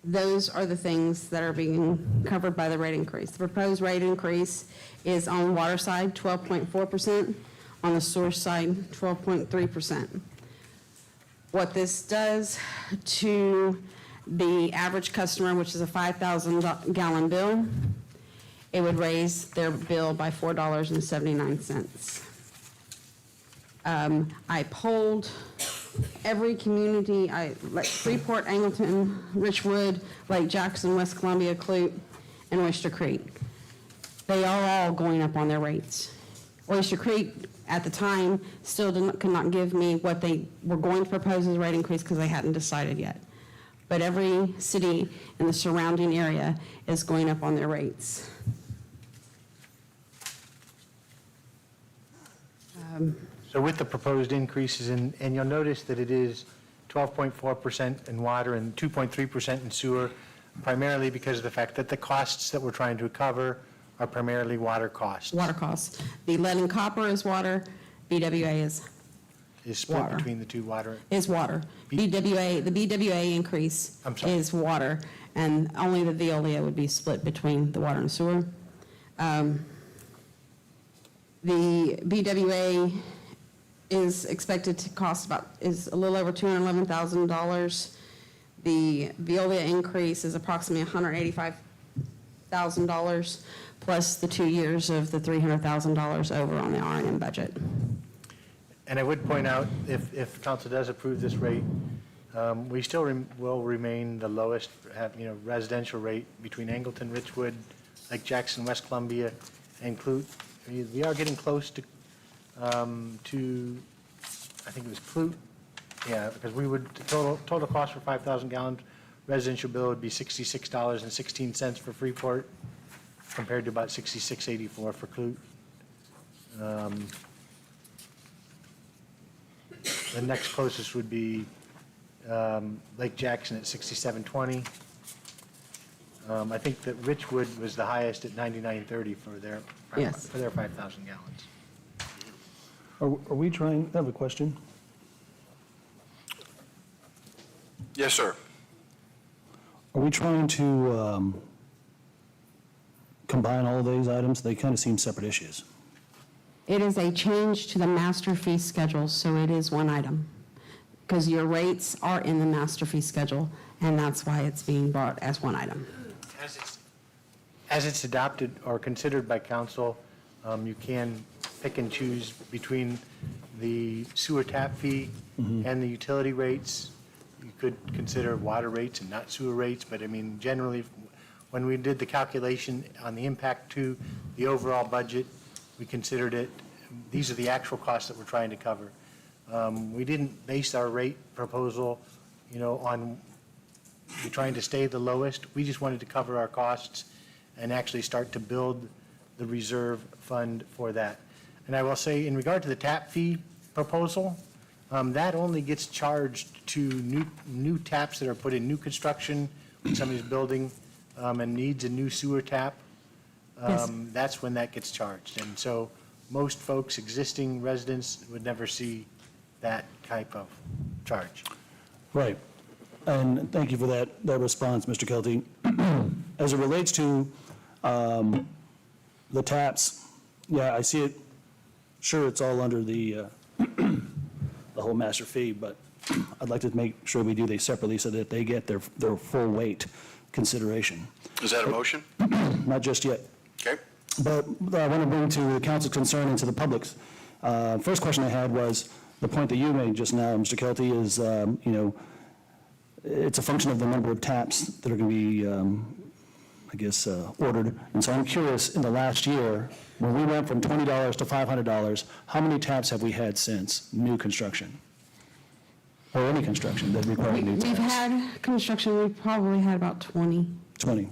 Those are the things that are being covered by the rate increase. The proposed rate increase is on water side, 12.4%, on the sewer side, 12.3%. What this does to the average customer, which is a 5,000 gallon bill, it would raise their bill by $4.79. I polled every community, like Freeport, Angleton, Richwood, Lake Jackson, West Columbia, Clute, and Oyster Creek. They are all going up on their rates. Oyster Creek, at the time, still could not give me what they were going to propose as a rate increase because they hadn't decided yet. But every city in the surrounding area is going up on their rates.
So with the proposed increases, and you'll notice that it is 12.4% in water and 2.3% in sewer, primarily because of the fact that the costs that we're trying to cover are primarily water costs.
Water costs. The lead and copper is water, BWA is
Split
water.
between the two water.
Is water. The BWA increase
I'm sorry.
is water, and only the Veolia would be split between the water and sewer. The BWA is expected to cost is a little over $211,000. The Veolia increase is approximately $185,000, plus the 2 years of the $300,000 over on the R&M budget.
And I would point out, if council does approve this rate, we still will remain the lowest, residential rate between Angleton, Richwood, Lake Jackson, West Columbia, and Clute. We are getting close to, I think it was Clute, yeah, because we would, the total cost for 5,000 gallons residential bill would be $66.16 for Freeport, compared to about $66.84 for Clute. The next closest would be Lake Jackson at $67.20. I think that Richwood was the highest at $99.30 for their
Yes.
5,000 gallons.
Are we trying, I have a question.
Yes, sir.
Are we trying to combine all of these items? They kind of seem separate issues.
It is a change to the master fee schedule, so it is one item. Because your rates are in the master fee schedule, and that's why it's being brought as one item.
As it's adopted or considered by council, you can pick and choose between the sewer tap fee and the utility rates. You could consider water rates and not sewer rates, but I mean, generally, when we did the calculation on the impact to the overall budget, we considered it, these are the actual costs that we're trying to cover. We didn't base our rate proposal, on trying to stay the lowest. We just wanted to cover our costs and actually start to build the reserve fund for that. And I will say, in regard to the tap fee proposal, that only gets charged to new taps that are put in new construction, when somebody's building and needs a new sewer tap.
Yes.
That's when that gets charged. And so most folks, existing residents, would never see that type of charge.
Right. And thank you for that response, Mr. Kelty. As it relates to the taps, yeah, I see it. Sure, it's all under the whole master fee, but I'd like to make sure we do these separately so that they get their full weight consideration.
Is that a motion?
Not just yet.
Okay.
But I want to bring to the council's concern and to the public's. First question I had was the point that you made just now, Mr. Kelty, is, it's a function of the number of taps that are going to be, ordered. And so I'm curious, in the last year, when we went from $20 to $500, how many taps have we had since new construction? Or any construction that required new taps?
We've had construction, we've probably had about 20.
20.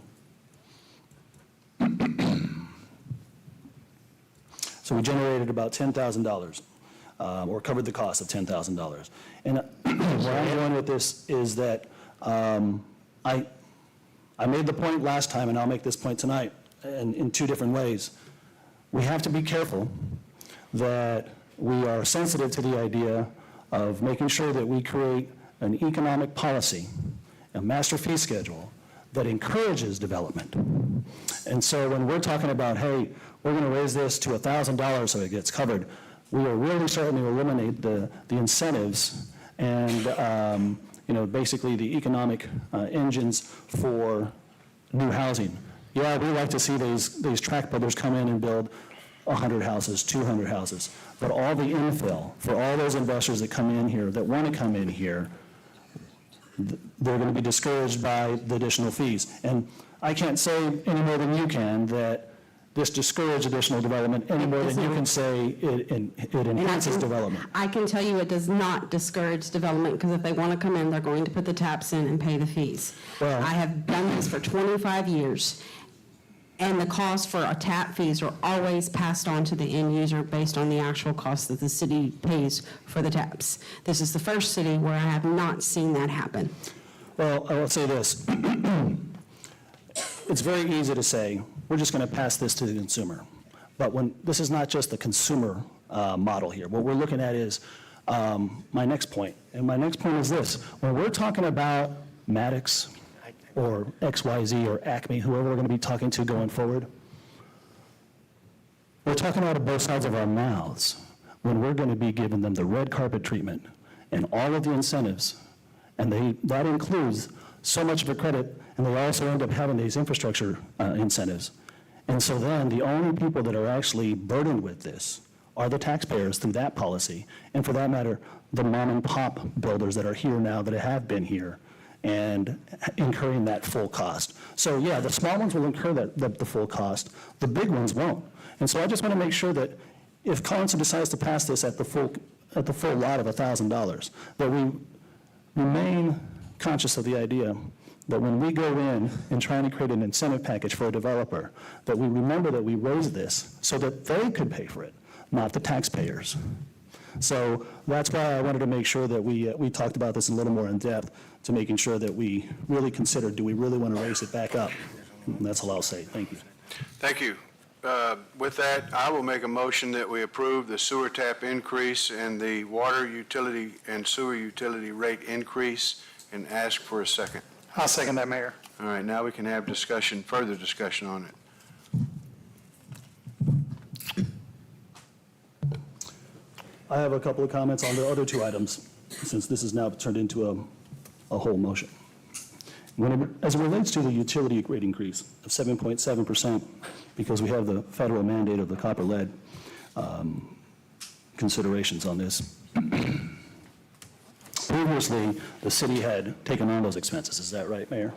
So we generated about $10,000, or covered the cost of $10,000. And where I'm going with this is that I made the point last time, and I'll make this point tonight, in two different ways. We have to be careful that we are sensitive to the idea of making sure that we create an economic policy, a master fee schedule, that encourages development. And so when we're talking about, hey, we're going to raise this to $1,000 so it gets covered, we are really starting to eliminate the incentives and basically the economic engines for new housing. Yeah, we like to see these tract builders come in and build 100 houses, 200 houses, but all the infill for all those investors that come in here, that want to come in here, they're going to be discouraged by the additional fees. And I can't say any more than you can that this discourages additional development any more than you can say it enhances development.
I can tell you it does not discourage development, because if they want to come in, they're going to put the taps in and pay the fees.
Well,
I have done this for 25 years, and the cost for tap fees are always passed on to the end user based on the actual cost that the city pays for the taps. This is the first city where I have not seen that happen.
Well, I will say this. It's very easy to say, we're just going to pass this to the consumer. But this is not just the consumer model here. What we're looking at is my next point. And my next point is this. When we're talking about Maddox or XYZ or Acme, whoever we're going to be talking to going forward, we're talking out of both sides of our mouths when we're going to be giving them the red carpet treatment and all of the incentives. And that includes so much of a credit, and they also end up having these infrastructure incentives. And so then the only people that are actually burdened with this are the taxpayers through that policy, and for that matter, the mom and pop builders that are here now that have been here and incurring that full cost. So yeah, the small ones will incur the full cost, the big ones won't. And so I just want to make sure that if Collinson decides to pass this at the full lot of $1,000, that we remain conscious of the idea that when we go in and try to create an incentive package for a developer, that we remember that we raised this so that they could pay for it, not the taxpayers. So that's why I wanted to make sure that we talked about this a little more in depth, to making sure that we really consider, do we really want to raise it back up? And that's all I'll say. Thank you.
Thank you. With that, I will make a motion that we approve the sewer tap increase and the water utility and sewer utility rate increase, and ask for a second.
I'll second that, Mayor.
All right, now we can have discussion, further discussion on it.
I have a couple of comments on the other two items, since this is now turned into a whole motion. As it relates to the utility rate increase of 7.7%, because we have the federal mandate of the copper lead considerations on this. Previously, the city had taken on those expenses. Is that right, Mayor?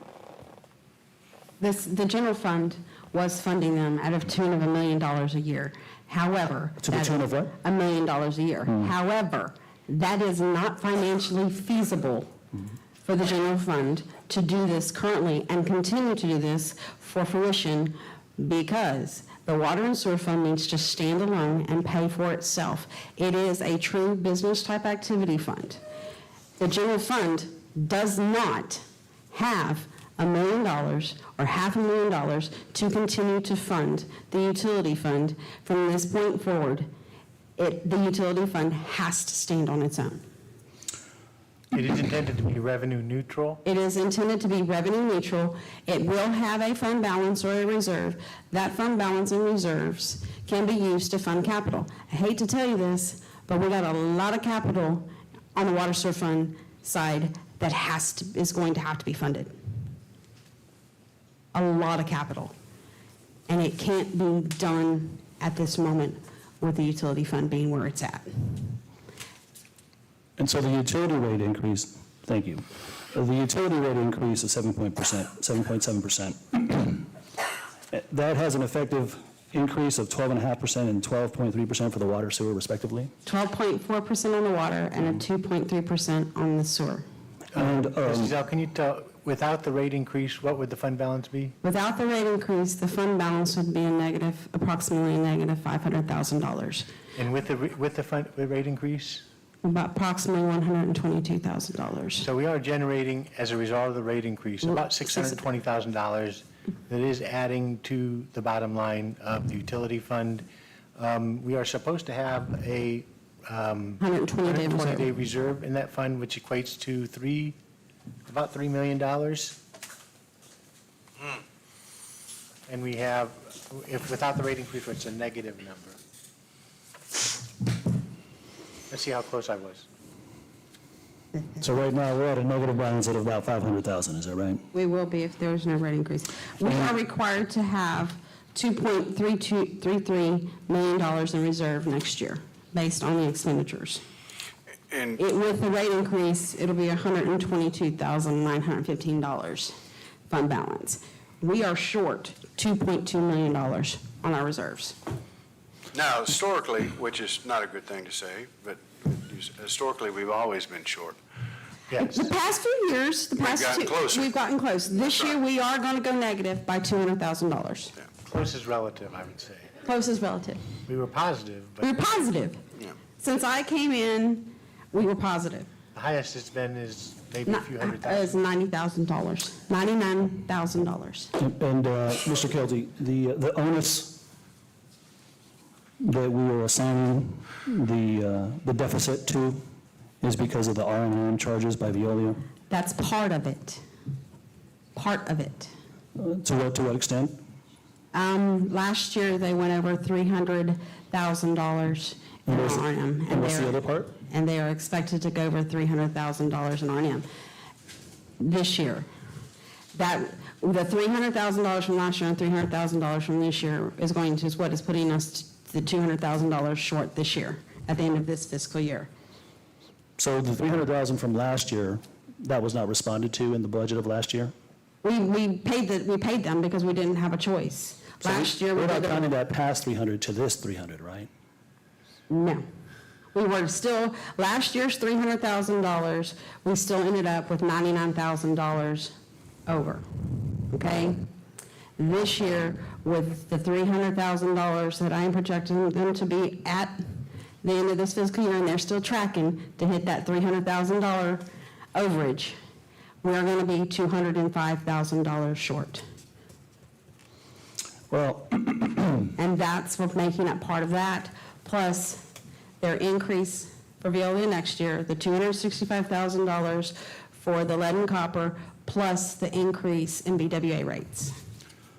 The general fund was funding them at a tune of $1 million a year. However.
To the tune of what?
$1 million a year. However, that is not financially feasible for the general fund to do this currently and continue to do this for fruition, because the water and sewer fund needs to stand alone and pay for itself. It is a true business type activity fund. The general fund does not have $1 million or $500,000 to continue to fund the utility fund. From this point forward, the utility fund has to stand on its own.
It is intended to be revenue neutral.
It is intended to be revenue neutral. It will have a fund balance or a reserve. That fund balance and reserves can be used to fund capital. I hate to tell you this, but we got a lot of capital on the water sewer fund side that is going to have to be funded. A lot of capital. And it can't be done at this moment with the utility fund being where it's at.
And so the utility rate increase, thank you. The utility rate increase is 7.7%. That has an effective increase of 12.5% and 12.3% for the water sewer respectively.
12.4% on the water and a 2.3% on the sewer.
And
Mrs. Zell, can you tell, without the rate increase, what would the fund balance be?
Without the rate increase, the fund balance would be approximately a negative $500,000.
And with the rate increase?
About approximately $122,000.
So we are generating, as a result of the rate increase, about $620,000 that is adding to the bottom line of the utility fund. We are supposed to have a 120-day reserve in that fund, which equates to about $3 million. And we have, without the rate increase, it's a negative number. Let's see how close I was.
so right now, we're at a negative balance of about 500,000, is that right?
We will be if there is no rate increase. We are required to have $2.33 million in reserve next year, based on the expenditures.
And
With the rate increase, it'll be $122,915 fund balance. We are short $2.2 million on our reserves.
now, historically, which is not a good thing to say, but historically, we've always been short.
Yes.
The past few years,
We've gotten closer.
we've gotten close. This year, we are going to go negative by $200,000.
Close is relative, I would say.
Close is relative.
We were positive, but
We're positive.
Yeah.
Since I came in, we were positive.
the highest it's been is maybe a few hundred
It's
thousand.
$90,000, $99,000.
And Mr. Kelty, the onus that we are assigning the deficit to is because of the R&M charges by Veolia?
That's part of it. Part of it.
To what extent?
Last year, they went over $300,000 in R&M.
And what's the other part?
And they are expected to go over $300,000 in R&M this year. The $300,000 from last year and $300,000 from this year is what is putting us the $200,000 short this year, at the end of this fiscal year.
So the 300,000 from last year, that was not responded to in the budget of last year?
We paid them because we didn't have a choice.
So
Last year,
we're not counting that past 300 to this 300, right?
No. We were still, last year's $300,000, we still ended up with $99,000 over, okay? This year, with the $300,000 that I am projecting them to be at the end of this fiscal year, and they're still tracking to hit that $300,000 overage, we're going to be $205,000 short.
Well,
And that's what's making up part of that, plus their increase for Veolia next year, the $265,000 for the lead and copper, plus the increase in BWA rates.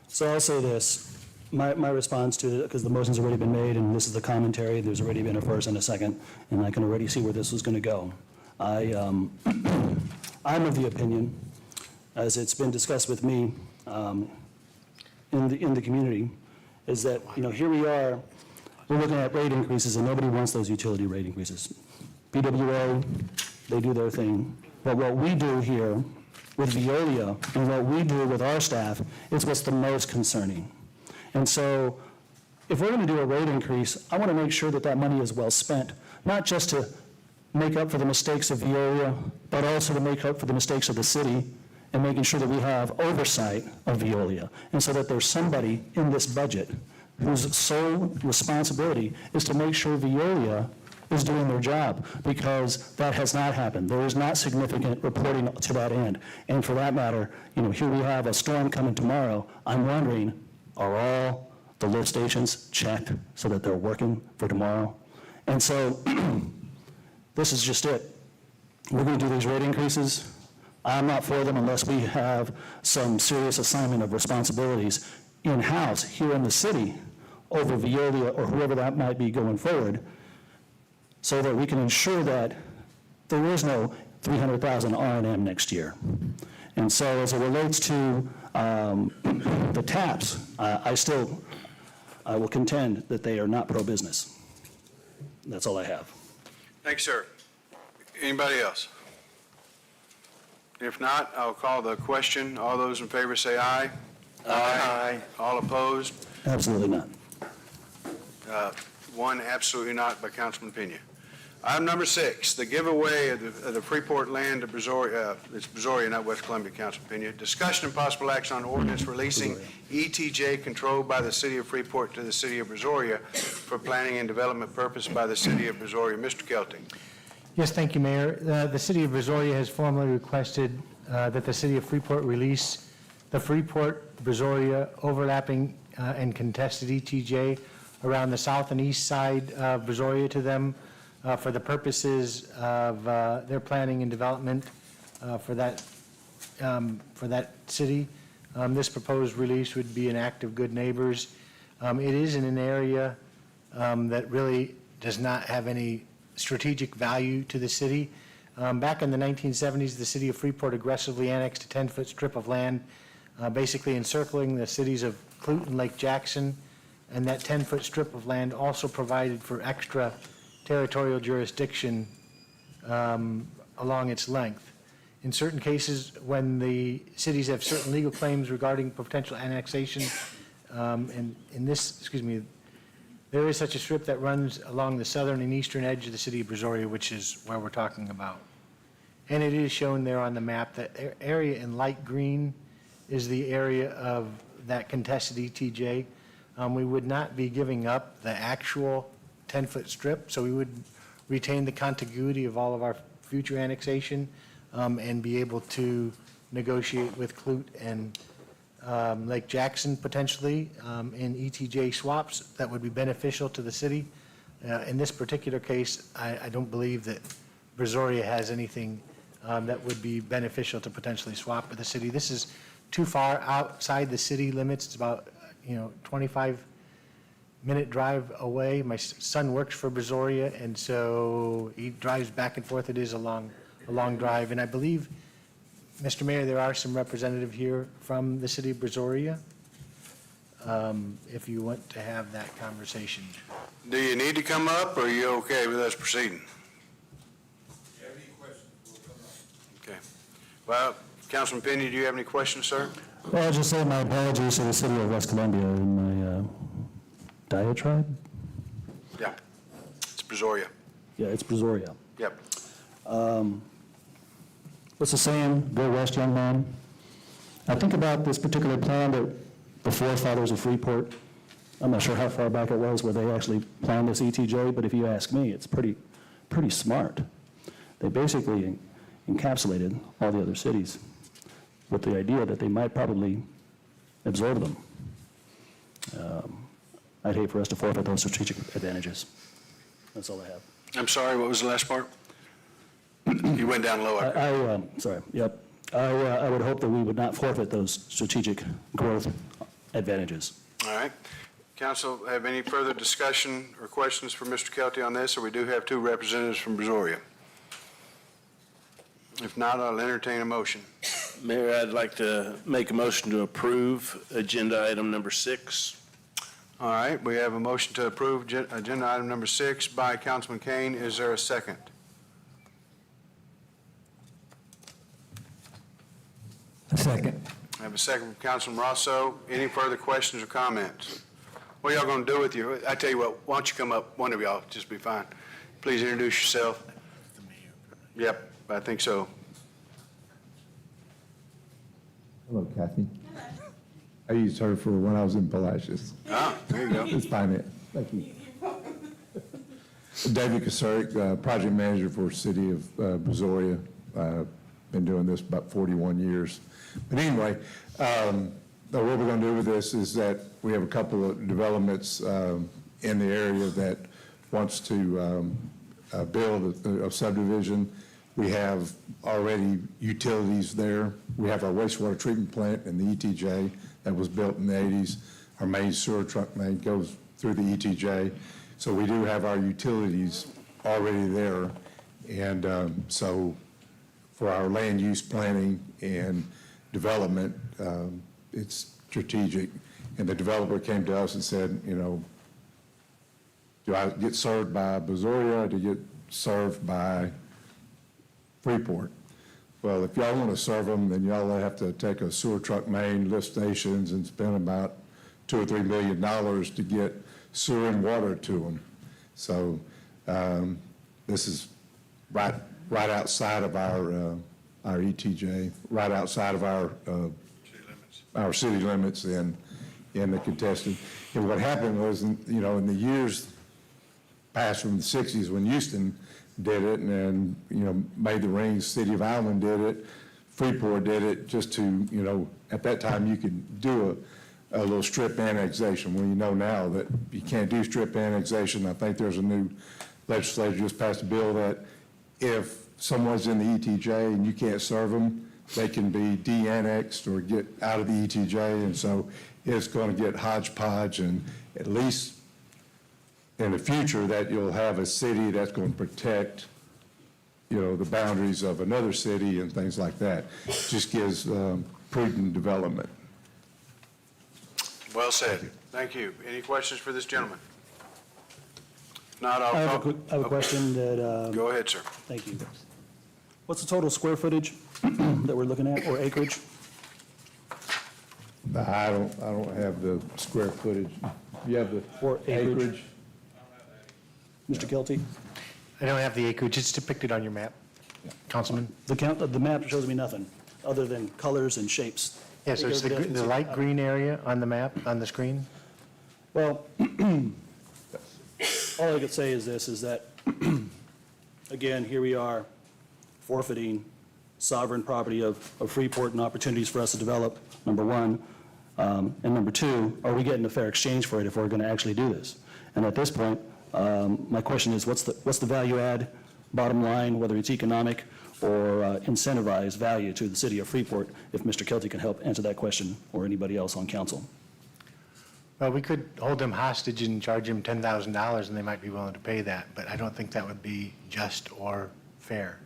so I'll say this. My response to it, because the motion's already been made, and this is the commentary, there's already been a first and a second, and I can already see where this was going to go. I'm of the opinion, as it's been discussed with me in the community, is that, here we are, we're looking at rate increases, and nobody wants those utility rate increases. BWA, they do their thing. But what we do here with Veolia and what we do with our staff is what's the most concerning. And so if we're going to do a rate increase, I want to make sure that that money is well spent, not just to make up for the mistakes of Veolia, but also to make up for the mistakes of the city and making sure that we have oversight of Veolia. And so that there's somebody in this budget whose sole responsibility is to make sure Veolia is doing their job, because that has not happened. There is not significant reporting to that end. And for that matter, here we have a storm coming tomorrow. I'm wondering, are all the lift stations checked so that they're working for tomorrow? And so this is just it. we're going to do these rate increases. I'm not for them unless we have some serious assignment of responsibilities in-house here in the city over Veolia or whoever that might be going forward, so that we can ensure that there is no 300,000 R&M next year. And so as it relates to the taps, I will contend that they are not pro-business. That's all I have.
Thanks, sir. Anybody else? If not, I'll call the question. All those in favor say aye. Aye. All opposed?
Absolutely not.
One absolutely not by Councilman Pena. Item number 6, the giveaway of the Freeport land to Brazoria, it's Brazoria, not West Columbia, Councilman Pena. Discussion and possible action on ordinance releasing ETJ controlled by the city of Freeport to the city of Brazoria for planning and development purpose by the city of Brazoria. Mr. Kelty.
Yes, thank you, Mayor. The city of Brazoria has formally requested that the city of Freeport release the Freeport-Brazoria overlapping and contested ETJ around the south and east side of Brazoria to them for the purposes of their planning and development for that city. This proposed release would be an act of good neighbors. It is in an area that really does not have any strategic value to the city. Back in the 1970s, the city of Freeport aggressively annexed a 10-foot strip of land, basically encircling the cities of Clute and Lake Jackson, and that 10-foot strip of land also provided for extra territorial jurisdiction along its length. In certain cases, when the cities have certain legal claims regarding potential annexation, there is such a strip that runs along the southern and eastern edge of the city of Brazoria, which is where we're talking about. And it is shown there on the map that area in light green is the area of that contested ETJ. We would not be giving up the actual 10-foot strip, so we would retain the contiguity of all of our future annexation and be able to negotiate with Clute and Lake Jackson potentially in ETJ swaps that would be beneficial to the city. In this particular case, I don't believe that Brazoria has anything that would be beneficial to potentially swap with the city. This is too far outside the city limits. It's about 25-minute drive away. My son works for Brazoria, and so he drives back and forth. It is a long drive, and I believe, Mr. Mayor, there are some representatives here from the city of Brazoria, if you want to have that conversation.
Do you need to come up, or are you okay with us proceeding?
If you have any questions, we'll come up.
Okay. Well, Councilman Penny, do you have any questions, sir?
Well, I'll just say my apologies to the city of West Columbia in my diatribe.
Yeah. It's Brazoria.
Yeah, it's Brazoria.
Yep.
What's the saying? Go west, young man. I think about this particular plan that the forefathers of Freeport, I'm not sure how far back it was where they actually planned this ETJ, but if you ask me, it's pretty smart. They basically encapsulated all the other cities with the idea that they might probably absorb them. I'd hate for us to forfeit those strategic advantages. That's all I have.
I'm sorry, what was the last part? You went down low.
Sorry, yep. I would hope that we would not forfeit those strategic growth advantages.
All right. Council, have any further discussion or questions for Mr. Kelty on this, or we do have two representatives from Brazoria? If not, I'll entertain a motion.
Mayor, I'd like to make a motion to approve agenda item number 6.
All right, we have a motion to approve agenda item number 6 by Councilman Kane. Is there a second?
A second.
I have a second from Councilman Rosso. Any further questions or comments? What are y'all going to do with you? I tell you what, why don't you come up, one of y'all, just be fine. Please introduce yourself. Yep, I think so.
Hello, Kathy. I used her for when I was in Palacios.
Ah, there you go.
It's fine. Thank you. David Kasarik, project manager for City of Brazoria. Been doing this about 41 years. But anyway, what we're going to do with this is that we have a couple of developments in the area that wants to build a subdivision. We have already utilities there. We have our wastewater treatment plant in the ETJ that was built in the 80s. Our main sewer truck main goes through the ETJ. So we do have our utilities already there. And so for our land use planning and development, it's strategic. And the developer came to us and said, you know, do I get served by Brazoria or do you get served by Freeport? Well, if y'all want to serve them, then y'all have to take a sewer truck main, lift stations, and spend about $2 or $3 million to get sewer and water to them. So this is right outside of our ETJ, right outside of our city limits in the contested. And what happened was, you know, in the years past from the 60s when Houston did it and you know, made the rings, City of Allen did it, Freeport did it, just to, you know, at that time you could do a little strip annexation. Well, you know now that you can't do strip annexation. I think there's a new legislature just passed a bill that if someone's in the ETJ and you can't serve them, they can be de-annexed or get out of the ETJ. And so it's going to get hodgepodge, and at least in the future that you'll have a city that's going to protect, you know, the boundaries of another city and things like that. It just gives prudent development.
Well said. Thank you. Any questions for this gentleman? If not, I'll
I have
call.
a question that.
Go ahead, sir.
Thank you. What's the total square footage that we're looking at, or acreage?
I don't have the square footage. You have the
Or acreage?
acreage?
Mr. Kelty?
I don't have the acreage. It's depicted on your map, Councilman.
The map shows me nothing, other than colors and shapes.
Yeah, so it's the light green area on the map, on the screen?
Well, all I could say is this, is that, again, here we are forfeiting sovereign property of Freeport and opportunities for us to develop, number one. And number two, are we getting a fair exchange for it if we're going to actually do this? And at this point, my question is, what's the value add, bottom line, whether it's economic or incentivized value to the city of Freeport, if Mr. Kelty can help answer that question, or anybody else on council?
Well, we could hold them hostage and charge them $10,000, and they might be willing to pay that, but I don't think that would be just or fair.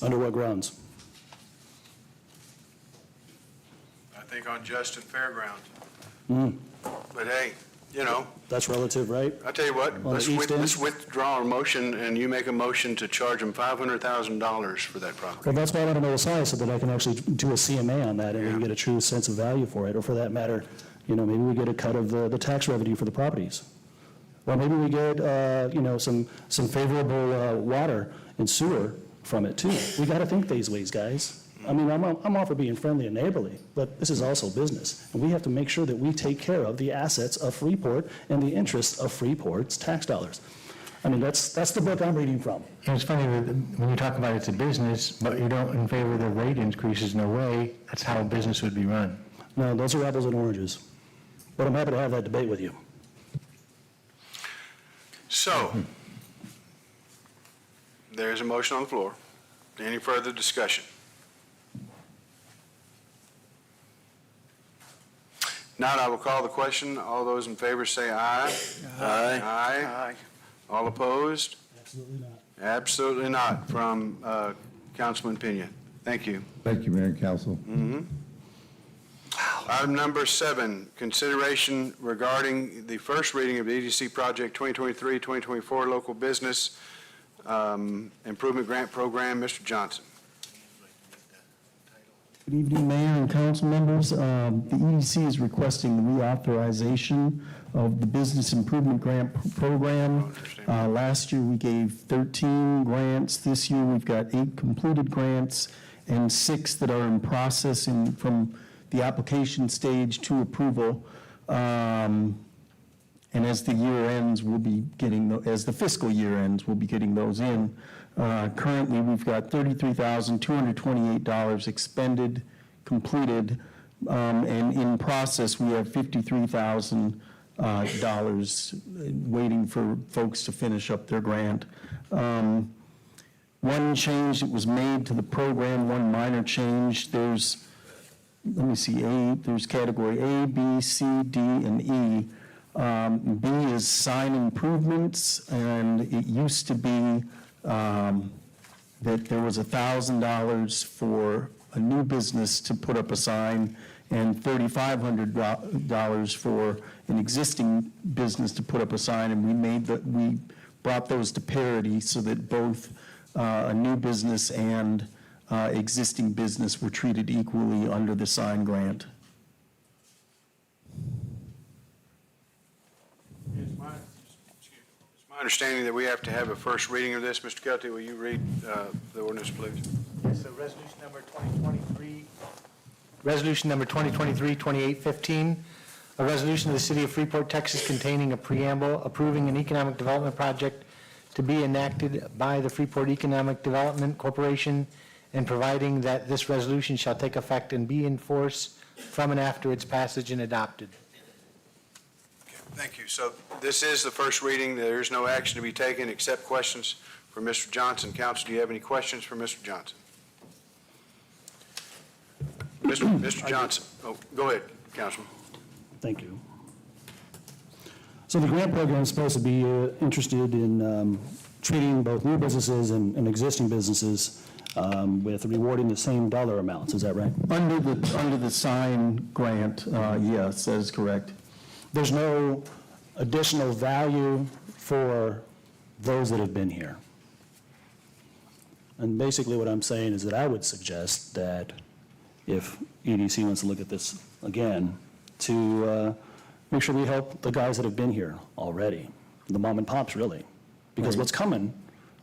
Under what grounds?
I think on just and fair grounds. But hey, you know,
That's relative, right?
I tell you what,
On the
let's
east end?
withdraw our motion and you make a motion to charge them $500,000 for that property.
Well, that's why I want to know the size, so that I can actually do a CMA on that and then get a true sense of value for it, or for that matter, you know, maybe we get a cut of the tax revenue for the properties. Or maybe we get, you know, some favorable water and sewer from it too. We got to think these ways, guys. I mean, I'm all for being friendly and neighborly, but this is also business. And we have to make sure that we take care of the assets of Freeport and the interests of Freeport's tax dollars. I mean, that's the book I'm reading from.
And it's funny, when you talk about it's a business, but you don't in favor of the rate increases, no way, that's how a business would be run.
No, those are apples and oranges. But I'm happy to have that debate with you.
So, there's a motion on the floor. Any further discussion? Not, I will call the question. All those in favor say aye.
Aye.
Aye. All opposed?
Absolutely not.
Absolutely not, from Councilman Pena. Thank you.
Thank you, Mayor and Council.
Item number 7, consideration regarding the first reading of the EDC Project 2023-2024 Local Business Improvement Grant Program. Mr. Johnson.
Good evening, Mayor and council members. The EDC is requesting the reauthorization of the Business Improvement Grant Program. Last year, we gave 13 grants. This year, we've got 8 completed grants and 6 that are in process from the application stage to approval. And as the year ends, we'll be getting, as the fiscal year ends, we'll be getting those in. Currently, we've got $33,228 expended, completed, and in process, we have $53,000 waiting for folks to finish up their grant. one change that was made to the program, one minor change. There's, let me see, there's category A, B, C, D, and E. B is sign improvements, and it used to be that there was $1,000 for a new business to put up a sign and $3,500 for an existing business to put up a sign, and we brought those to parity so that both a new business and existing business were treated equally under the sign grant.
It's my understanding that we have to have a first reading of this. Mr. Kelty, will you read the ordinance, please?
Yes, so resolution number 2023-2815, a resolution of the City of Freeport, Texas containing a preamble approving an economic development project to be enacted by the Freeport Economic Development Corporation and providing that this resolution shall take effect and be in force from and after its passage and adopted.
Thank you. So this is the first reading. There is no action to be taken except questions for Mr. Johnson. Council, do you have any questions for Mr. Johnson? Mr. Johnson. Oh, go ahead, Councilman.
Thank you. So the grant program is supposed to be interested in treating both new businesses and existing businesses with rewarding the same dollar amounts. Is that right?
Under the sign grant, yes, that is correct.
There's no additional value for those that have been here. And basically what I'm saying is that I would suggest that if EDC wants to look at this again, to make sure we help the guys that have been here already, the mom and pops really. Because what's coming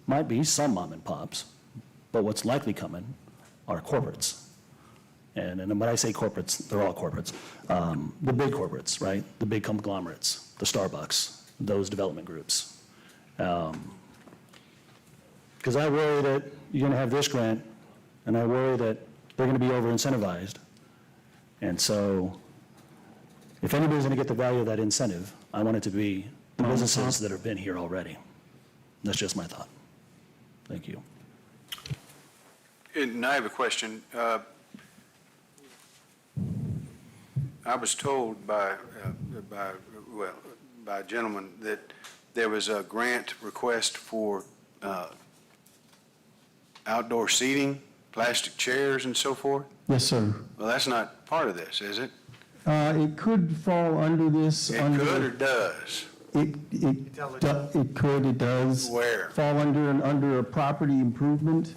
might be some mom and pops, but what's likely coming are corporates. And when I say corporates, they're all corporates. The big corporates, right? The big conglomerates, the Starbucks, those development groups. Because I worry that you're going to have this grant, and I worry that they're going to be over-incentivized. And so if anybody's going to get the value of that incentive, I want it to be the businesses that have been here already. That's just my thought. Thank you.
And I have a question. I was told by a gentleman that there was a grant request for outdoor seating, plastic chairs and so forth.
Yes, sir.
Well, that's not part of this, is it?
It could fall under this.
It could or does?
It could, it does.
Where?
Fall under a property improvement.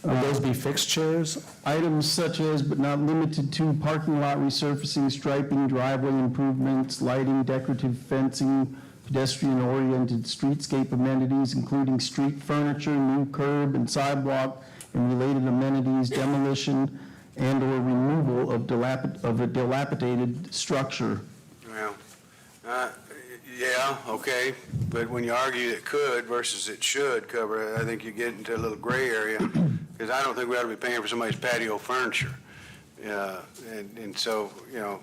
Would those be fixed chairs?
Items such as, but not limited to, parking lot resurfacing, striping, driveway improvements, lighting, decorative fencing, pedestrian-oriented streetscape amenities, including street furniture, new curb and sidewalk, and related amenities, demolition and/or removal of a dilapidated structure.
Well, yeah, okay, but when you argue it could versus it should cover it, I think you get into a little gray area, because I don't think we ought to be paying for somebody's patio furniture. And so, you know,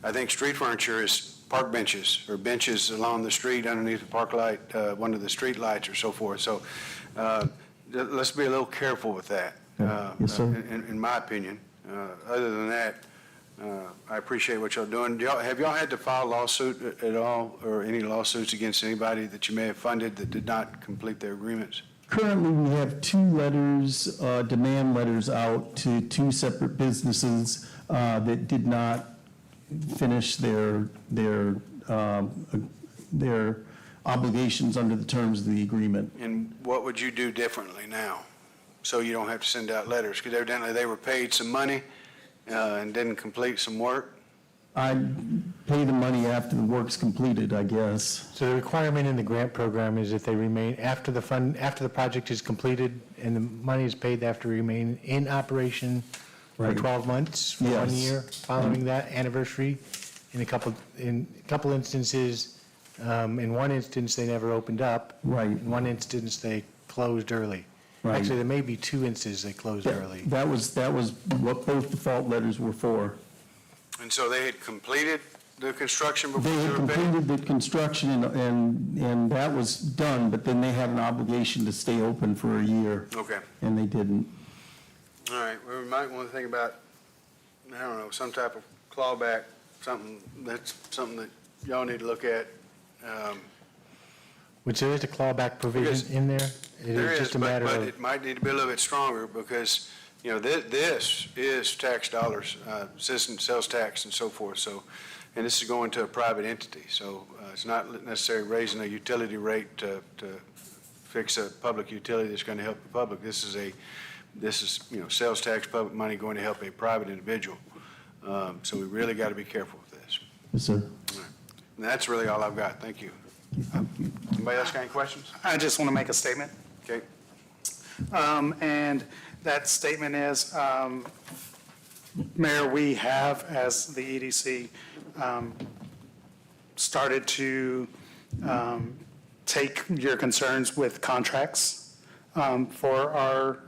I think street furniture is park benches or benches along the street underneath the park light, one of the street lights or so forth. So let's be a little careful with that,
Yes, sir.
in my opinion. Other than that, I appreciate what y'all doing. Have y'all had to file a lawsuit at all, or any lawsuits against anybody that you may have funded that did not complete their agreements?
Currently, we have 2 letters, demand letters out to 2 separate businesses that did not finish their obligations under the terms of the agreement.
And what would you do differently now, so you don't have to send out letters? Because evidently they were paid some money and didn't complete some work.
I pay the money after the work's completed, I guess.
So the requirement in the grant program is that they remain, after the project is completed and the money is paid, they have to remain in operation for
Right.
12 months, for 1
Yes.
year, following that anniversary. In a couple instances, in one instance, they never opened up.
Right.
In one instance, they closed early.
Right.
Actually, there may be 2 instances they closed early.
That was what both default letters were for.
And so they had completed the construction before
They
the
had
repair?
completed the construction and that was done, but then they had an obligation to stay open for a year,
Okay.
and they didn't.
All right, well, we might want to think about, I don't know, some type of clawback, something that y'all need to look at.
Which there is a clawback
Because
provision in there. It
There
is
is,
just a
but
matter
but
of,
it might need to be a little bit stronger because, you know, this is tax dollars, citizen sales tax and so forth, so, and this is going to a private entity, so it's not necessarily raising a utility rate to fix a public utility that's going to help the public. This is, you know, sales tax, public money going to help a private individual. So we really got to be careful with this.
Yes, sir.
And that's really all I've got. Thank you. Anybody else got any questions?
I just want to make a statement.
Okay.
And that statement is, Mayor, we have, as the EDC, started to take your concerns with contracts for our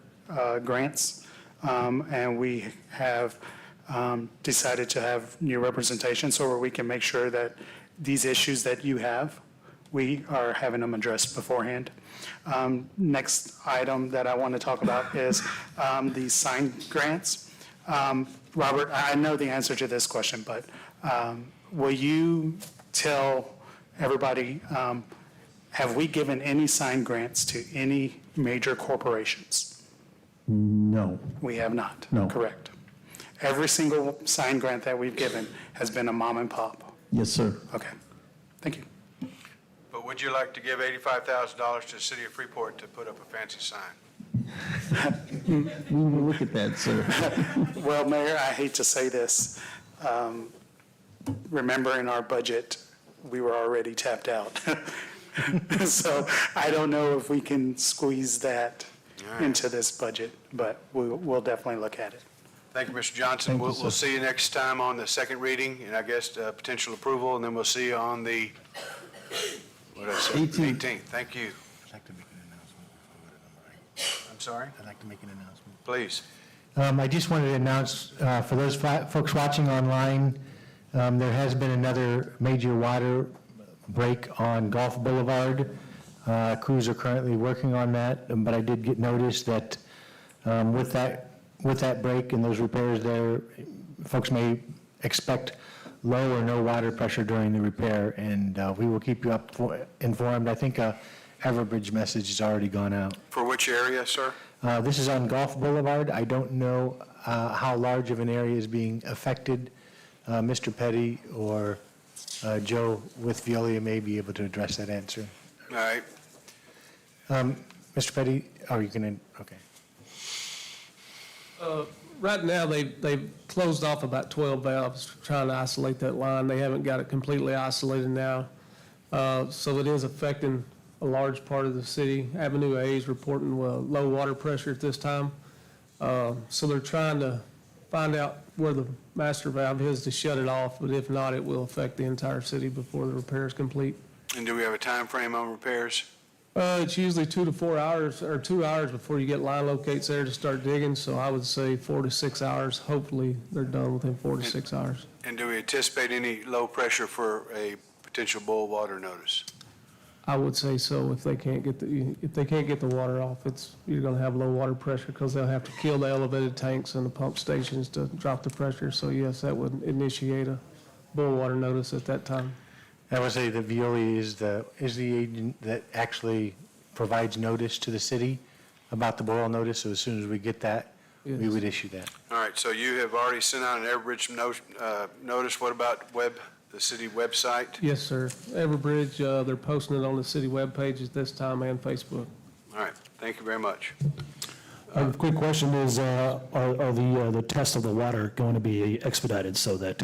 grants, and we have decided to have new representation so where we can make sure that these issues that you have, we are having them addressed beforehand. Next item that I want to talk about is the sign grants. Robert, I know the answer to this question, but will you tell everybody, have we given any sign grants to any major corporations?
No.
We have not.
No.
Correct. Every single sign grant that we've given has been a mom and pop.
Yes, sir.
Okay. Thank you.
But would you like to give $85,000 to the city of Freeport to put up a fancy sign?
We will look at that, sir.
Well, Mayor, I hate to say this. Remember in our budget, we were already tapped out. So I don't know if we can squeeze that into this budget, but we'll definitely look at it.
Thank you, Mr. Johnson. We'll see you next time on the second reading, and I guess potential approval, and then we'll see you on the, what did I say? 18th. Thank you.
I'd like to make an announcement before we go to number 8.
I'm sorry?
I'd like to make an announcement.
Please.
I just wanted to announce, for those folks watching online, there has been another major water break on Gulf Boulevard. Crews are currently working on that, but I did get notice that with that break and those repairs there, folks may expect low or no water pressure during the repair, and we will keep you informed. I think a Everbridge message has already gone out.
For which area, sir?
This is on Gulf Boulevard. I don't know how large of an area is being affected. Mr. Petty or Joe with Veolia may be able to address that answer.
All right.
Mr. Petty, are you going to, okay.
Right now, they've closed off about 12 valves, trying to isolate that line. They haven't got it completely isolated now. So it is affecting a large part of the city. Avenue A is reporting low water pressure at this time. So they're trying to find out where the master valve is to shut it off, but if not, it will affect the entire city before the repair is complete.
And do we have a time frame on repairs?
It's usually 2 to 4 hours, or 2 hours before you get line locates there to start digging, so I would say 4 to 6 hours. Hopefully, they're done within 4 to 6 hours.
And do we anticipate any low pressure for a potential boil water notice?
I would say so. If they can't get the water off, you're going to have low water pressure because they'll have to kill the elevated tanks and the pump stations to drop the pressure. So yes, that would initiate a boil water notice at that time.
I would say that Veolia is the agent that actually provides notice to the city about the boil notice, so as soon as we get that, we
Yes.
would issue that.
All right, so you have already sent out an Everbridge notice. What about the city website?
Yes, sir. Everbridge, they're posting it on the city webpage at this time and Facebook.
All right, thank you very much.
A quick question is, are the tests of the water going to be expedited so that?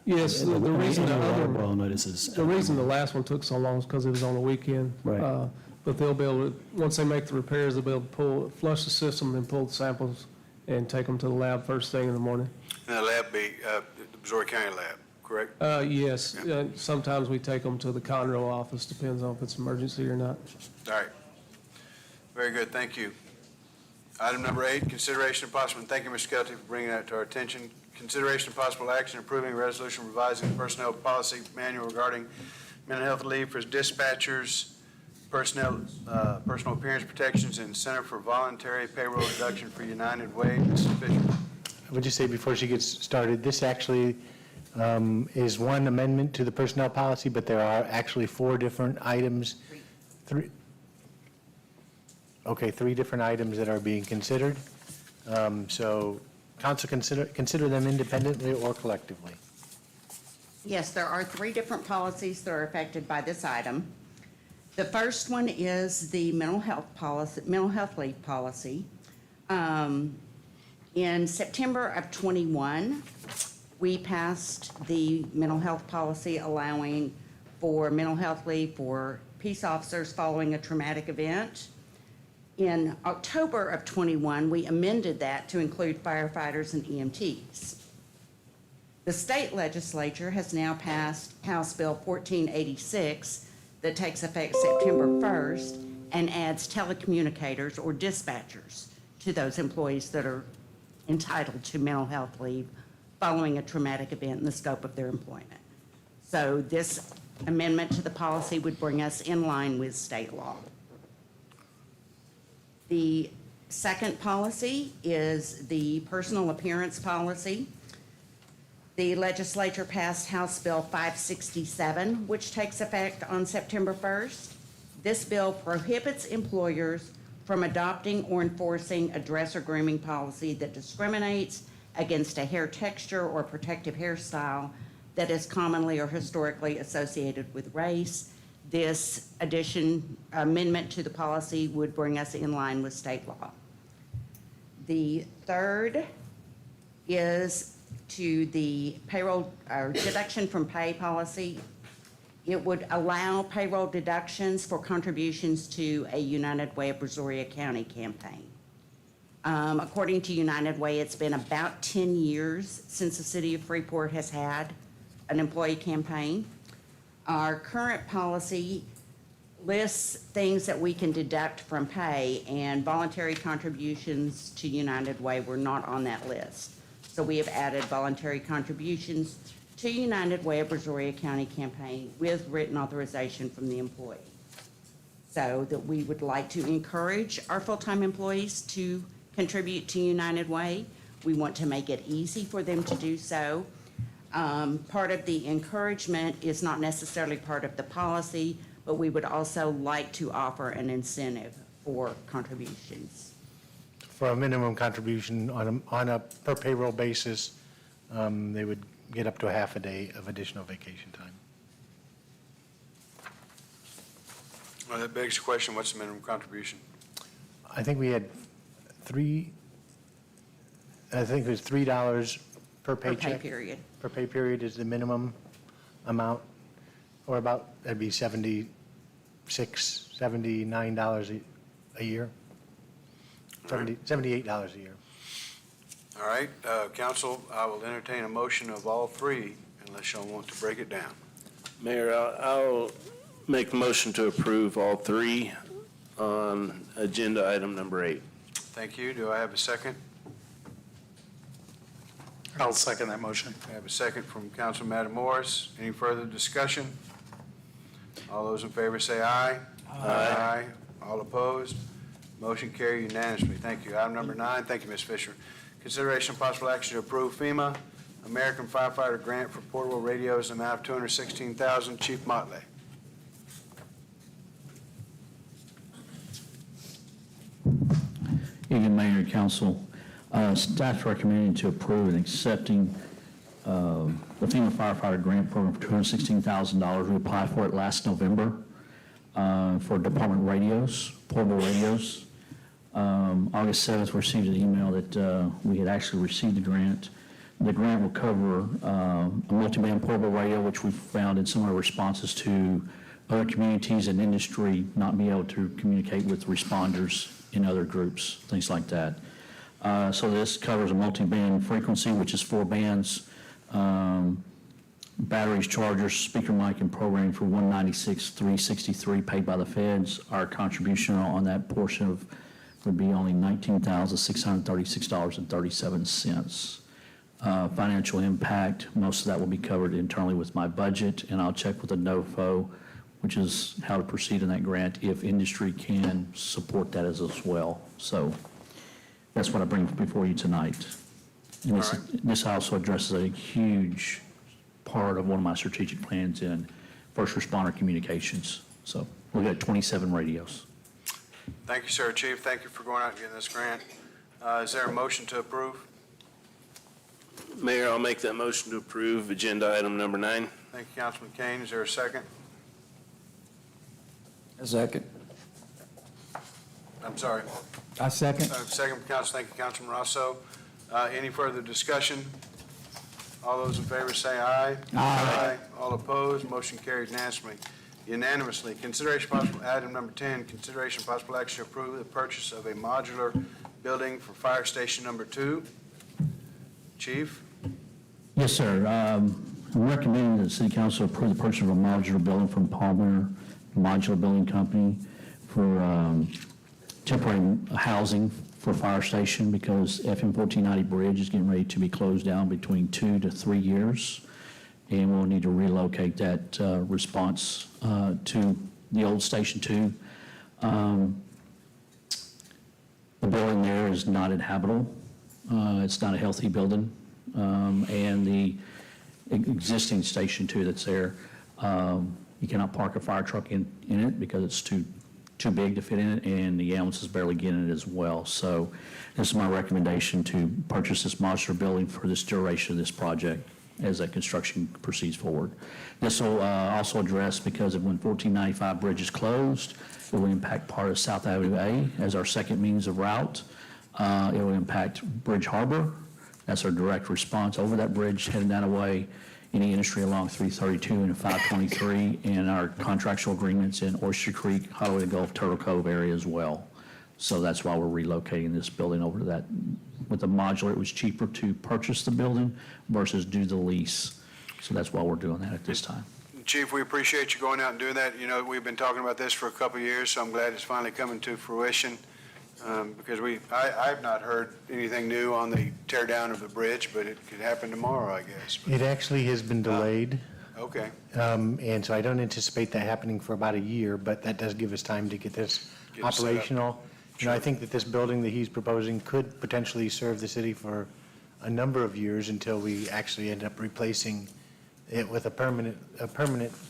Yes, the reason
Well, notices.
the reason the last one took so long is because it was on the weekend.
Right.
But they'll be able to, once they make the repairs, they'll be able to flush the system, then pull the samples and take them to the lab first thing in the morning.
And the lab be the Missouri County lab, correct?
Yes, sometimes we take them to the Conroe office, depends on if it's emergency or not.
All right. Very good, thank you. Item number 8, consideration of possible, and thank you, Mr. Skelty, for bringing that to our attention. consideration of possible action approving a resolution revising the personnel policy manual regarding mental health leave for dispatchers, personal appearance protections, and Center for Voluntary Payroll Deduction for United Way. Mrs. Fisher.
I would just say before she gets started, this actually is one amendment to the personnel policy, but there are actually four different items. Three different items that are being considered. So council consider them independently or collectively.
Yes, there are three different policies that are affected by this item. The first one is the mental health leave policy. In September of '21, we passed the mental health policy allowing for mental health leave for peace officers following a traumatic event. In October of '21, we amended that to include firefighters and EMTs. The state legislature has now passed House Bill 1486 that takes effect September 1st and adds telecommunicators or dispatchers to those employees that are entitled to mental health leave following a traumatic event in the scope of their employment. So this amendment to the policy would bring us in line with state law. The second policy is the personal appearance policy. The legislature passed House Bill 567, which takes effect on September 1st. This bill prohibits employers from adopting or enforcing a dress or grooming policy that discriminates against a hair texture or protective hairstyle that is commonly or historically associated with race. This amendment to the policy would bring us in line with state law. The third is to the payroll or deduction from pay policy. It would allow payroll deductions for contributions to a United Way of Brazoria County campaign. According to United Way, it's been about 10 years since the city of Freeport has had an employee campaign. Our current policy lists things that we can deduct from pay, and voluntary contributions to United Way were not on that list. So we have added voluntary contributions to United Way of Brazoria County campaign with written authorization from the employee. So that we would like to encourage our full-time employees to contribute to United Way. We want to make it easy for them to do so. Part of the encouragement is not necessarily part of the policy, but we would also like to offer an incentive for contributions.
For a minimum contribution on a per payroll basis, they would get up to a half a day of additional vacation time.
Well, that begs the question, what's the minimum contribution?
I think we had it was $3 per paycheck.
Per pay period.
Per pay period is the minimum amount, or that'd be $76, $79 a year. $78 a year.
All right, council, I will entertain a motion of all three unless y'all want to break it down.
Mayor, I'll make a motion to approve all three on agenda item number 8.
Thank you. Do I have a second?
I'll second that motion.
I have a second from Councilman Morris. Any further discussion? All those in favor say aye. Aye. All opposed? Motion carried unanimously. Thank you. Item number 9. Thank you, Ms. Fisher. Consideration of possible action to approve FEMA American Firefighter Grant for portable radios in the amount of $216,000. Chief Motley.
Evening, Mayor and Council. Staff recommending to approve and accepting the FEMA Firefighter Grant Program for $216,000. We applied for it last November for department radios, portable radios. August 7th, we received an email that we had actually received the grant. The grant will cover a multi-band portable radio, which we found in some of our responses to other communities and industry not be able to communicate with responders in other groups, things like that. So this covers a multi-band frequency, which is 4 bands, batteries, chargers, speaker mic, and programming for $196,363 paid by the feds. Our contribution on that portion would be only $19,636.37. Financial impact, most of that will be covered internally with my budget, and I'll check with the NOFO, which is how to proceed in that grant, if industry can support that as well. So that's what I bring before you tonight. And this also addresses a huge part of one of my strategic plans in first responder communications. So we've got 27 radios.
Thank you, sir. Chief, thank you for going out and getting this grant. Is there a motion to approve?
Mayor, I'll make that motion to approve agenda item number 9.
Thank you, Councilman Kane. Is there a second?
A second.
I'm sorry.
I second.
Second from Council. Thank you, Councilman Rosso. Any further discussion? All those in favor say aye. Aye. All opposed, motion carried unanimously. Consideration possible, item number 10, consideration possible action to approve the purchase of a modular building for Fire Station number 2. Chief?
Yes, sir. I'm recommending that the city council approve the purchase of a modular building from Palmer Modular Building Company for temporary housing for fire station, because FM 1490 Bridge is getting ready to be closed down between 2 to 3 years, and we'll need to relocate that response to the old Station 2. The building there is not inhabitable. It's not a healthy building, and the existing Station 2 that's there, you cannot park a fire truck in it because it's too big to fit in it, and the ambulances barely get in it as well. So this is my recommendation to purchase this modular building for this duration of this project as that construction proceeds forward. This will also address, because of when 1495 Bridge is closed, it will impact part of South Avenue A as our second means of route. It will impact Bridge Harbor. That's our direct response over that bridge heading that way. Any industry along 332 and 523, and our contractual agreements in Oyster Creek, Holloway Gulf, Turtle Cove area as well. So that's why we're relocating this building over to that. With the modular, it was cheaper to purchase the building versus do the lease. So that's why we're doing that at this time.
Chief, we appreciate you going out and doing that. You know, we've been talking about this for a couple of years, so I'm glad it's finally coming to fruition. Because I've not heard anything new on the tear down of the bridge, but it could happen tomorrow, I guess.
It actually has been delayed,
Okay.
and so I don't anticipate that happening for about a year, but that does give us time to get this
Get it set up.
operational. You know, I think that this building that he's proposing could potentially serve the city for a number of years until we actually end up replacing it with a permanent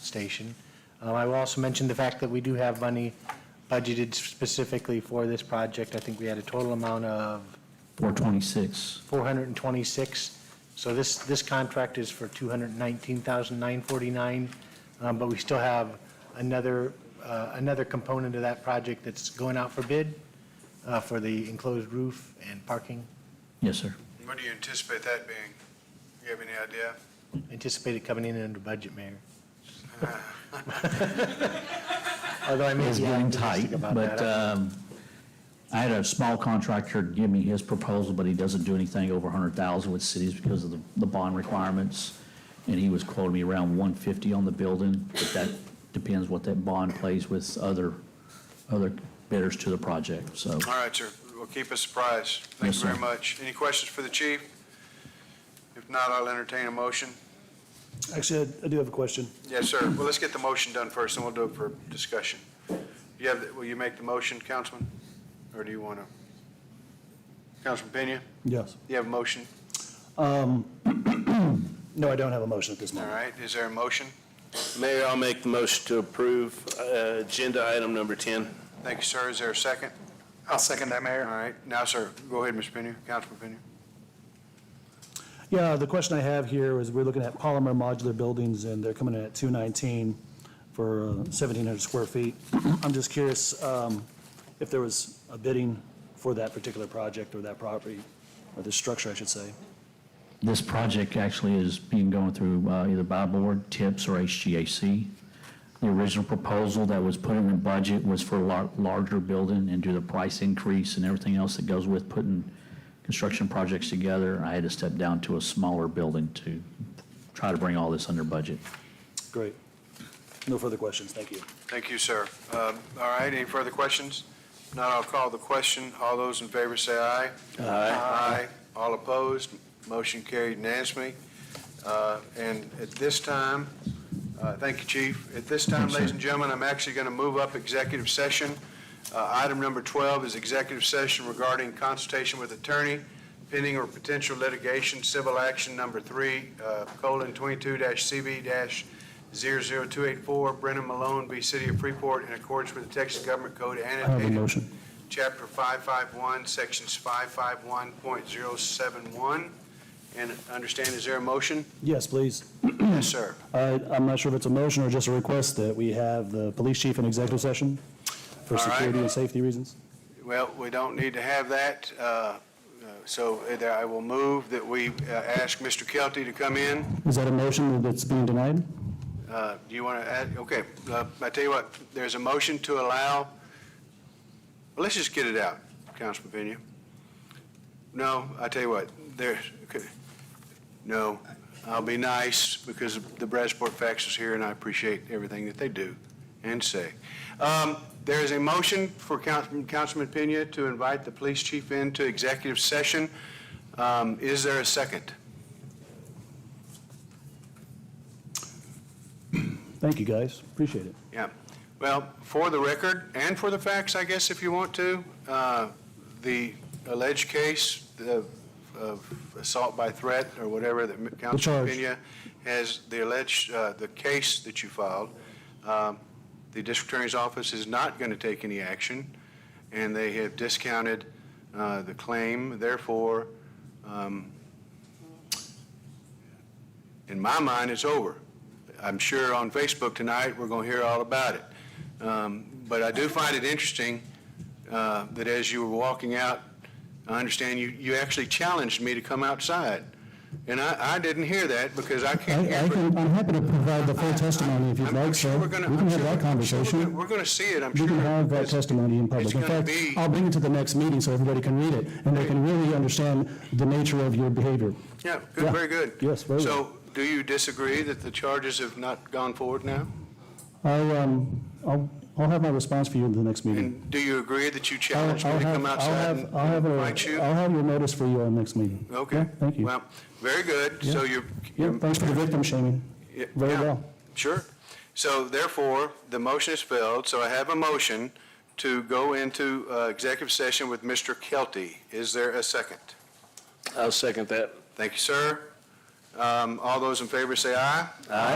station. I will also mention the fact that we do have money budgeted specifically for this project. I think we had a total amount of
426.
426. So this contract is for $219,949, but we still have another component of that project that's going out for bid for the enclosed roof and parking.
Yes, sir.
What do you anticipate that being? You have any idea?
Anticipate it coming in under budget, Mayor. Although I may
It's
be
getting
optimistic
tight,
about
but
that.
I had a small contractor give me his proposal, but he doesn't do anything over 100,000 with cities because of the bond requirements. And he was quoting me around 150 on the building, but that depends what that bond plays with other bidders to the project, so.
All right, sir. We'll keep us surprised. Thank
Yes,
you very
sir.
much. Any questions for the chief? If not, I'll entertain a motion.
Actually, I do have a question.
Yes, sir. Well, let's get the motion done first, and we'll do it for discussion. Will you make the motion, Councilman? Or do you want to? Councilman Pena,
Yes.
you have a motion?
No, I don't have a motion at this
All
moment.
right. Is there a motion?
Mayor, I'll make the motion to approve agenda item number 10.
Thank you, sir. Is there a second?
I'll second that, Mayor.
All right. Now, sir, go ahead, Mr. Pena. Councilman Pena.
Yeah, the question I have here is we're looking at Polymer modular buildings, and they're coming in at 219 for 1,700 square feet. I'm just curious if there was a bidding for that particular project or that property, or this structure, I should say.
This project actually is being going through either buy board, TIPS, or HGAC. The original proposal that was put in the budget was for a larger building, and due to the price increase and everything else that goes with putting construction projects together, I had to step down to a smaller building to try to bring all this under budget.
Great. No further questions. Thank you.
Thank you, sir. All right. Any further questions? If not, I'll call the question. All those in favor say aye. Aye. All opposed? Motion carried unanimously. And at this time, thank you, Chief. At this time, ladies and gentlemen, I'm actually going to move up executive session. Item number 12 is executive session regarding consultation with attorney, pending or potential litigation, civil action number 3:22-CB-00284, Brennan Malone v. City of Freeport, in accordance with the Texas Government Code
I have a
annotated
motion.
Chapter 551, Sections 551.071. And understand, is there a motion?
Yes, please.
Yes, sir.
I'm not sure if it's a motion or just a request that we have the police chief in executive session for
All right.
security and safety reasons.
Well, we don't need to have that, so I will move that we ask Mr. Kelty to come in.
Is that a motion that's being denied?
Do you want to add, okay, I tell you what, there's a motion to allow, well, let's just get it out, Councilman Pena. No, I tell you what, okay. No, I'll be nice because the Bradsport Fax is here and I appreciate everything that they do and say. There is a motion for Councilman Pena to invite the police chief into executive session. Is there a second?
Thank you, guys. Appreciate it.
Yeah. Well, for the record and for the facts, I guess, if you want to, the alleged case of assault by threat or whatever that Councilman
charge.
Pena has, the alleged, the case that you filed, the district attorney's office is not going to take any action, and they have discounted the claim. Therefore, in my mind, it's over. I'm sure on Facebook tonight, we're going to hear all about it. But I do find it interesting that as you were walking out, I understand you actually challenged me to come outside. And I didn't hear that because I can't hear.
I'm happy to provide the full testimony if you'd like, sir. We can have that conversation.
We're going to see it, I'm
We
sure.
can have that testimony in public.
it's
In
gonna
fact,
be-
I'll bring it to the next meeting so everybody can read it, and they can really understand the nature of your behavior.
Yeah, good,
Yeah.
very good.
Yes, very well.
So do you disagree that the charges have not gone forward now?
I'll have my response for you in the next meeting.
And do you agree that you challenged me to come outside and invite you?
I'll have your notice for you on the next meeting.
Okay.
Yeah, thank you.
Well, very good. So you're
Thanks for the victim shaming.
Yeah,
Very
yeah,
well.
Sure. So therefore, the motion is failed, so I have a motion to go into executive session with Mr. Kelty. Is there a second?
I'll second that.
Thank you, sir. All those in favor say aye.
Aye.